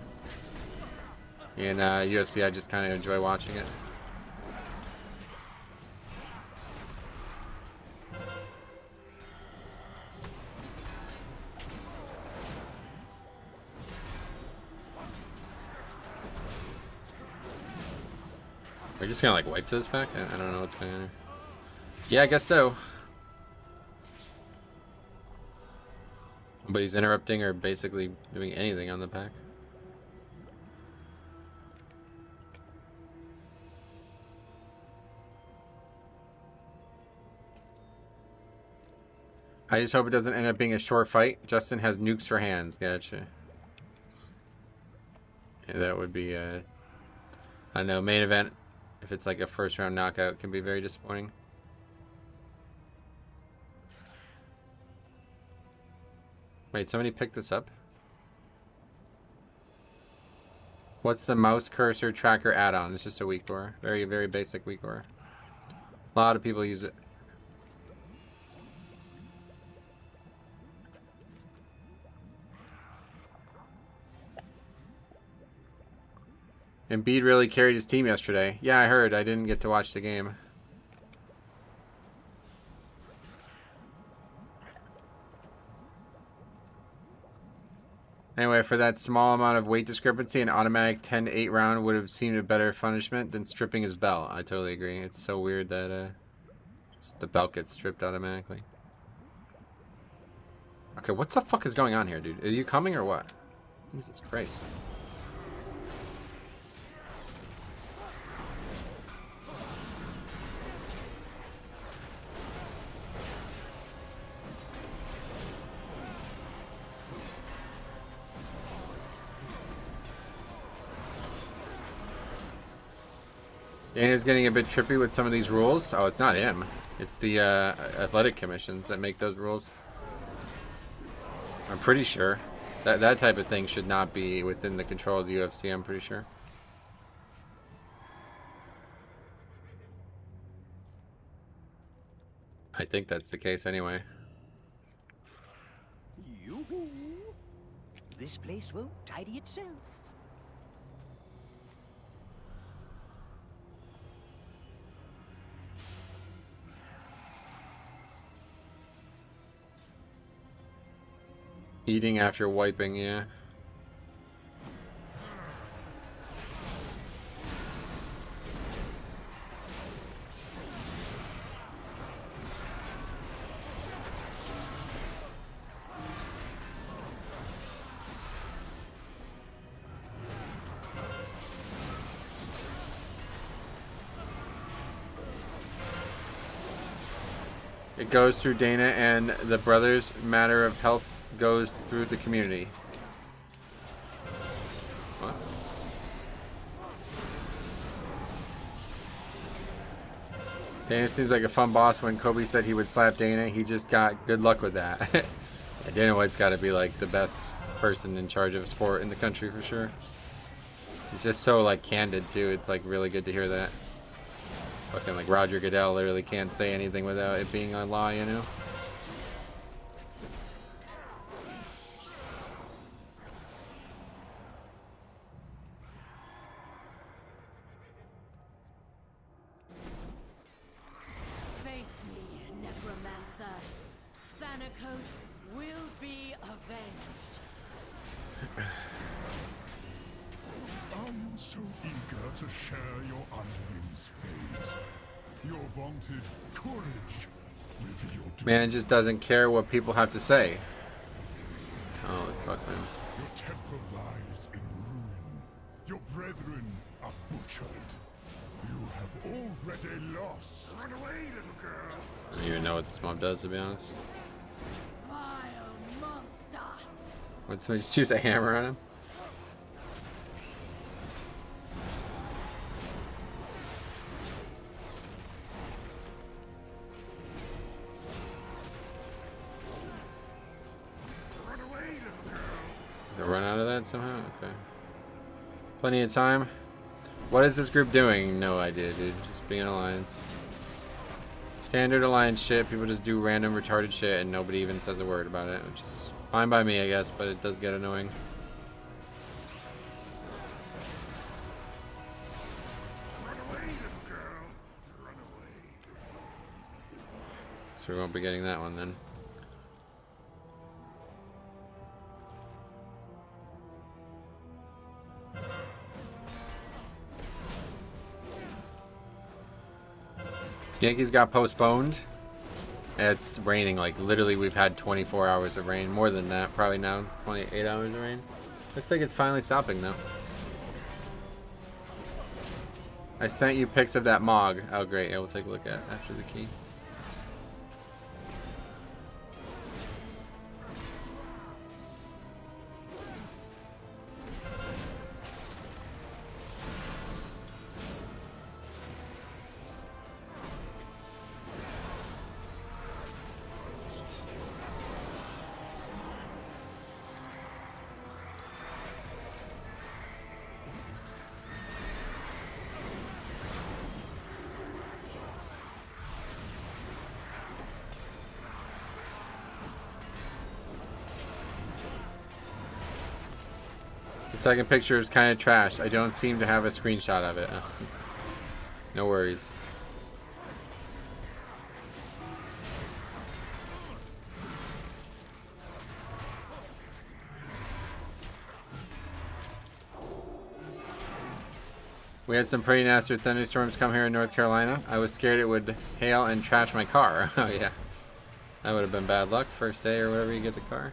in UFC, I just kind of enjoy watching it. We're just gonna like wipe to this pack? I don't know what's going on here. Yeah, I guess so. Nobody's interrupting or basically doing anything on the pack. I just hope it doesn't end up being a short fight. Justin has nukes for hands. Gotcha. Yeah, that would be I don't know, main event. If it's like a first round knockout, can be very disappointing. Wait, somebody picked this up? What's the mouse cursor tracker add-on? It's just a weak core. Very, very basic weak core. A lot of people use it. Embiid really carried his team yesterday. Yeah, I heard. I didn't get to watch the game. Anyway, for that small amount of weight discrepancy, an automatic 10-8 round would have seemed a better punishment than stripping his belt. I totally agree. It's so weird that the belt gets stripped automatically. Okay, what the fuck is going on here, dude? Are you coming or what? Jesus Christ. Dana's getting a bit trippy with some of these rules. Oh, it's not him. It's the athletic commissions that make those rules. I'm pretty sure. That type of thing should not be within the control of the UFC, I'm pretty sure. I think that's the case anyway. Yoo-hoo. This place will tidy itself. Eating after wiping, yeah. It goes through Dana and the brothers. Matter of health goes through the community. What? Dana seems like a fun boss. When Kobe said he would slap Dana, he just got good luck with that. Dana White's got to be like the best person in charge of sport in the country for sure. He's just so like candid too. It's like really good to hear that. Fucking like Roger Goodell literally can't say anything without it being a lie, you know? Man just doesn't care what people have to say. Oh, fuck man. Your temple lies in ruin. Your brethren are butchered. You have already lost. Run away, little girl. I don't even know what this mob does, to be honest. Vile monster. Would somebody just use a hammer on him? To run out of that somehow? Okay. Plenty of time. What is this group doing? No idea, dude. Just being an alliance. Standard alliance shit. People just do random retarded shit and nobody even says a word about it, which is fine by me, I guess, but it does get annoying. Run away, little girl. Run away. So we won't be getting that one then. Yankees got postponed. It's raining, like literally we've had 24 hours of rain. More than that, probably now 28 hours of rain. Looks like it's finally stopping though. I sent you pics of that Mog. Oh great, yeah, we'll take a look at it after the key. The second picture is kind of trash. I don't seem to have a screenshot of it. No worries. We had some pretty nasty thunderstorms come here in North Carolina. I was scared it would hail and trash my car. Oh yeah. That would have been bad luck first day or whatever you get the car.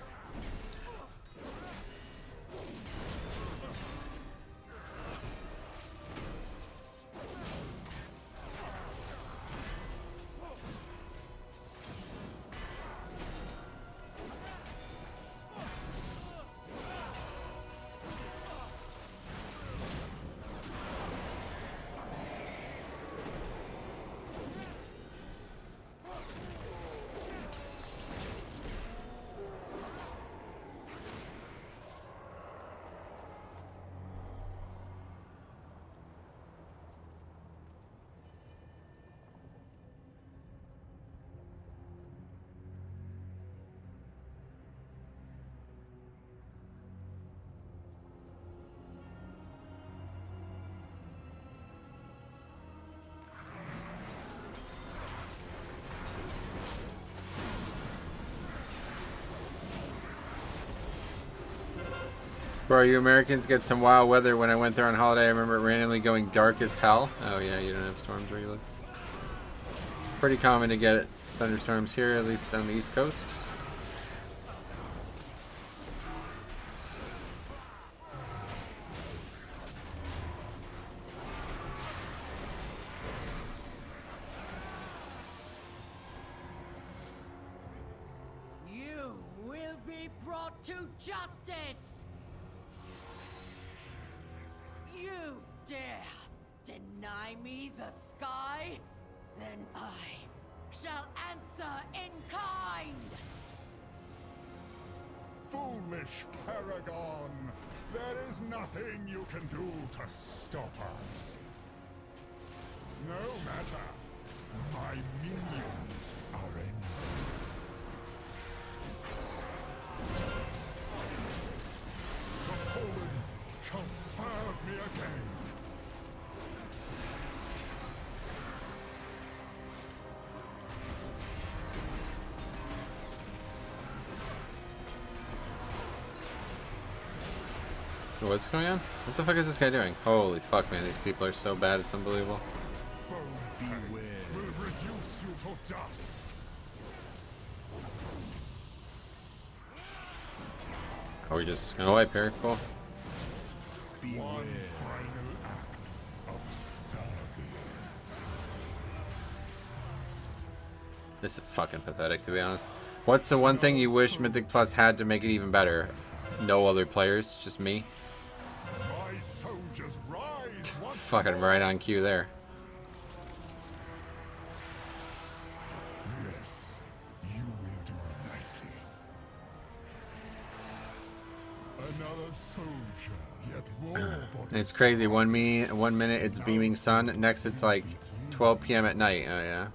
Bro, you Americans get some wild weather. When I went there on holiday, I remember it randomly going dark as hell. Oh yeah, you don't have storms where you live. Pretty common to get thunderstorms here, at least on the East Coast. You will be brought to justice! You dare deny me the sky? Then I shall answer in kind! Foolish Paragon! There is nothing you can do to stop us. No matter. My minions are endless. The fallen shall serve me again. What's going on? What the fuck is this guy doing? Holy fuck, man, these people are so bad, it's unbelievable. Beware. Will reduce you to dust. Are we just gonna wipe here? Cool. One final act of service. This is fucking pathetic, to be honest. What's the one thing you wish Mythic Plus had to make it even better? No other players, just me. My soldiers rise once Fucking more. right on cue there. Yes, you will do nicely. Another soldier, yet more And it's crazy. 1 minute it's beaming sun. Next it's like 12 p.m. at night. Oh yeah.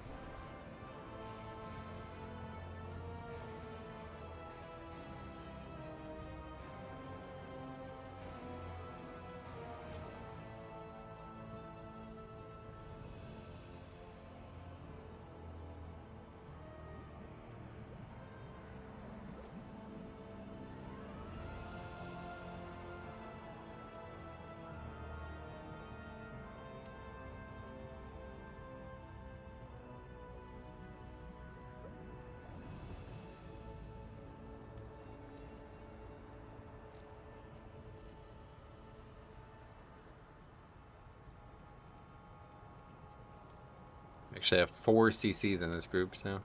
Actually, I have 4 CCs in this group, so.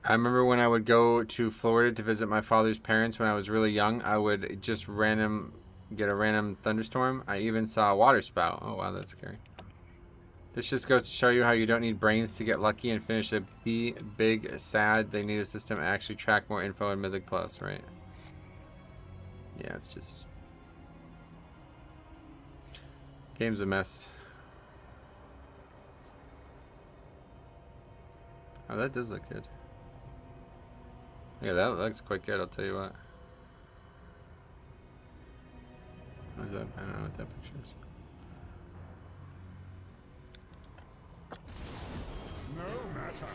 I remember when I would go to Florida to visit my father's parents when I was really young, I would just get a random thunderstorm. I even saw a water spout. Oh wow, that's scary. This just goes to show you how you don't need brains to get lucky and finish a big sad. They need a system to actually track more info in Mythic Plus, right? Yeah, it's just... Game's a mess. Oh, that does look good. Yeah, that looks quite good, I'll tell you what. What is that? I don't know what that picture is. No matter.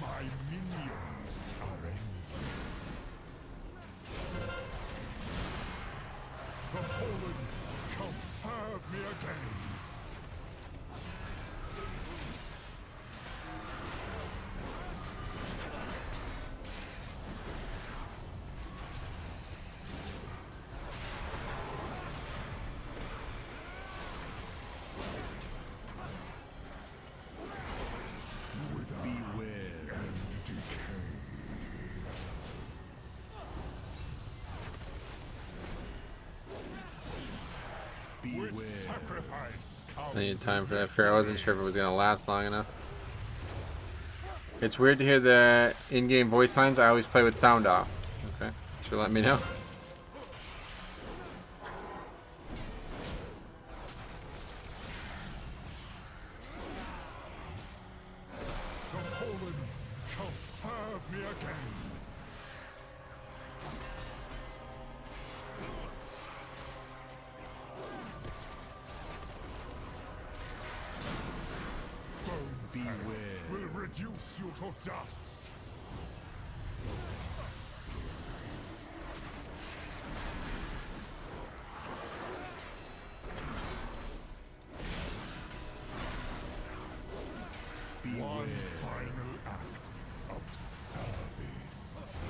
My minions are endless. The fallen shall serve me again. Plenty of time for that fair. I wasn't sure if it was going to last long enough. It's weird to hear the in-game voice lines. I always play with sound off. Okay, thanks for letting me know. The fallen shall serve me again. Will reduce you to dust. One final act of service.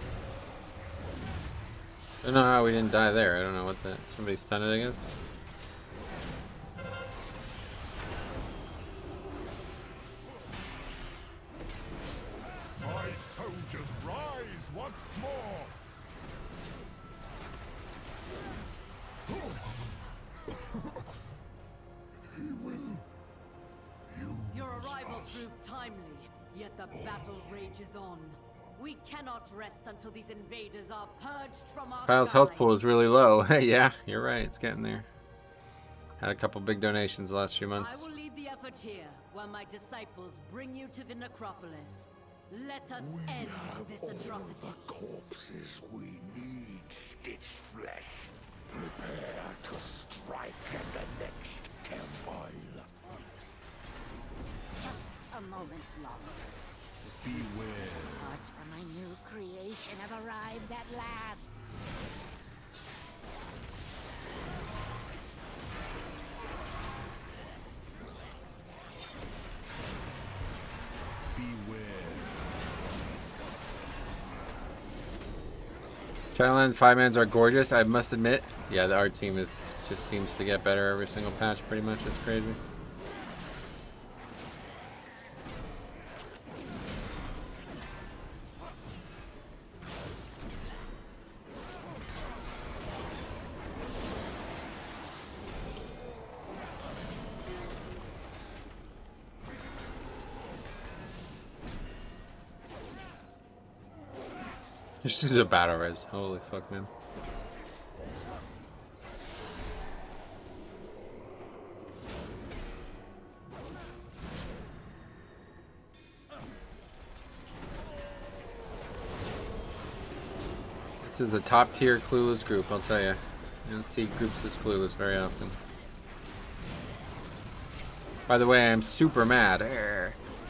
I don't know how we didn't die there. I don't know what that. Somebody stunned it, I guess. My soldiers rise once more. He will. Your arrival proved timely, yet the battle rages on. We cannot rest until these invaders are purged from our Kyle's health skies. pool is really low. Yeah, you're right. It's getting there. Had a couple big donations the last few I months. will lead the effort here, while my disciples bring you to the necropolis. Let us end this atrocity. The corpses we need, stitched flesh. Prepare to strike at the next temple. Just a moment longer. Beware. Parts for my new creation have arrived at last. Shadowland 5-mans are gorgeous, I must admit. Yeah, the art team is just seems to get better every single patch, pretty much. It's crazy. Just do the battle res. Holy fuck, man. This is a top tier clueless group, I'll tell you. You don't see groups this clueless very often. By the way, I'm super mad.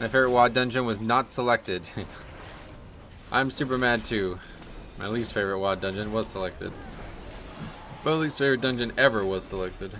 My favorite WoD dungeon was not selected. I'm super mad too. My least favorite WoD dungeon was selected. My least favorite dungeon ever was selected.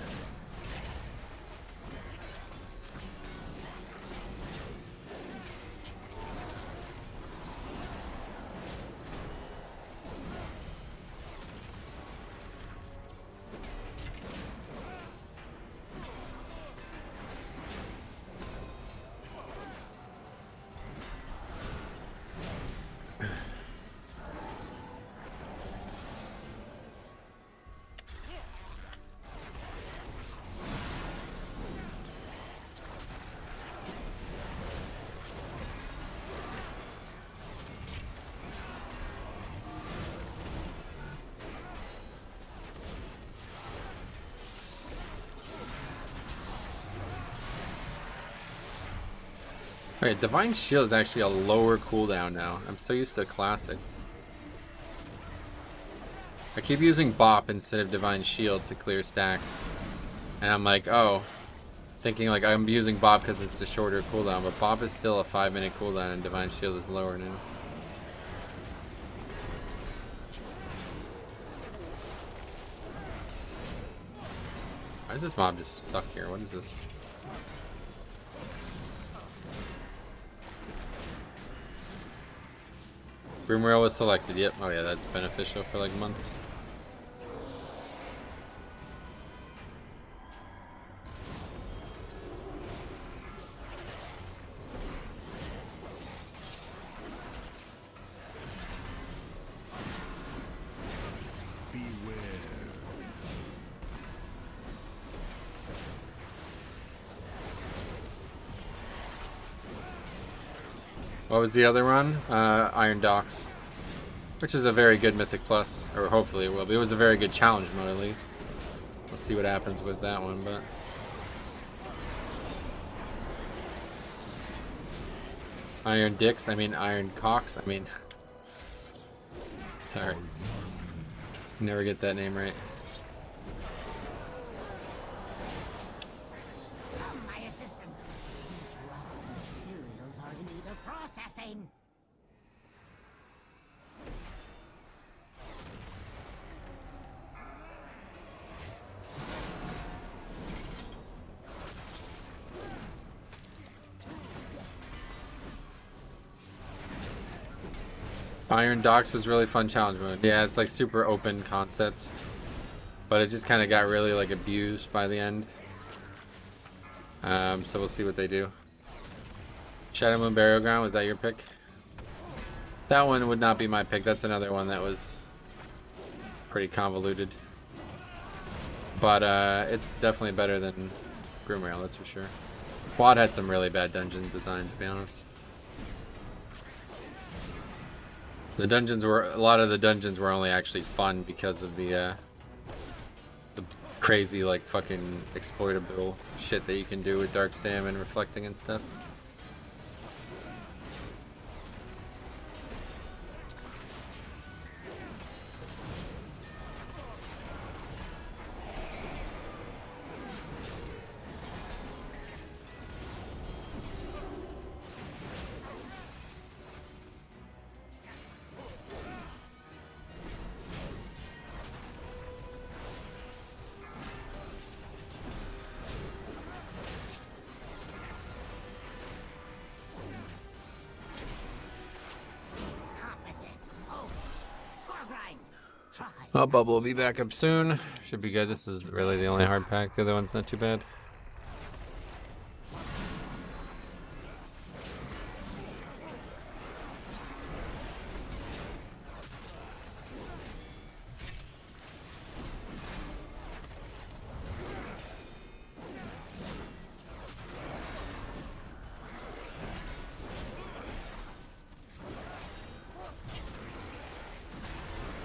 Wait, Divine Shield is actually a lower cooldown now. I'm so used to Classic. I keep using Bop instead of Divine Shield to clear stacks. And I'm like, oh. Thinking like I'm using Bop because it's a shorter cooldown. But Bop is still a 5-minute cooldown and Divine Shield is lower now. Why is this mob just stuck here? What is this? Broom Rail was selected, yep. Oh yeah, that's beneficial for like months. What was the other run? Iron Docks. Which is a very good Mythic Plus. Or hopefully it will be. It was a very good challenge mode at least. We'll see what happens with that one, but... Iron Dicks, I mean Iron Cocks, I mean... Sorry. Never get that name right. Iron Docks was really fun challenge mode. Yeah, it's like super open concept, but it just kind of got really like abused by the end. So we'll see what they do. Shadow Moon Burial Ground, was that your pick? That one would not be my pick. That's another one that was pretty convoluted, but it's definitely better than Grimrail, that's for sure. Quad had some really bad dungeon design, to be honest. The dungeons were, a lot of the dungeons were only actually fun because of the crazy like fucking exploitable shit that you can do with Dark Sam and reflecting and stuff. Well, Bubble will be back up soon. Should be good. This is really the only hard pack. The other one's not too bad.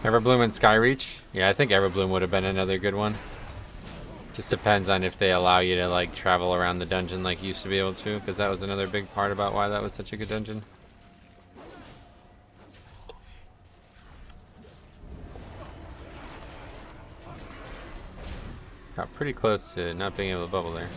Everbloom and Skyreach? Yeah, I think Everbloom would have been another good one. Just depends on if they allow you to like travel around the dungeon like you used to be able to, because that was another big part about why that was such a good dungeon. Got pretty close to not being able to bubble there.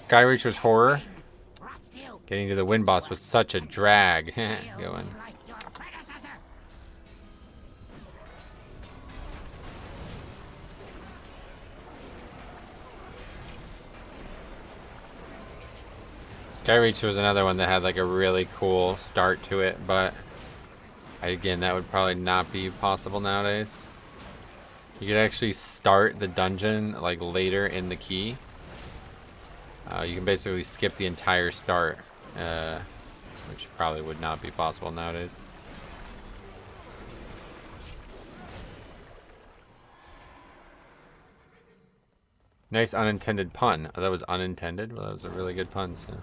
Skyreach was horror. Getting to the wind boss was such a drag. Good one. Skyreach was another one that had like a really cool start to it, but again, that would probably not be possible nowadays. You could actually start the dungeon like later in the key. You can basically skip the entire start, which probably would not be possible nowadays. Nice unintended pun. Oh, that was unintended? Well, that was a really good pun, so.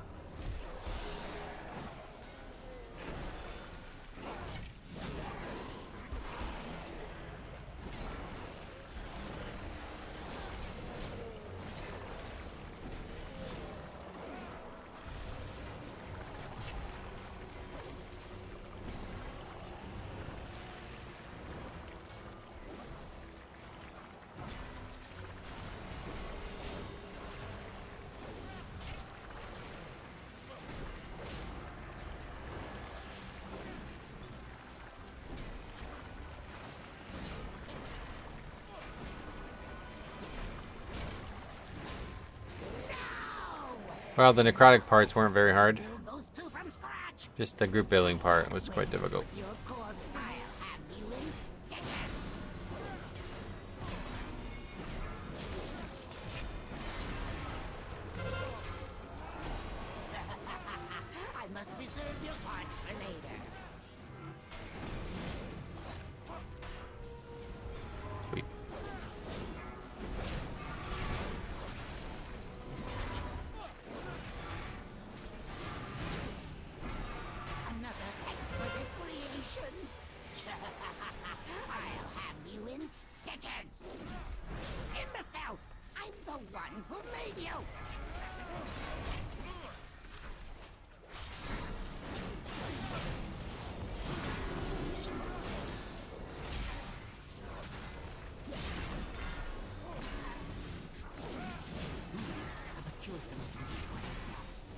Well, the necrotic parts weren't very hard. Just the group building part was quite difficult. I must reserve your parts for later. Sweet. Another exquisite creation. I'll have you in stitches. Imbecile! I'm the one who made you.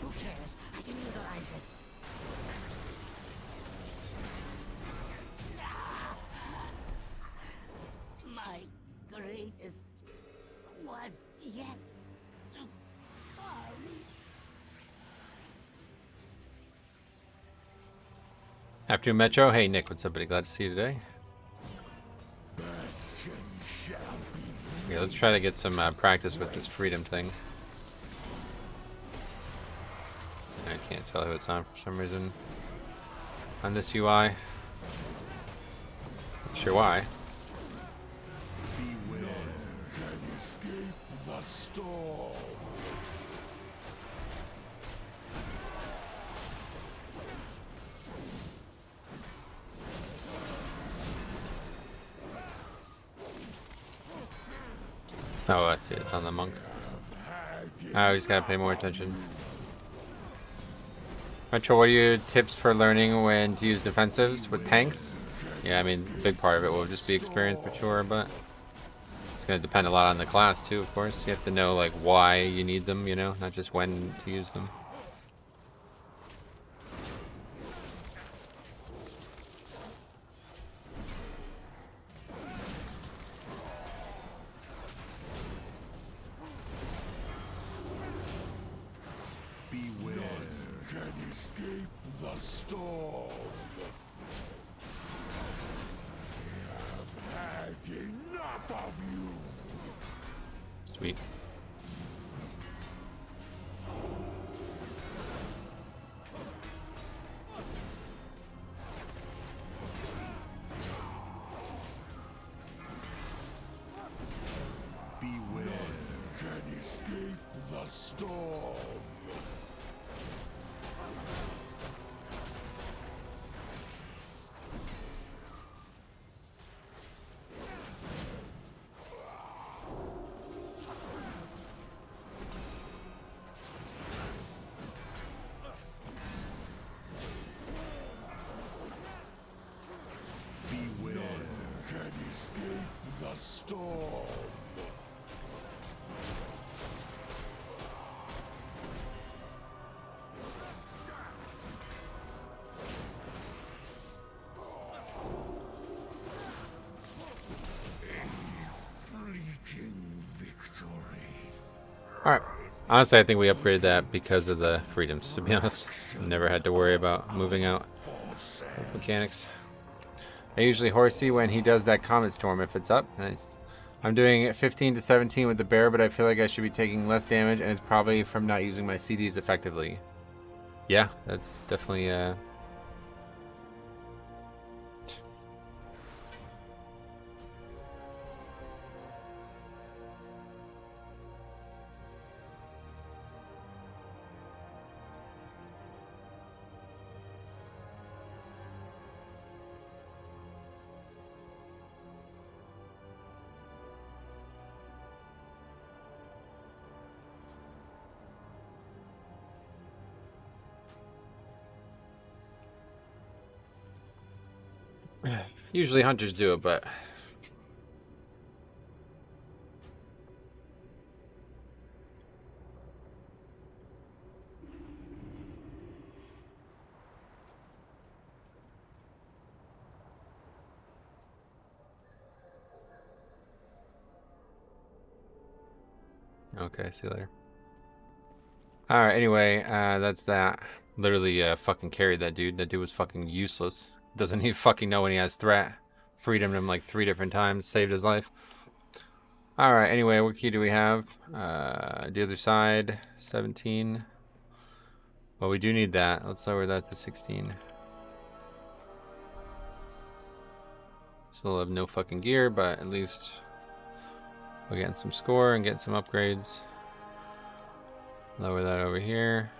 Who cares? I can utilize it. My greatest was yet to come. After Metro, hey Nick, what's up, buddy? Glad to see you today. Yeah, let's try to get some practice with this freedom thing. I can't tell who it's on for some reason on this UI. Not sure why. Oh, I see. It's on the monk. Oh, we just gotta pay more attention. Metro, what are your tips for learning when to use defensives with tanks? Yeah, I mean, a big part of it will just be experience for sure, but it's gonna depend a lot on the class too, of course. You have to know like why you need them, you know, not just when to use them. of you. Sweet. Beware. Can escape the storm. Beware. Can escape the storm. Fleeting victory. Alright. Honestly, I think we upgraded that because of the freedoms, to be honest. Never had to worry about moving out mechanics. I usually horsey when he does that Comet Storm if it's up. Nice. I'm doing 15 to 17 with the bear, but I feel like I should be taking less damage, and it's probably from not using my CDs effectively. Yeah, that's definitely usually hunters do it, but okay, see you later. Alright, anyway, that's that. Literally fucking carried that dude. That dude was fucking useless. Doesn't he fucking know when he has threat. Freedomed him like 3 different times. Saved his life. Alright, anyway, what key do we have? The other side, 17. Well, we do need that. Let's lower that to 16. Still have no fucking gear, but at least we're getting some score and getting some upgrades. Lower that over here.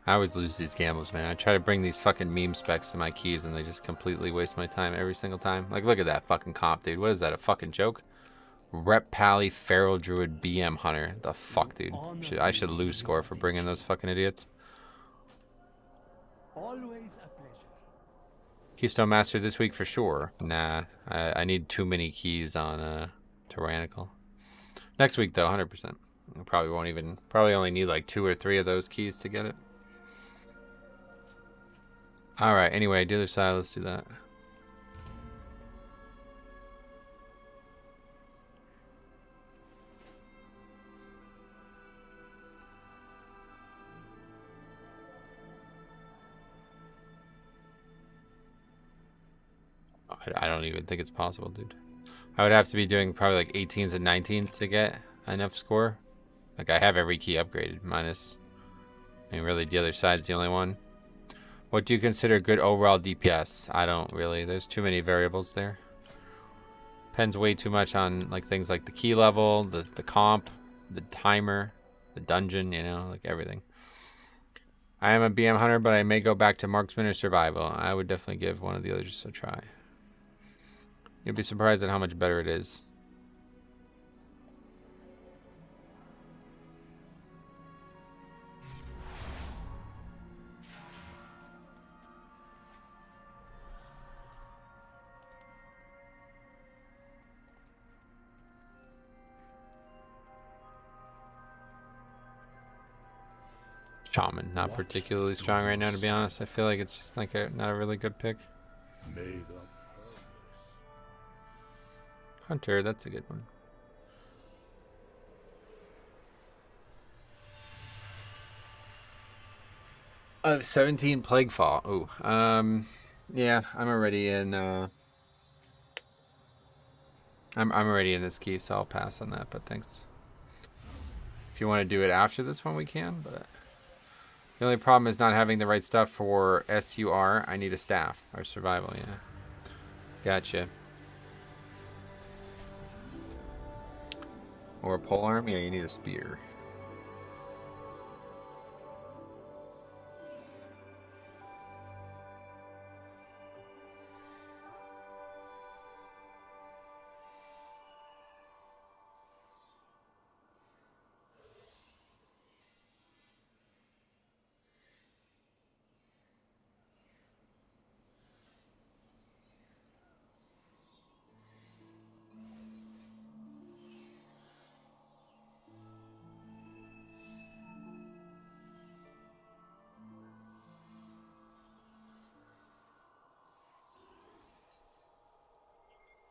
I always lose these gambles, man. I try to bring these fucking meme specs to my keys and they just completely waste my time every single time. Like, look at that fucking comp, dude. What is that, a fucking joke? Rep Pally Feral Druid BM Hunter. The fuck, dude. I should lose score for bringing those fucking idiots. Always a pleasure. Keystone Master this week for sure. Nah, I need too many keys on Tyrannical. Next week, though, 100%. I probably won't even... Probably only need like 2 or 3 of those keys to get it. Alright, anyway, the other side, let's do that. I don't even think it's possible, dude. I would have to be doing probably like 18s and 19s to get enough score. Like, I have every key upgraded, minus... I mean, really, the other side's the only one. What do you consider good overall DPS? I don't really. There's too many variables there. Depends way too much on like things like the key level, the comp, the timer, the dungeon, you know, like everything. I am a BM hunter, but I may go back to marksman or survival. I would definitely give one of the others a try. You'll be surprised at how much better it is. Shaman, not particularly strong right now, to be honest. I feel like it's just like not a really good pick. Hunter, that's a good one. I have 17 Plague Fall. Ooh, yeah, I'm already in I'm already in this key, so I'll pass on that, but thanks. If you want to do it after this one, we can, but the only problem is not having the right stuff for SUR. I need a staff, or survival, yeah. Gotcha. Or a polearm? Yeah, you need a spear.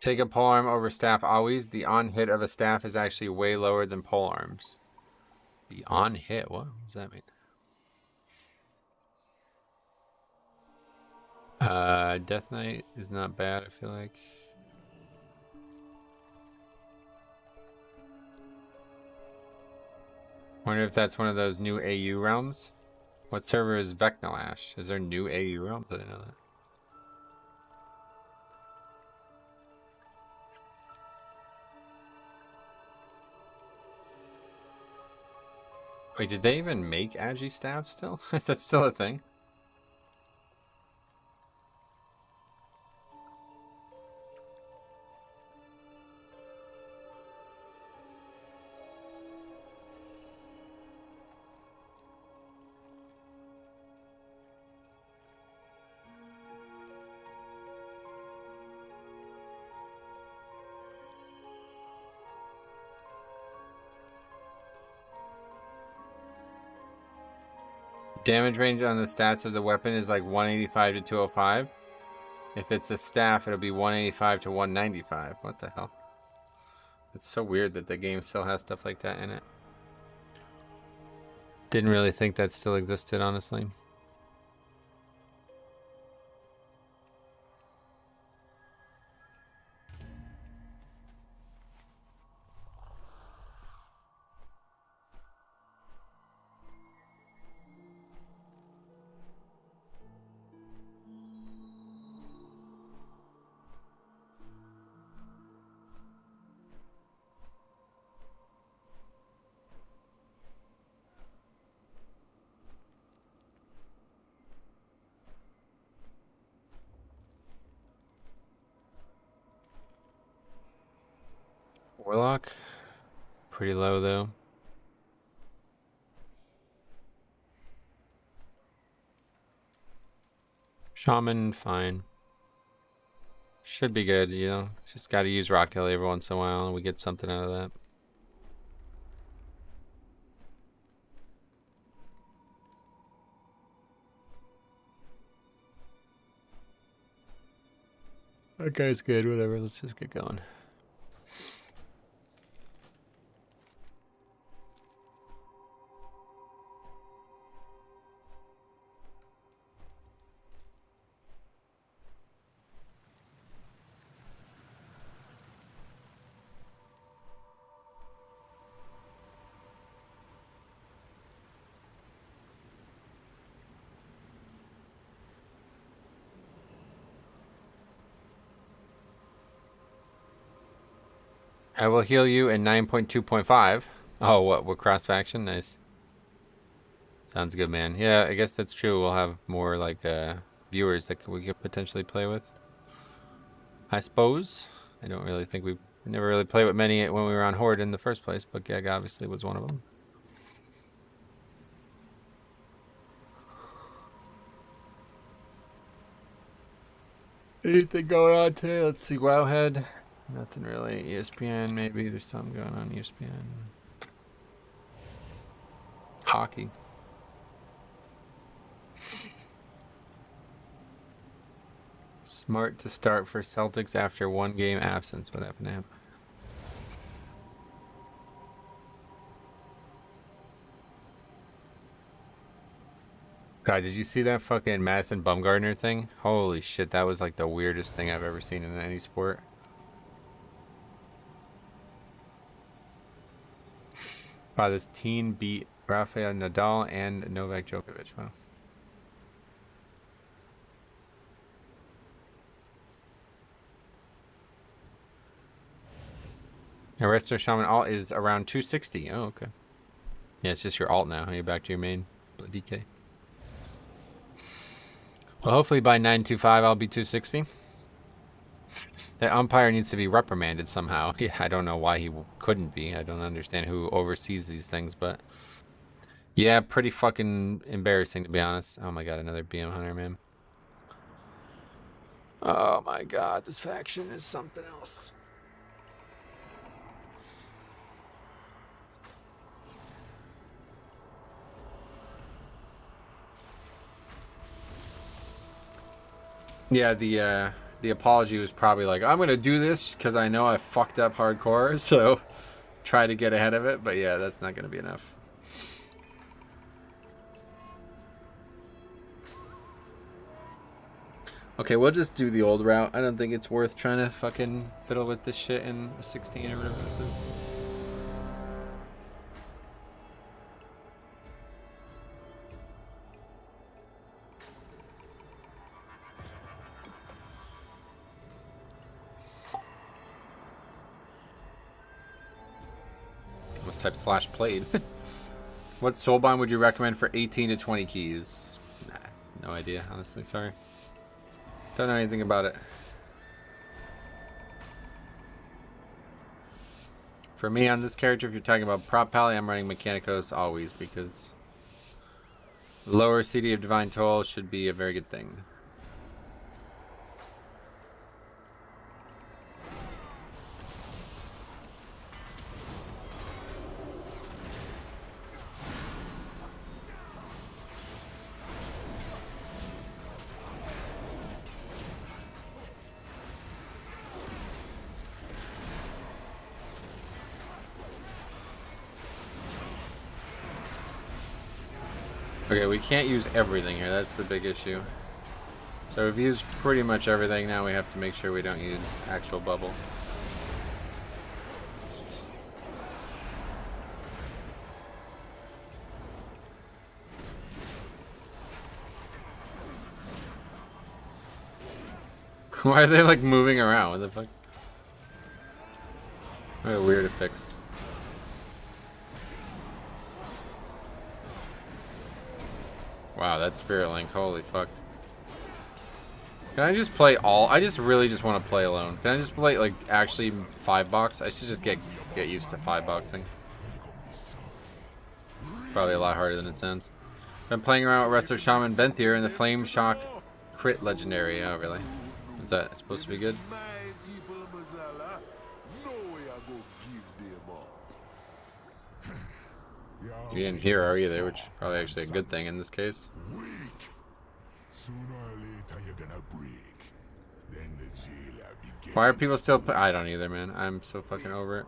Take a polearm over staff always. The on hit of a staff is actually way lower than polearms. The on hit? What does that mean? Death Knight is not bad, I feel like. Wonder if that's one of those new AU realms. What server is Vecnalash? Is there new AU realms? I didn't know that. Wait, did they even make Agi staff still? Is that still a thing? Damage range on the stats of the weapon is like 185 to 205. If it's a staff, it'll be 185 to 195. What the hell? It's so weird that the game still has stuff like that in it. Didn't really think that still existed, honestly. Warlock, pretty low though. Shaman, fine. Should be good, you know. Just gotta use Rock Hill every once in a while and we get something out of that. That guy's good, whatever, let's just get going. I will heal you in 9.2.5. Oh, what? We're cross faction? Nice. Sounds good, man. Yeah, I guess that's true. We'll have more like viewers that we could potentially play with. I suppose. I don't really think we never really played with many when we were on Horde in the first place, but Gag obviously was one of them. Anything going on today? Let's see. Wowhead. Nothing really. ESPN, maybe. There's something going on ESPN. Hockey. Smart to start for Celtics after one game absence. What happened to him? God, did you see that fucking Madison Bumgarner thing? Holy shit, that was like the weirdest thing I've ever seen in any sport. Wow, this teen beat Rafael Nadal and Novak Djokovic. Wow. And Resto Shaman alt is around 260. Oh, okay. Yeah, it's just your alt now. You're back to your main DK. Well, hopefully by 925 I'll be 260. The umpire needs to be reprimanded somehow. Yeah, I don't know why he couldn't be. I don't understand who oversees these things, but yeah, pretty fucking embarrassing to be honest. Oh my god, another BM Hunter, man. Oh my god, this faction is something else. Yeah, the apology was probably like, I'm gonna do this just because I know I fucked up hardcore, so try to get ahead of it. But yeah, that's not gonna be enough. Okay, we'll just do the old route. I don't think it's worth trying to fucking fiddle with this shit in a 16 or whatever this is. Almost type slash played. What soulbind would you recommend for 18 to 20 keys? Nah, no idea, honestly. Sorry. Don't know anything about it. For me on this character, if you're talking about prop pally, I'm running Mechanicos always because lower CD of Divine Toll should be a very good thing. Okay, we can't use everything here. That's the big issue. So we've used pretty much everything. Now we have to make sure we don't use actual bubble. Why are they like moving around? What the fuck? What a weird fix. Wow, that Spirit Link, holy fuck. Can I just play all? I just really just want to play alone. Can I just play like actually 5-box? I should just get used to 5-boxing. Probably a lot harder than it sounds. Been playing around with Resto Shaman Venthyr and the Flame Shock Crit Legendary. Oh, really? Is that supposed to be good? You didn't hear her either, which is probably actually a good thing in this case. Why are people still I don't either, man. I'm so fucking over it.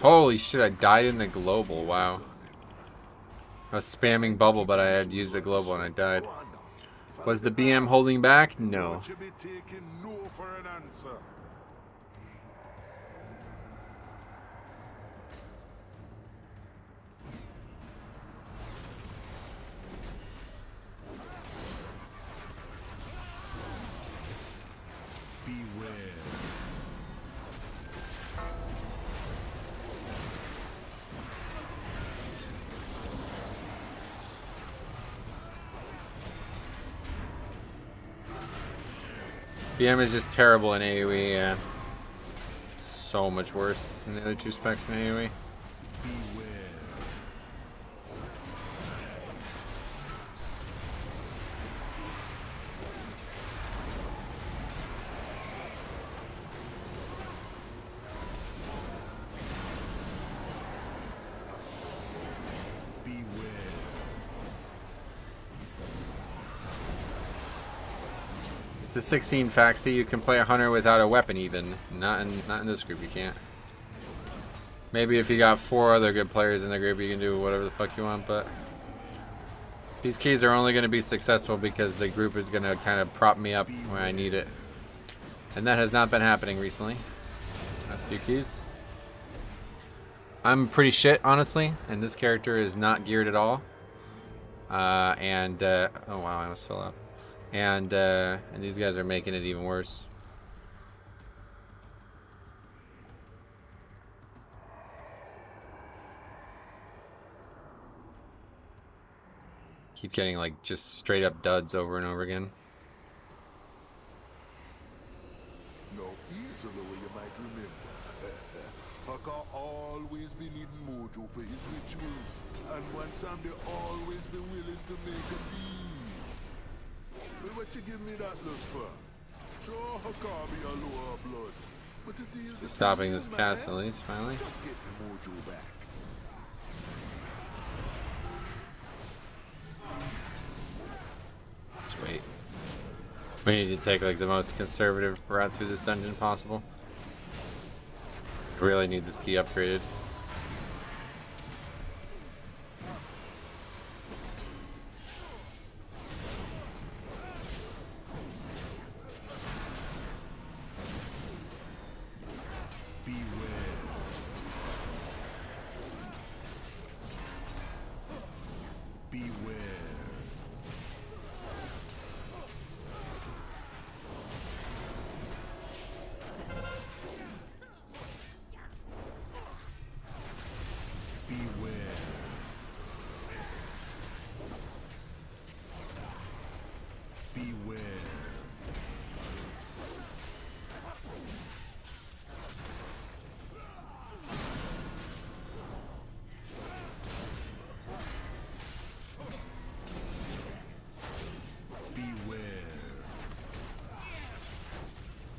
Holy shit, I died in the global, wow. I was spamming bubble, but I had used the global and I died. Was the BM holding back? No. BM is just terrible in AoE, yeah. So much worse than the other two specs in AoE. It's a 16 faxi. You can play a hunter without a weapon even. Not in this group you can't. Maybe if you got 4 other good players in the group, you can do whatever the fuck you want, but these keys are only going to be successful because the group is going to kind of prop me up when I need it. And that has not been happening recently. Last 2 keys. I'm pretty shit, honestly, and this character is not geared at all. Oh wow, I almost fell out. And these guys are making it even worse. Keep getting like just straight up duds over and over again. No easier way you might remember. Haka always be needing mojo for his rituals, and one time they always be willing to make a deal. Well, what you give me that look for? Sure, Haka be a lower blood, but the deal's Just stopping this cast at least, finally. Just get the mojo back. Just wait. We need to take like the most conservative route through this dungeon possible. I really need this key upgraded.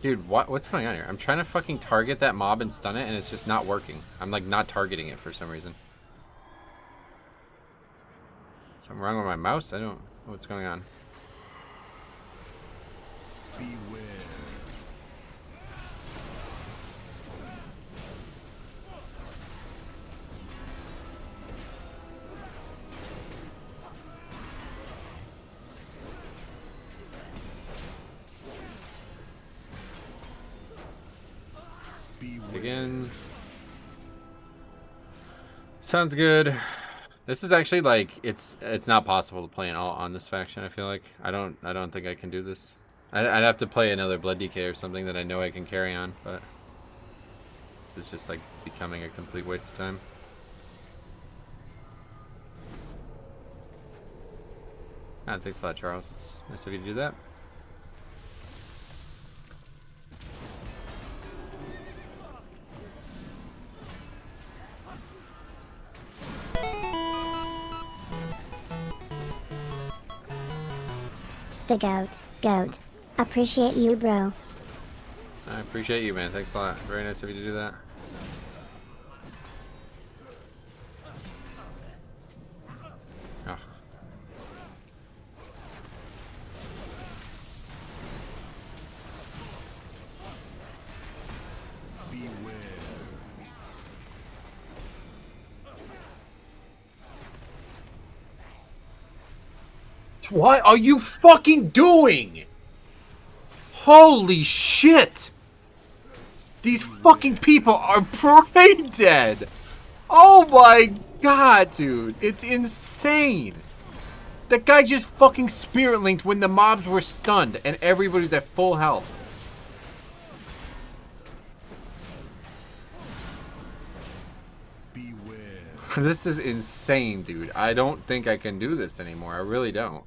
Dude, what's going on here? I'm trying to fucking target that mob and stun it, and it's just not working. I'm like not targeting it for some reason. Something wrong with my mouse? I don't know what's going on. Beware. Again. Sounds good. This is actually like it's not possible to play in all on this faction. I feel like I don't think I can do this. I'd have to play another Blood DK or something that I know I can carry on, but this is just like becoming a complete waste of time. Thanks a lot, Charles. It's nice of you to do that. The goat. Appreciate you, bro. I appreciate you, man. Thanks a lot. Very nice of you to do that. Oh. What are you fucking doing? Holy shit! These fucking people are brain dead! Oh my god, dude. It's insane. That guy just fucking spirit linked when the mobs were stunned and everybody was at full health. Beware. This is insane, dude. I don't think I can do this anymore. I really don't.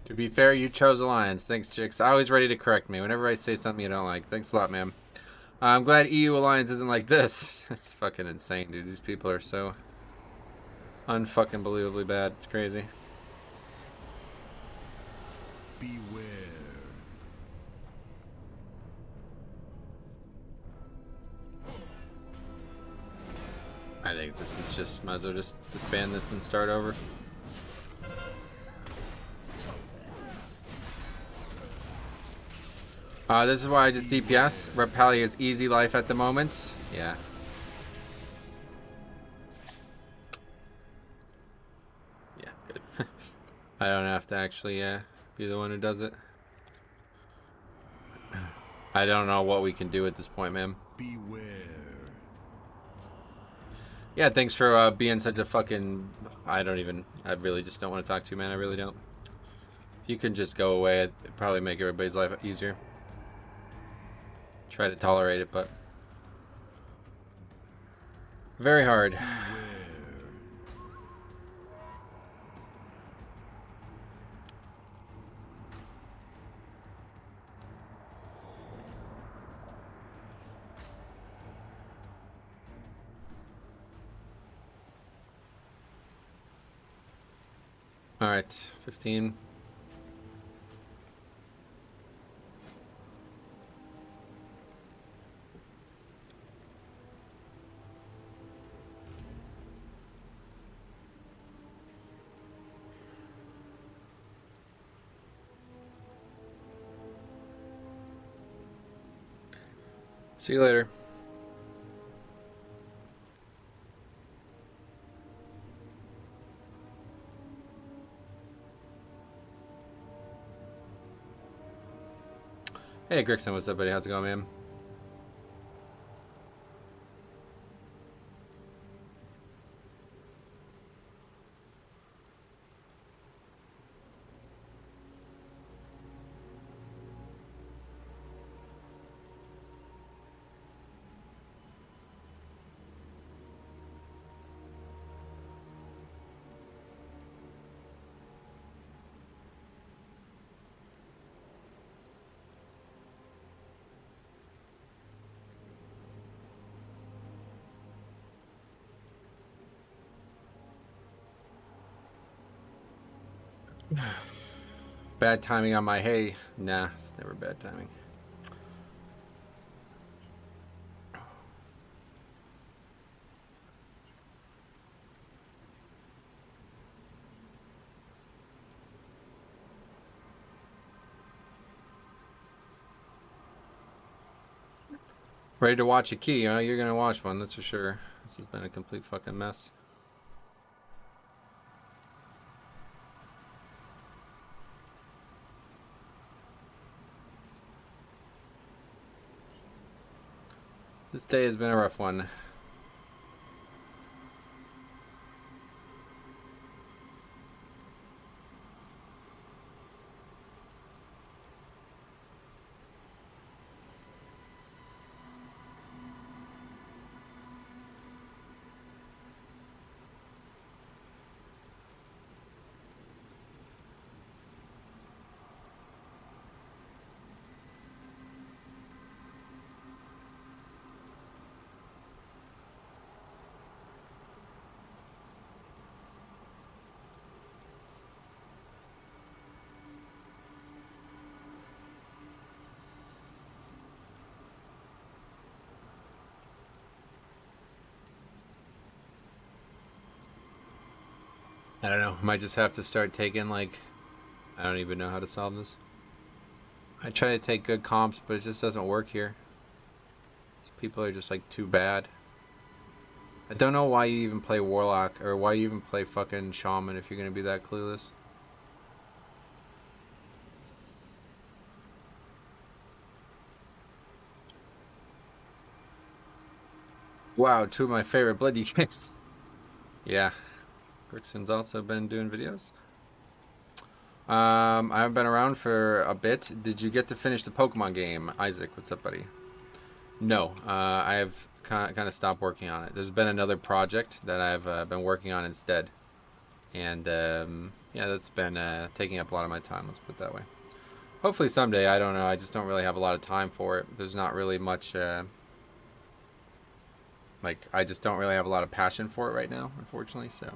To be fair, you chose Alliance. Thanks, Chicks. Always ready to correct me whenever I say something you don't like. Thanks a lot, man. I'm glad EU Alliance isn't like this. It's fucking insane, dude. These people are so unfucking believably bad. It's crazy. Beware. this is just, might as well just disband this and start over. This is why I just DPS. Repelli is easy life at the moment. Yeah. Yeah, good. I don't have to actually be the one who does it. I don't know what we can do at this point, man. Beware. Yeah, thanks for being such a fucking... I really just don't want to talk to you, man. I really don't. If you can just go away, it'd probably make everybody's life easier. Try to tolerate it, but... very hard. Alright, 15. See you later. Hey, Grixon, what's up, buddy? How's it going, man? Bad timing on my hay. Nah, it's never bad timing. Ready to watch a key, huh? You're gonna watch one, that's for sure. This has been a complete fucking mess. This day has been a rough one. I don't know. Might just have to start taking, like... I don't even know how to solve this. I try to take good comps, but it just doesn't work here. These people are just, like, too bad. I don't know why you even play Warlock, or why you even play fucking Shaman if you're gonna be that clueless. Wow, two of my favorite Bloody games. Yeah. Grixon's also been doing videos. I haven't been around for a bit. Did you get to finish the Pokemon game? Isaac, what's up, buddy? No, I have kind of stopped working on it. There's been another project that I've been working on instead. And, yeah, that's been taking up a lot of my time, let's put it that way. Hopefully someday, I don't know. I just don't really have a lot of time for it. There's not really much, like, I just don't really have a lot of passion for it right now, unfortunately, so...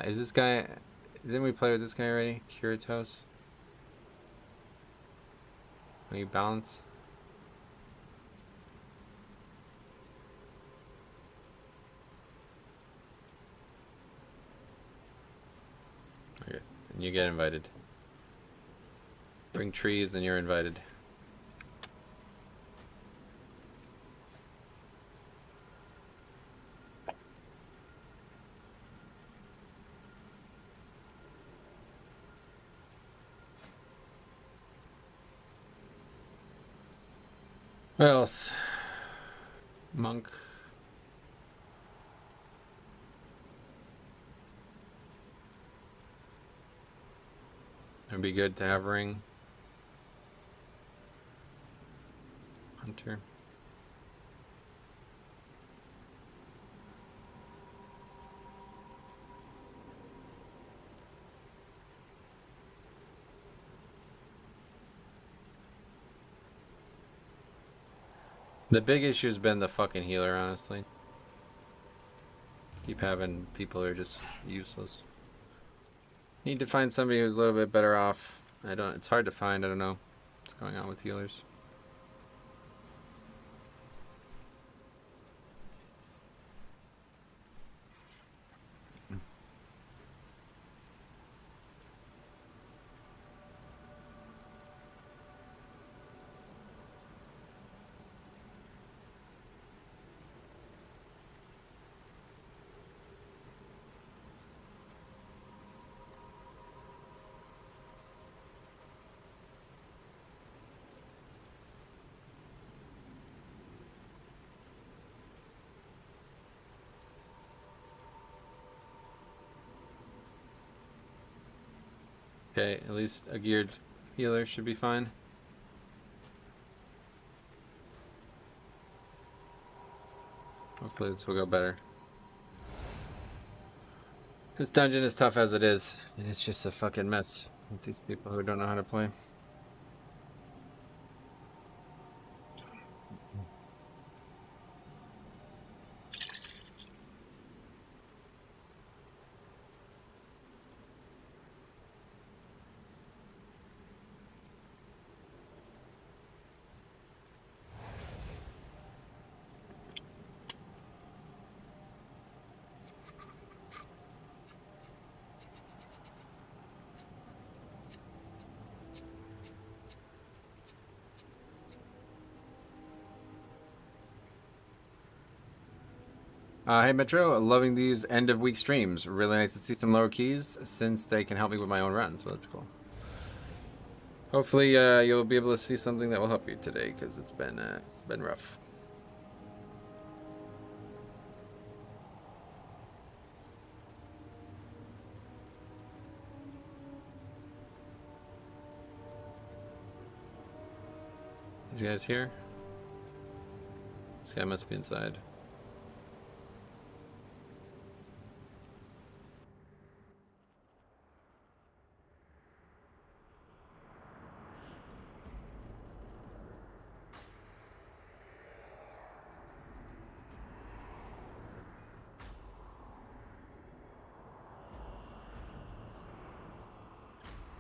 Is this guy... Didn't we play with this guy already? Kiratos? Will you balance? Okay, and you get invited. Bring trees and you're invited. What else? Monk. It'd be good to have ring. Hunter. The big issue has been the fucking healer, honestly. Keep having people who are just useless. Need to find somebody who's a little bit better off. It's hard to find, I don't know what's going on with healers. Okay, at least a geared healer should be fine. Hopefully this will go better. This dungeon is tough as it is, and it's just a fucking mess with these people who don't know how to play. Hey Metro, loving these end of week streams. Really nice to see some lower keys since they can help me with my own runs. So that's cool. Hopefully you'll be able to see something that will help you today because it's been rough. These guys here? This guy must be inside.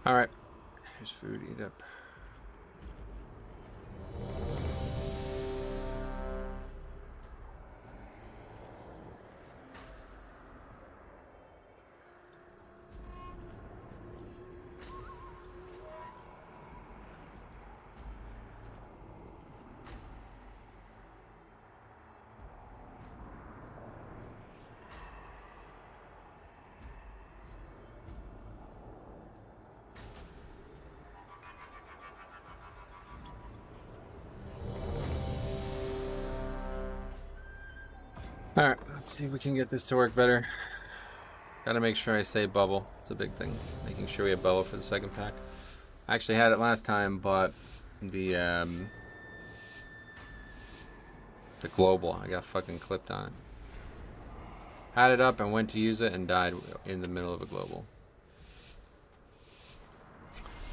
Alright, here's food, eat up. Alright, let's see if we can get this to work better. Gotta make sure I say bubble. It's a big thing. Making sure we have bubble for the second pack. I actually had it last time, but the global, I got fucking clipped on it. Had it up and went to use it and died in the middle of a global.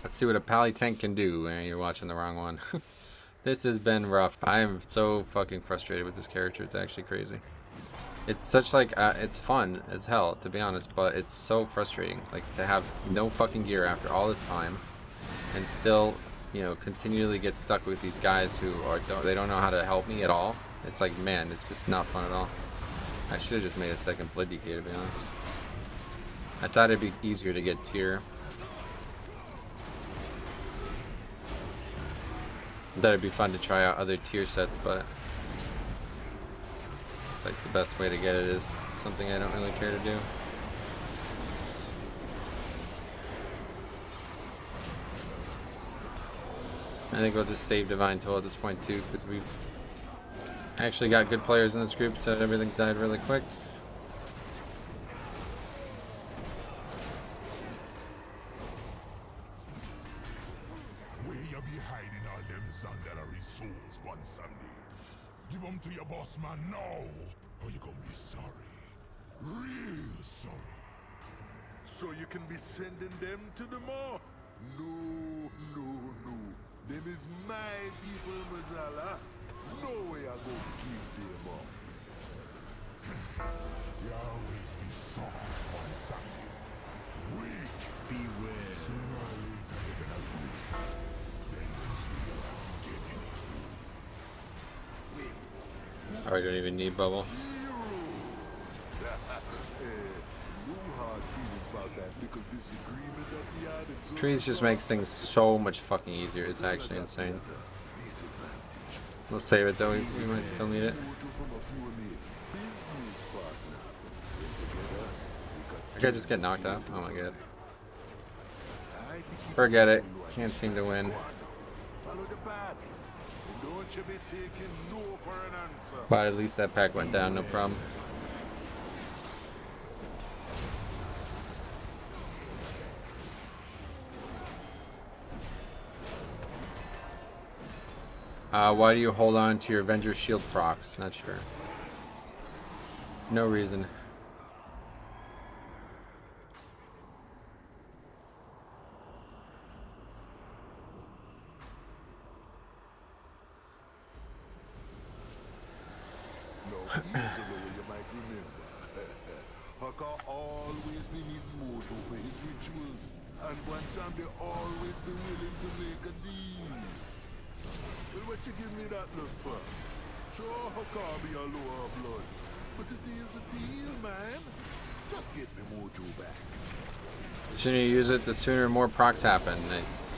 Let's see what a pally tank can do. You're watching the wrong one. This has been rough. I am so fucking frustrated with this character. It's actually crazy. It's such like it's fun as hell, to be honest, but it's so frustrating, like to have no fucking gear after all this time, and still, you know, continually get stuck with these guys who they don't know how to help me at all. It's like, man, it's just not fun at all. I should have just made a second Blood Decay, to be honest. I thought it'd be easier to get tier. I thought it'd be fun to try out other tier sets, but looks like the best way to get it is something I don't really care to do. I think we'll just save Divine Toll at this point too, because we've actually got good players in this group, so everything's died really quick. Where you be hiding all them Zandalary souls one Sunday? Give them to your boss man now, or you gonna be sorry. Real sorry. So you can be sending them to the maw? No, no, no. Them is my people, Mazala. No way I go give them up. You always be soft on Sunday. Weak. Beware. Sooner or later you're gonna lose. Then the hero getting it. Oh, we don't even need bubble. Trees just makes things so much fucking easier. It's actually insane. We'll save it though. We might still need it. I could just get knocked out. Oh my god. Forget it. Can't seem to win. But at least that pack went down, no problem. Why do you hold on to your Avenger Shield procs? Not sure. No reason. You might remember. Haka always be needing mojo for his rituals, and one time they always be willing to make a deal. Well, what you give me that look for? Sure, Haka be a lower blood, but a deal's a deal, man. Just get me mojo back. The sooner you use it, the sooner more procs happen. Nice.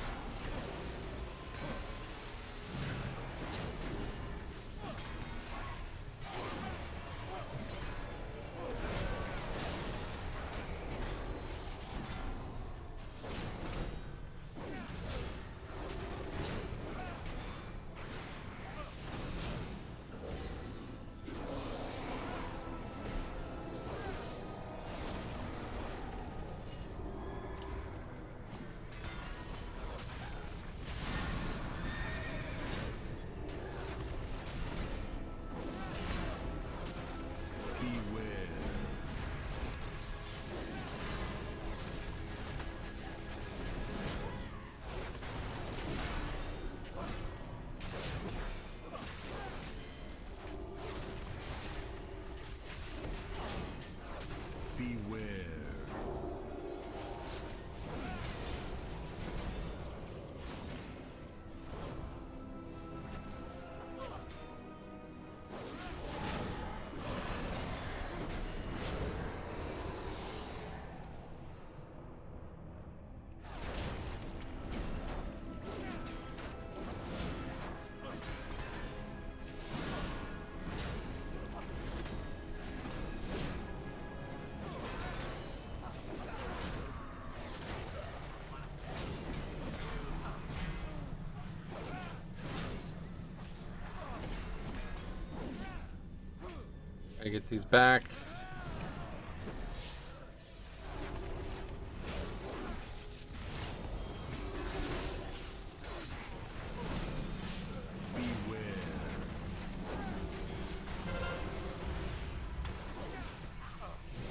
I get these back.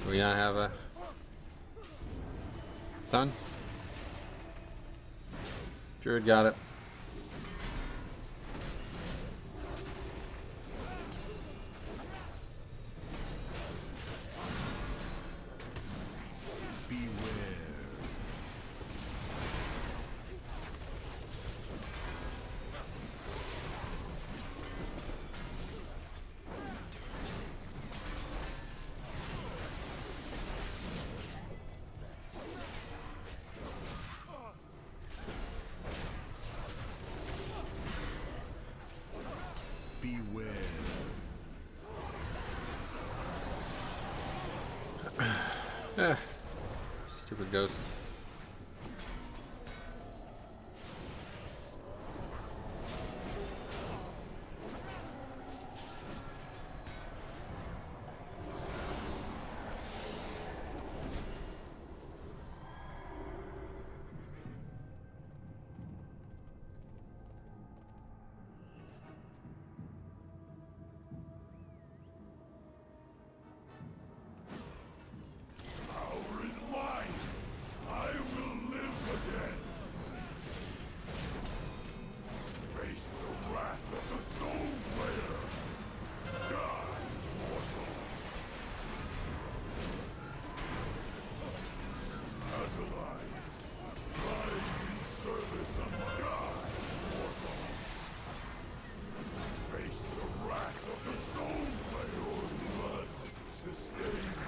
Do we not have a done? Druid got it. ghosts. Power is mine. I will live again. Face the wrath of the Soul Slayer. Die, mortal. Paladin, rise in service of my God, mortal. Face the wrath of the Soul Slayer. Blood sustains.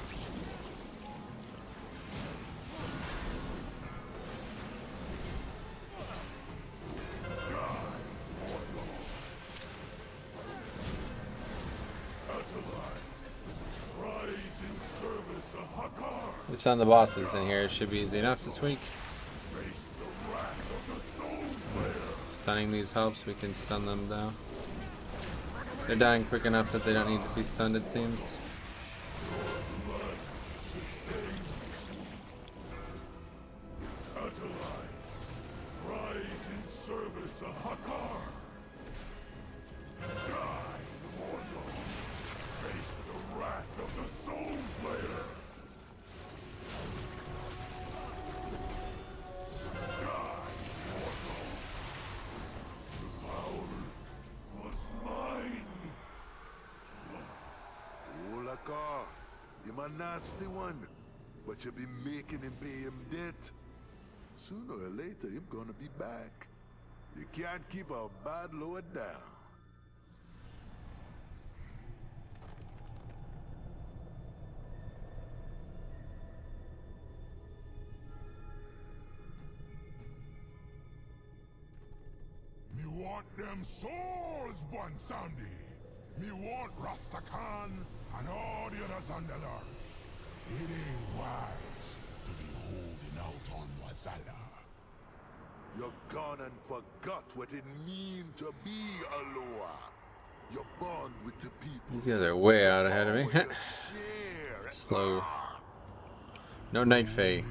It's on the bosses in here. It should be easy enough this week. Stunning these helps. We can stun them though. They're dying quick enough that they don't need to be stunned, it seems. You're a nasty one, but you be making him pay him debt. Sooner or later, you're gonna be back. You can't keep a bad lord down. Me want them souls, Bonsandi. Me want Rastakhan and all the others on the Lord. It ain't wise to be holding out on Wazala. You're gone and forgot what it means to be a Loa. You're born with the people. These guys are way out ahead of me. Slow. No Night Fae.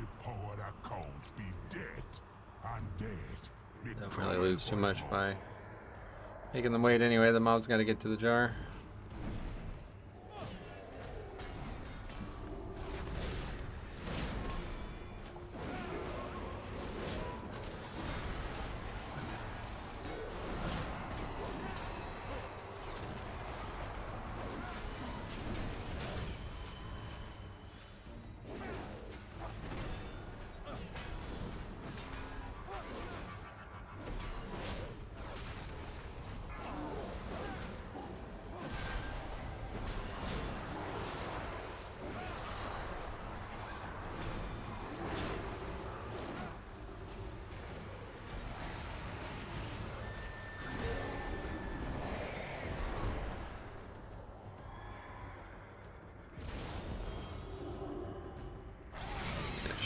Don't really lose too much by making them wait anyway. The mob's got to get to the jar.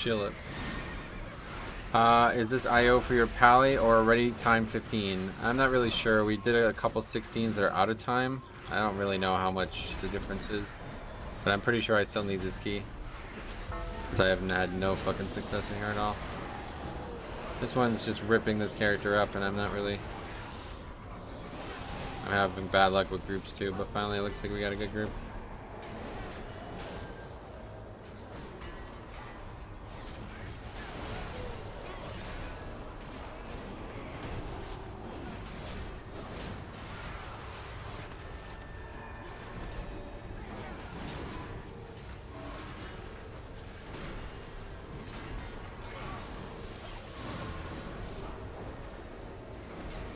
Chill it. Is this IO for your Pally or already time 15? I'm not really sure. We did a couple 16s that are out of time. I don't really know how much the difference is, but I'm pretty sure I still need this key, since I haven't had no fucking success in here at all. This one's just ripping this character up, and I'm not really... I'm having bad luck with groups too, but finally it looks like we got a good group.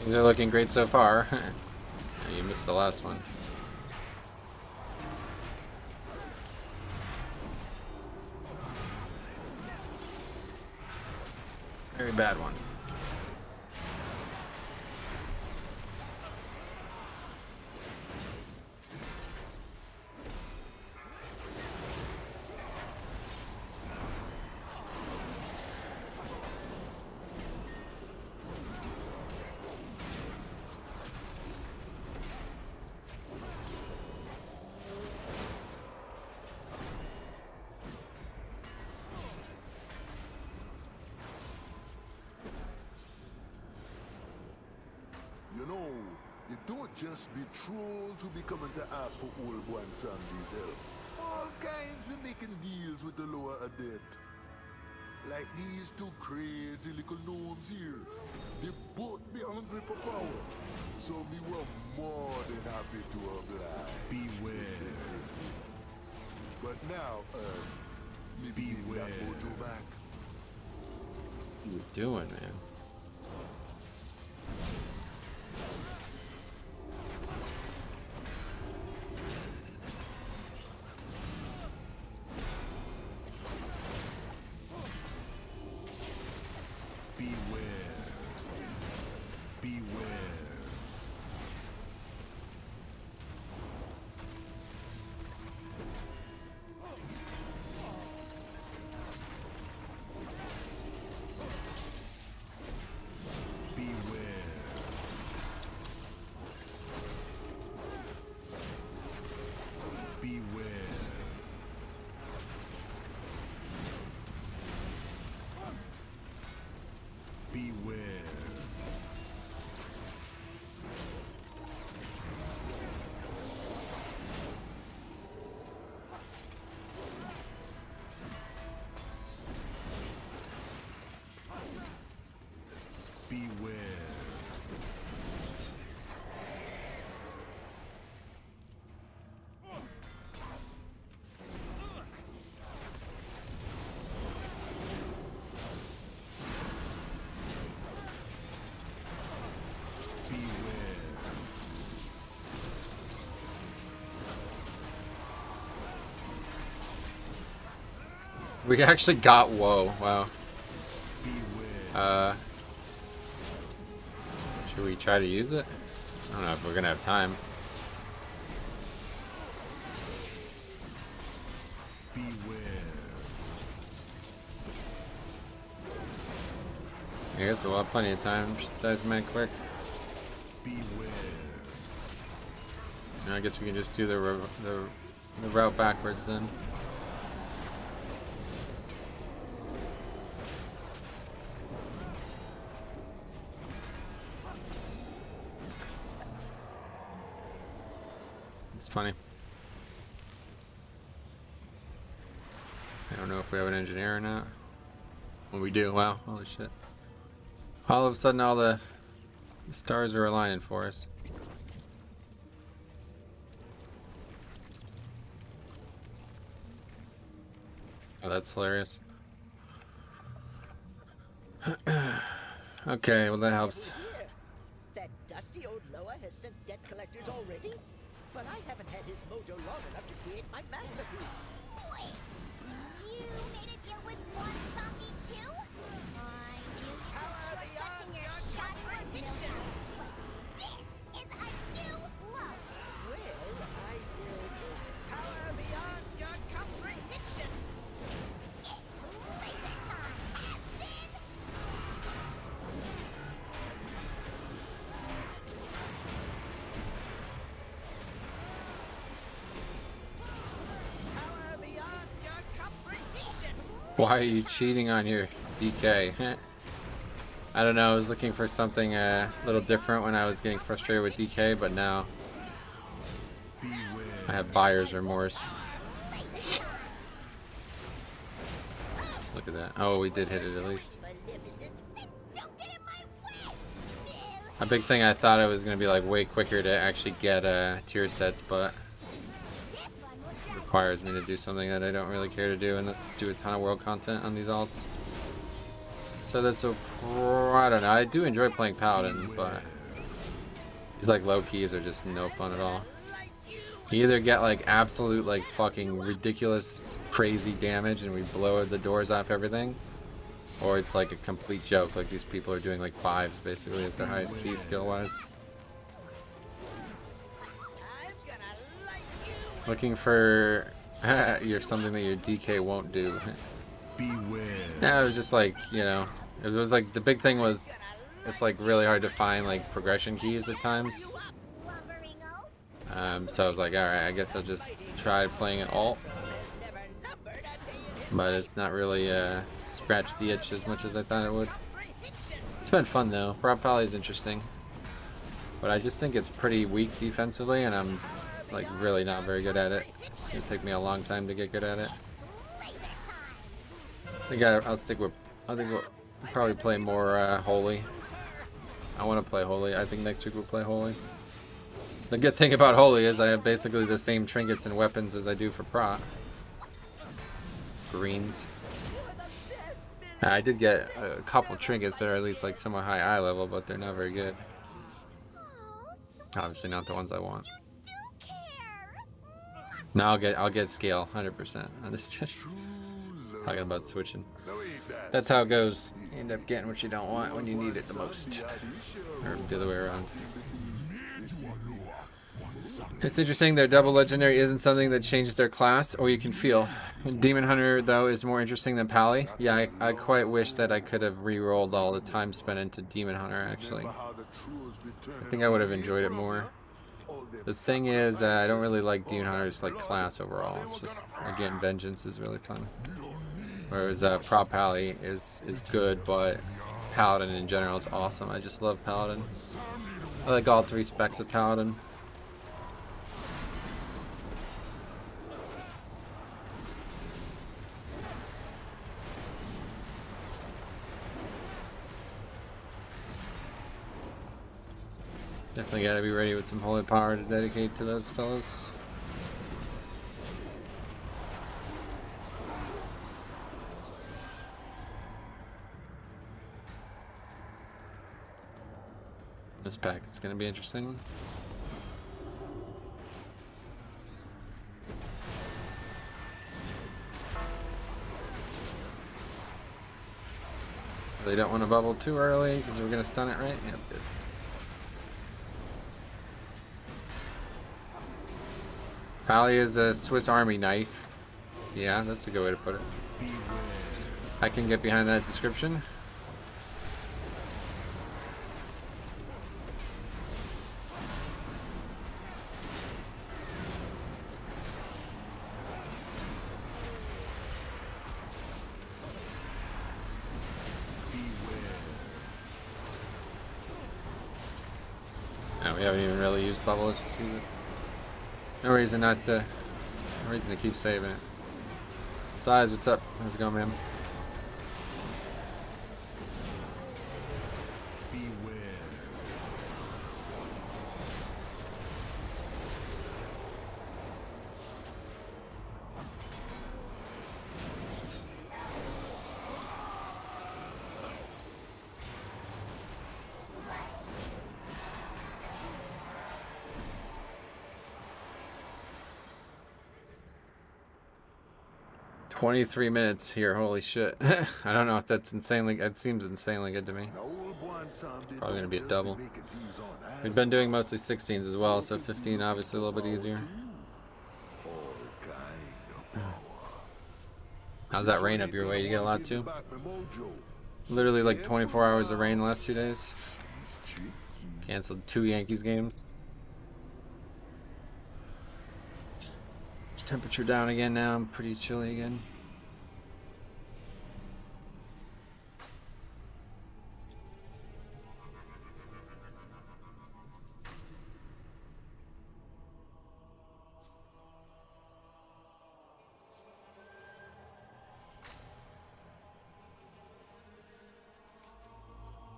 Things are looking great so far. You missed the last one. Very bad one. just be trolls who be coming to ask for old boy and Sandy's help. All kinds of making deals with the lower adept. Like these two crazy little gnomes here. They both be hungry for power. So we were more than happy to oblige. Beware. But now, maybe we got Mojo back. What are you doing, man? We actually got whoa, wow. Should we try to use it? I don't know if we're gonna have time. I guess we'll have plenty of time. Just dice man quick. I guess we can just do the route backwards then. Funny. I don't know if we have an engineer or not. When we do, wow, holy shit. All of a sudden all the stars are aligning for us. Oh, that's hilarious. Okay, well that helps. That dusty old lower has sent debt collectors already? But I haven't had his mojo long enough to create my masterpiece. Wait, you made a deal with one zombie too? You took shortcuts in your shot Prediction. This is a new low. Well, I will power beyond your comprehension. It's laser time, Aspen! Power beyond your comprehension. Why are you cheating on your DK? I don't know, I was looking for something a little different when I was getting frustrated with DK, but now I have buyer's remorse. Look at that. Oh, we did hit it at least. Don't get in my way, Bill! A big thing I thought it was going to be like way quicker to actually get tier sets, but This one will it drive requires me to do something that I don't really care to do, and that's do a ton of world content on these alts. So that's a I don't know. I do enjoy playing Paladin, but these like low keys are just no fun at all. You either get like absolute like fucking ridiculous crazy damage and we blow the doors off everything, or it's like a complete joke. Like these people are doing like fives basically as their highest key skill wise. Looking for you're something that your DK won't do. Beware. Yeah, it was just like, you know, it was like the big thing was it's like really hard to find like progression keys at times. So I was like, alright, I guess I'll just try playing an alt. But it's not really scratched the itch as much as I thought it would. It's been fun though. Rob Poly is interesting. But I just think it's pretty weak defensively, and I'm like really not very good at it. It's gonna take me a long time to get good at it. I think I'll stick with. I think we'll probably play more Holy. I want to play Holy. I think next week we'll play Holy. The good thing about Holy is I have basically the same trinkets and weapons as I do for Prot. Greens. I did get a couple trinkets that are at least like somewhat high eye level, but they're not very good. Obviously not the ones I want. No, I'll get scale 100%. Understood. Talking about switching. That's how it goes. You end up getting what you don't want when you need it the most. Or the other way around. It's interesting their double legendary isn't something that changes their class, or you can feel. Demon Hunter, though, is more interesting than Pally. Yeah, I quite wish that I could have re-rolled all the time spent into Demon Hunter, actually. I think I would have enjoyed it more. The thing is, I don't really like Demon Hunter's like class overall. It's just, again, Vengeance is really fun. Whereas Prop Pally is good, but Paladin in general is awesome. I just love Paladin. I like all three specs of Paladin. Definitely gotta be ready with some holy power to dedicate to those fellas. This pack is gonna be interesting. They don't want to bubble too early because we're gonna stun it, right? Yep, good. Pally is a Swiss Army knife. Yeah, that's a good way to put it. I can get behind that description. No, we haven't even really used bubble. Let's just use it. No reason not to. No reason to keep saving it. Size, what's up? How's it going, man? "23 minutes here, holy shit." I don't know if that's insanely, it seems insanely good to me. Probably gonna be a double. We've been doing mostly 16s as well, so 15 obviously a little bit easier. How's that rain up your way? You get a lot too? Literally like 24 hours of rain the last 2 days. Canceled 2 Yankees games. Temperature down again now. I'm pretty chilly again.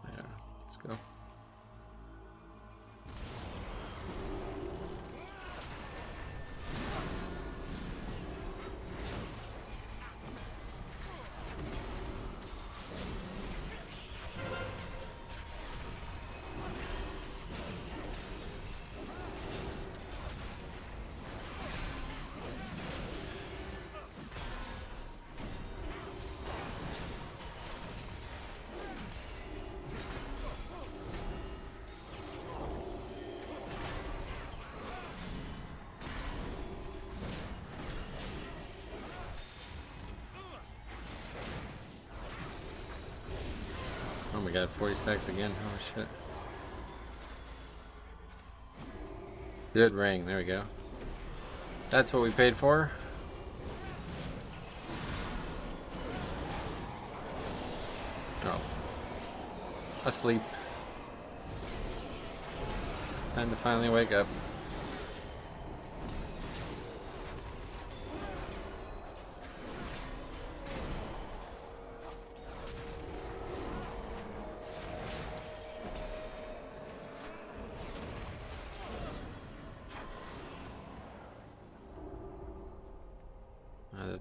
Yeah, let's go. Oh my god, 40 stacks again. Oh shit. Good ring, there we go. That's what we paid for. Oh. Asleep. Time to finally wake up. The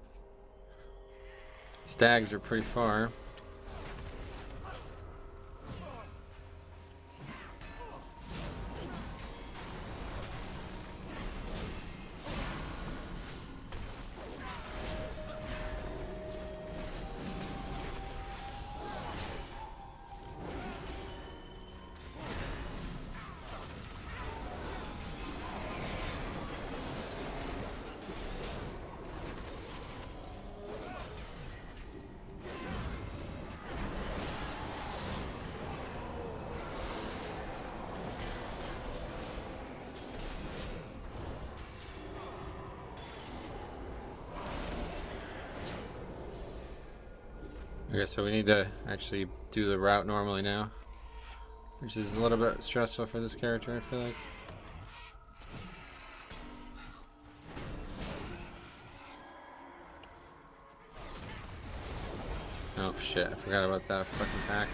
stags are pretty far. Okay, so we need to actually do the route normally now, which is a little bit stressful for this character, I feel like. Oh shit, I forgot about that fucking pack.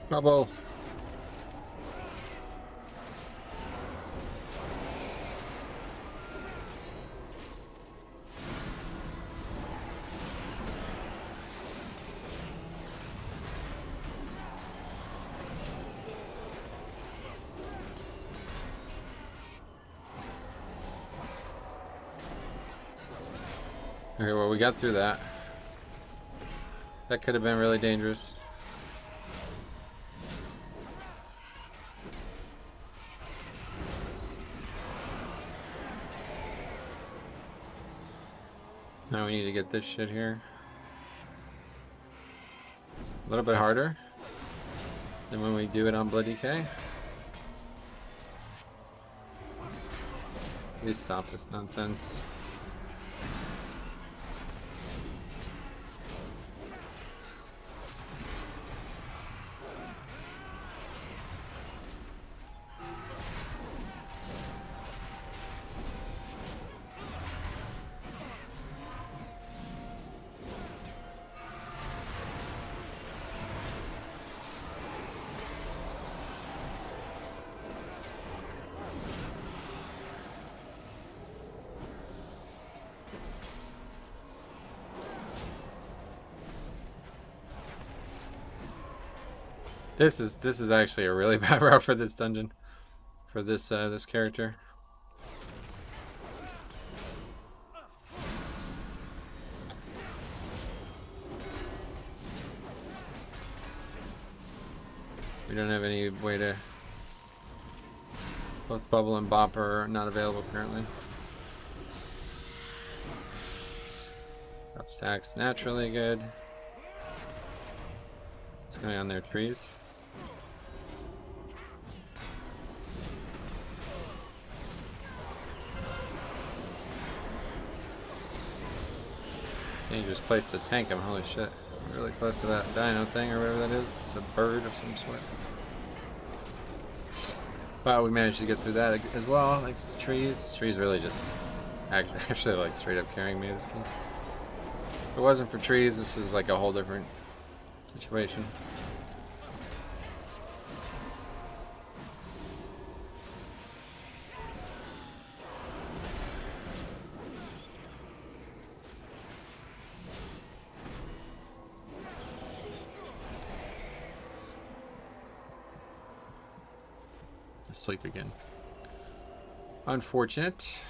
Bubble. Okay, well, we got through that. That could have been really dangerous. Now we need to get this shit here. A little bit harder than when we do it on Bloody K. Please stop this nonsense. This is actually a really bad route for this dungeon, for this this character. We don't have any way to. Both Bubble and Bop are not available currently. Up stacks naturally good. What's going on there, trees? Dangerous place to tank him, holy shit. We're really close to that dino thing or whatever that is. It's a bird of some sort. But we managed to get through that as well. Like the trees. Trees really just actually like straight up carrying me this game. If it wasn't for trees, this is like a whole different situation. Sleep again. Unfortunate.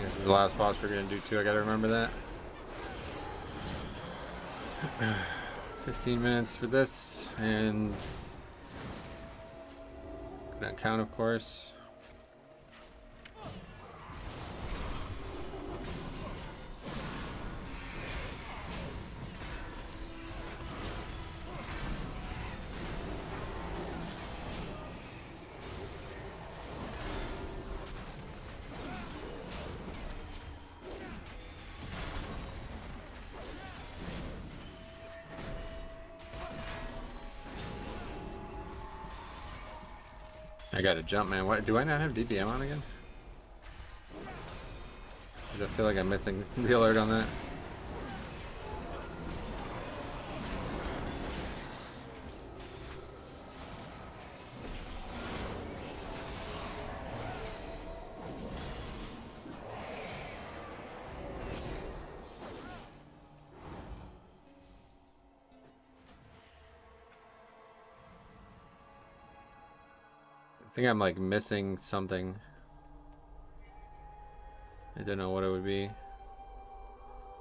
This is the last boss we're gonna do too. I gotta remember that. 15 minutes for this, and that count, of course. I gotta jump, man. What, do I not have DPM on again? I feel like I'm missing the alert on that. I think I'm like missing something. I don't know what it would be.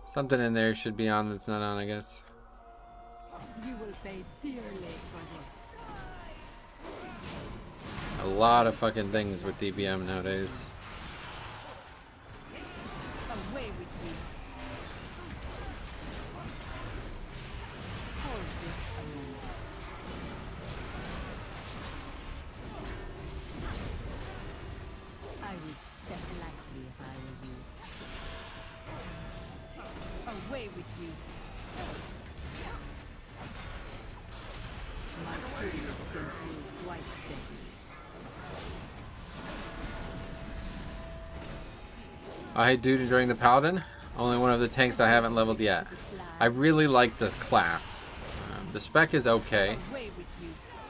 Something in there should be on that's not on, I guess. You will pay dearly for this. A lot of fucking things with DPM nowadays. Away with you. Hold this alone. I would step lightly if I were you. Away with you. My food has been through quite deadly. I do during the Paladin. Only one of the tanks I haven't leveled yet. I really like this class. The spec is okay,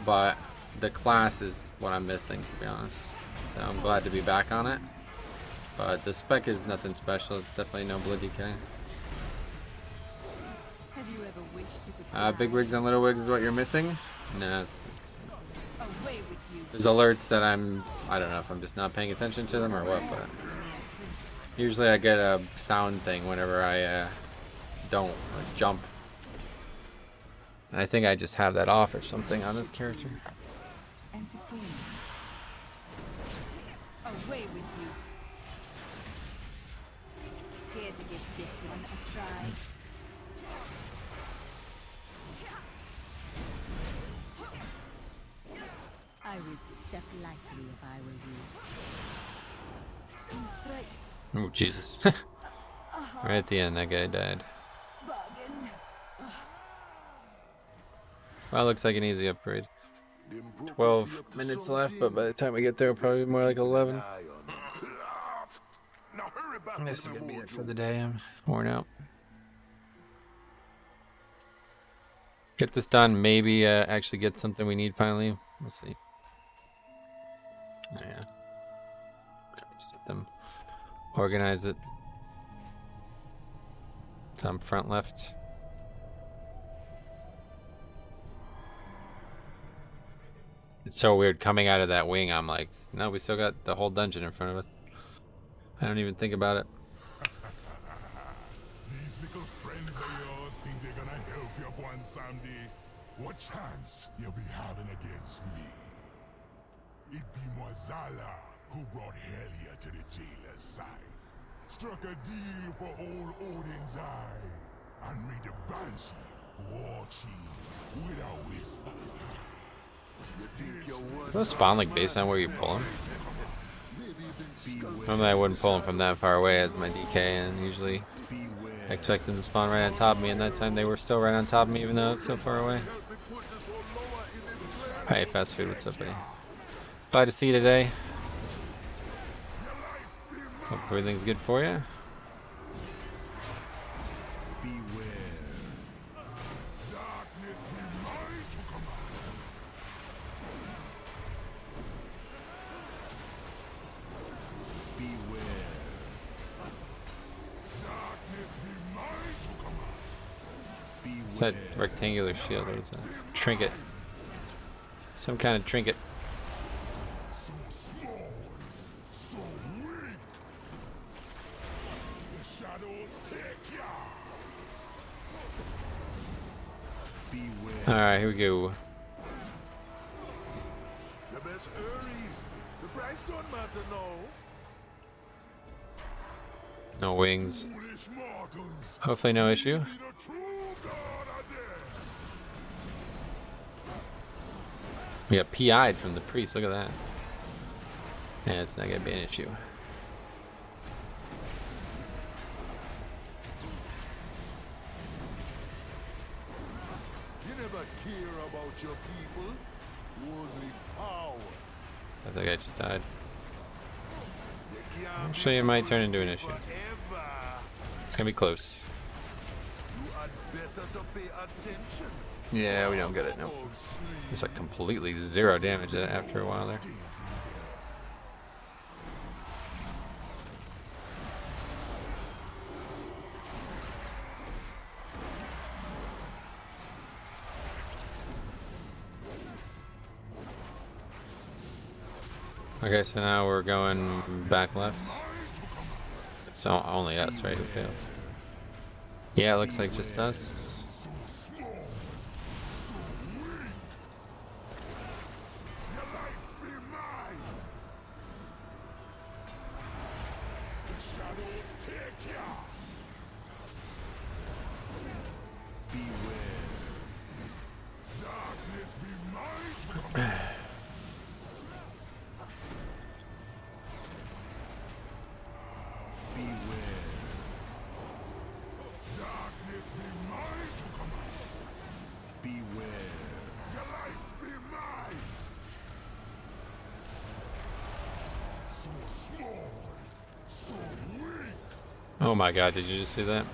but the class is what I'm missing, to be honest. So I'm glad to be back on it. But the spec is nothing special. It's definitely no blood DK. Have you ever wished you could Big wigs and little wigs is what you're missing? No, it's away with you? there's alerts that I don't know if I'm just not paying attention to them or what, but usually I get a sound thing whenever I don't like, jump. And I think I just have that off or something on this character. Entertain. Away with you. Here to give this one a try. I would step lightly if I were you. Come straight. Oh Jesus! Right at the end, that guy died. Well, looks like an easy upgrade. 12 minutes left, but by the time we get there, it'll probably be more like 11. This is gonna be it for the day. I'm worn out. Get this done. Maybe actually get something we need finally. We'll see. Yeah. Just let them organize it. Some front left. It's so weird coming out of that wing. I'm like, no, we still got the whole dungeon in front of us. I don't even think about it. These little friends of yours think they're gonna help you up one someday. What chance you'll be having against me? It be Mwazala who brought Helia to the jailer's side. Struck a deal for old Odin's eye, and made the Banshee watch him with a whisper. Those spawn like based on where you pull them. Normally I wouldn't pull them from that far away at my DK, and usually I expect them to spawn right on top of me, and that time they were still right on top of me even though it's so far away. Hey, fast food, what's up, buddy? Glad to see you today. Hope everything's good for you. It's that rectangular shield. What is that? Trinket. Some kind of trinket. Alright, here we go. The best hurry. The price don't matter now. No wings. Foolish mortals. Hopefully no issue. Be the true god of death. We got PI'd from the priest, look at that. Yeah, it's not gonna be an issue. You never care about your people. Only power. I think I just died. You can't Actually, it might turn into an issue. forever. It's gonna be close. You had better to pay attention. Yeah, we don't get it, no. Oh, sleep. It's like completely 0 damage after a while there. Okay, so now we're going back left. So only us, right? Who failed? Yeah, it looks like just us. Oh my god, did you just see that?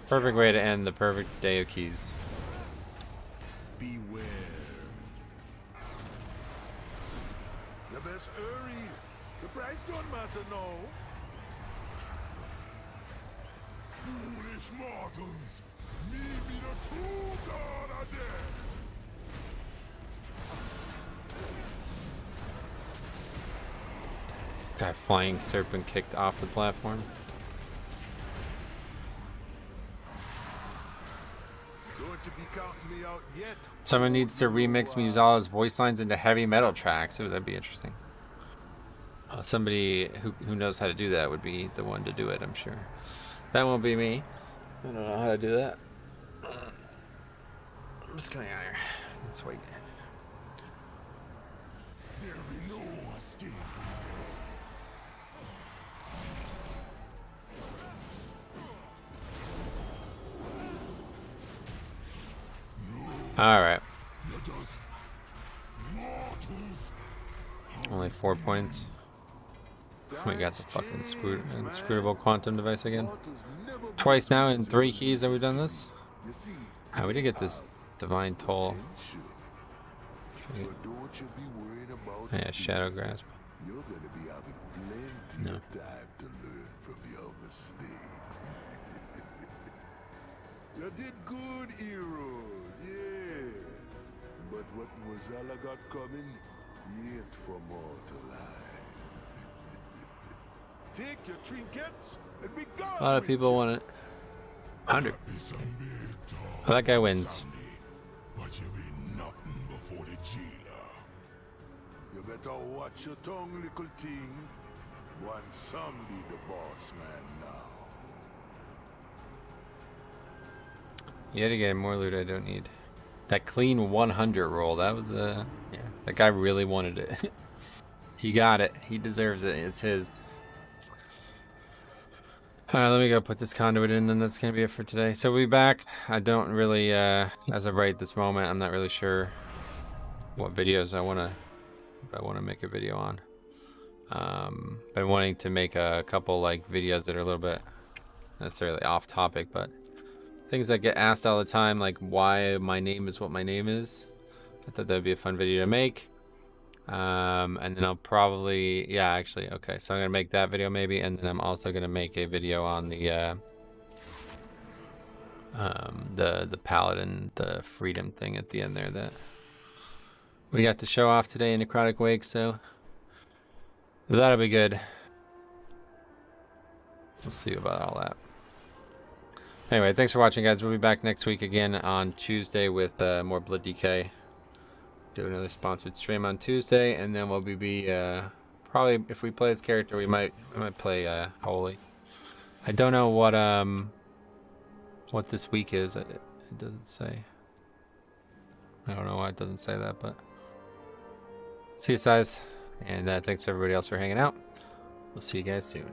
Perfect way to end the perfect day of keys. Beware. The best hurry. The price don't matter now. Foolish mortals. Me be the true god of death. Got flying serpent kicked off the platform. Don't you be counting me out yet. Someone needs to remix Musalla's voice lines into heavy metal tracks. Ooh, that'd be interesting. Somebody who knows how to do that would be the one to do it, I'm sure. That won't be me. I don't know how to do that. I'm just going out here. Let's wait. There be no escape. Alright. Only 4 points. We got the fucking inscrutable quantum device again. Twice now in 3 keys have we done this? Ah, we did get this divine toll. Yeah, shadow grasp. You're gonna be having plenty No. of time to learn from your mistakes. You did good, hero. Yeah. But what Mozala got coming, he ain't for mortal eye. Take your trinkets and be gone. A lot of people want it. 100. Oh, that guy wins. But you be nothing before the jailer. You better watch your tongue, little thing. Want some be the boss man now. Yet again, more loot I don't need. That clean 100 roll, that was yeah, that guy really wanted it. He got it. He deserves it. It's his. Alright, let me go put this conduit in, then that's gonna be it for today. So we'll be back. I don't really, as of right this moment, I'm not really sure what videos I wanna make a video on. Been wanting to make a couple like videos that are a little bit necessarily off topic, but things that get asked all the time, like why my name is what my name is. I thought that would be a fun video to make. And then I'll probably, yeah, actually, okay, so I'm gonna make that video maybe, and then I'm also gonna make a video on the Paladin, the freedom thing at the end there that we got to show off today in Necrotic Wake, so that'll be good. We'll see about all that. Anyway, thanks for watching, guys. We'll be back next week again on Tuesday with more Blood DK. Do another sponsored stream on Tuesday, and then we'll be probably, if we play this character, we might play Holy. I don't know what this week is. It doesn't say. I don't know why it doesn't say that, but see you guys, and thanks to everybody else for hanging out. We'll see you guys soon.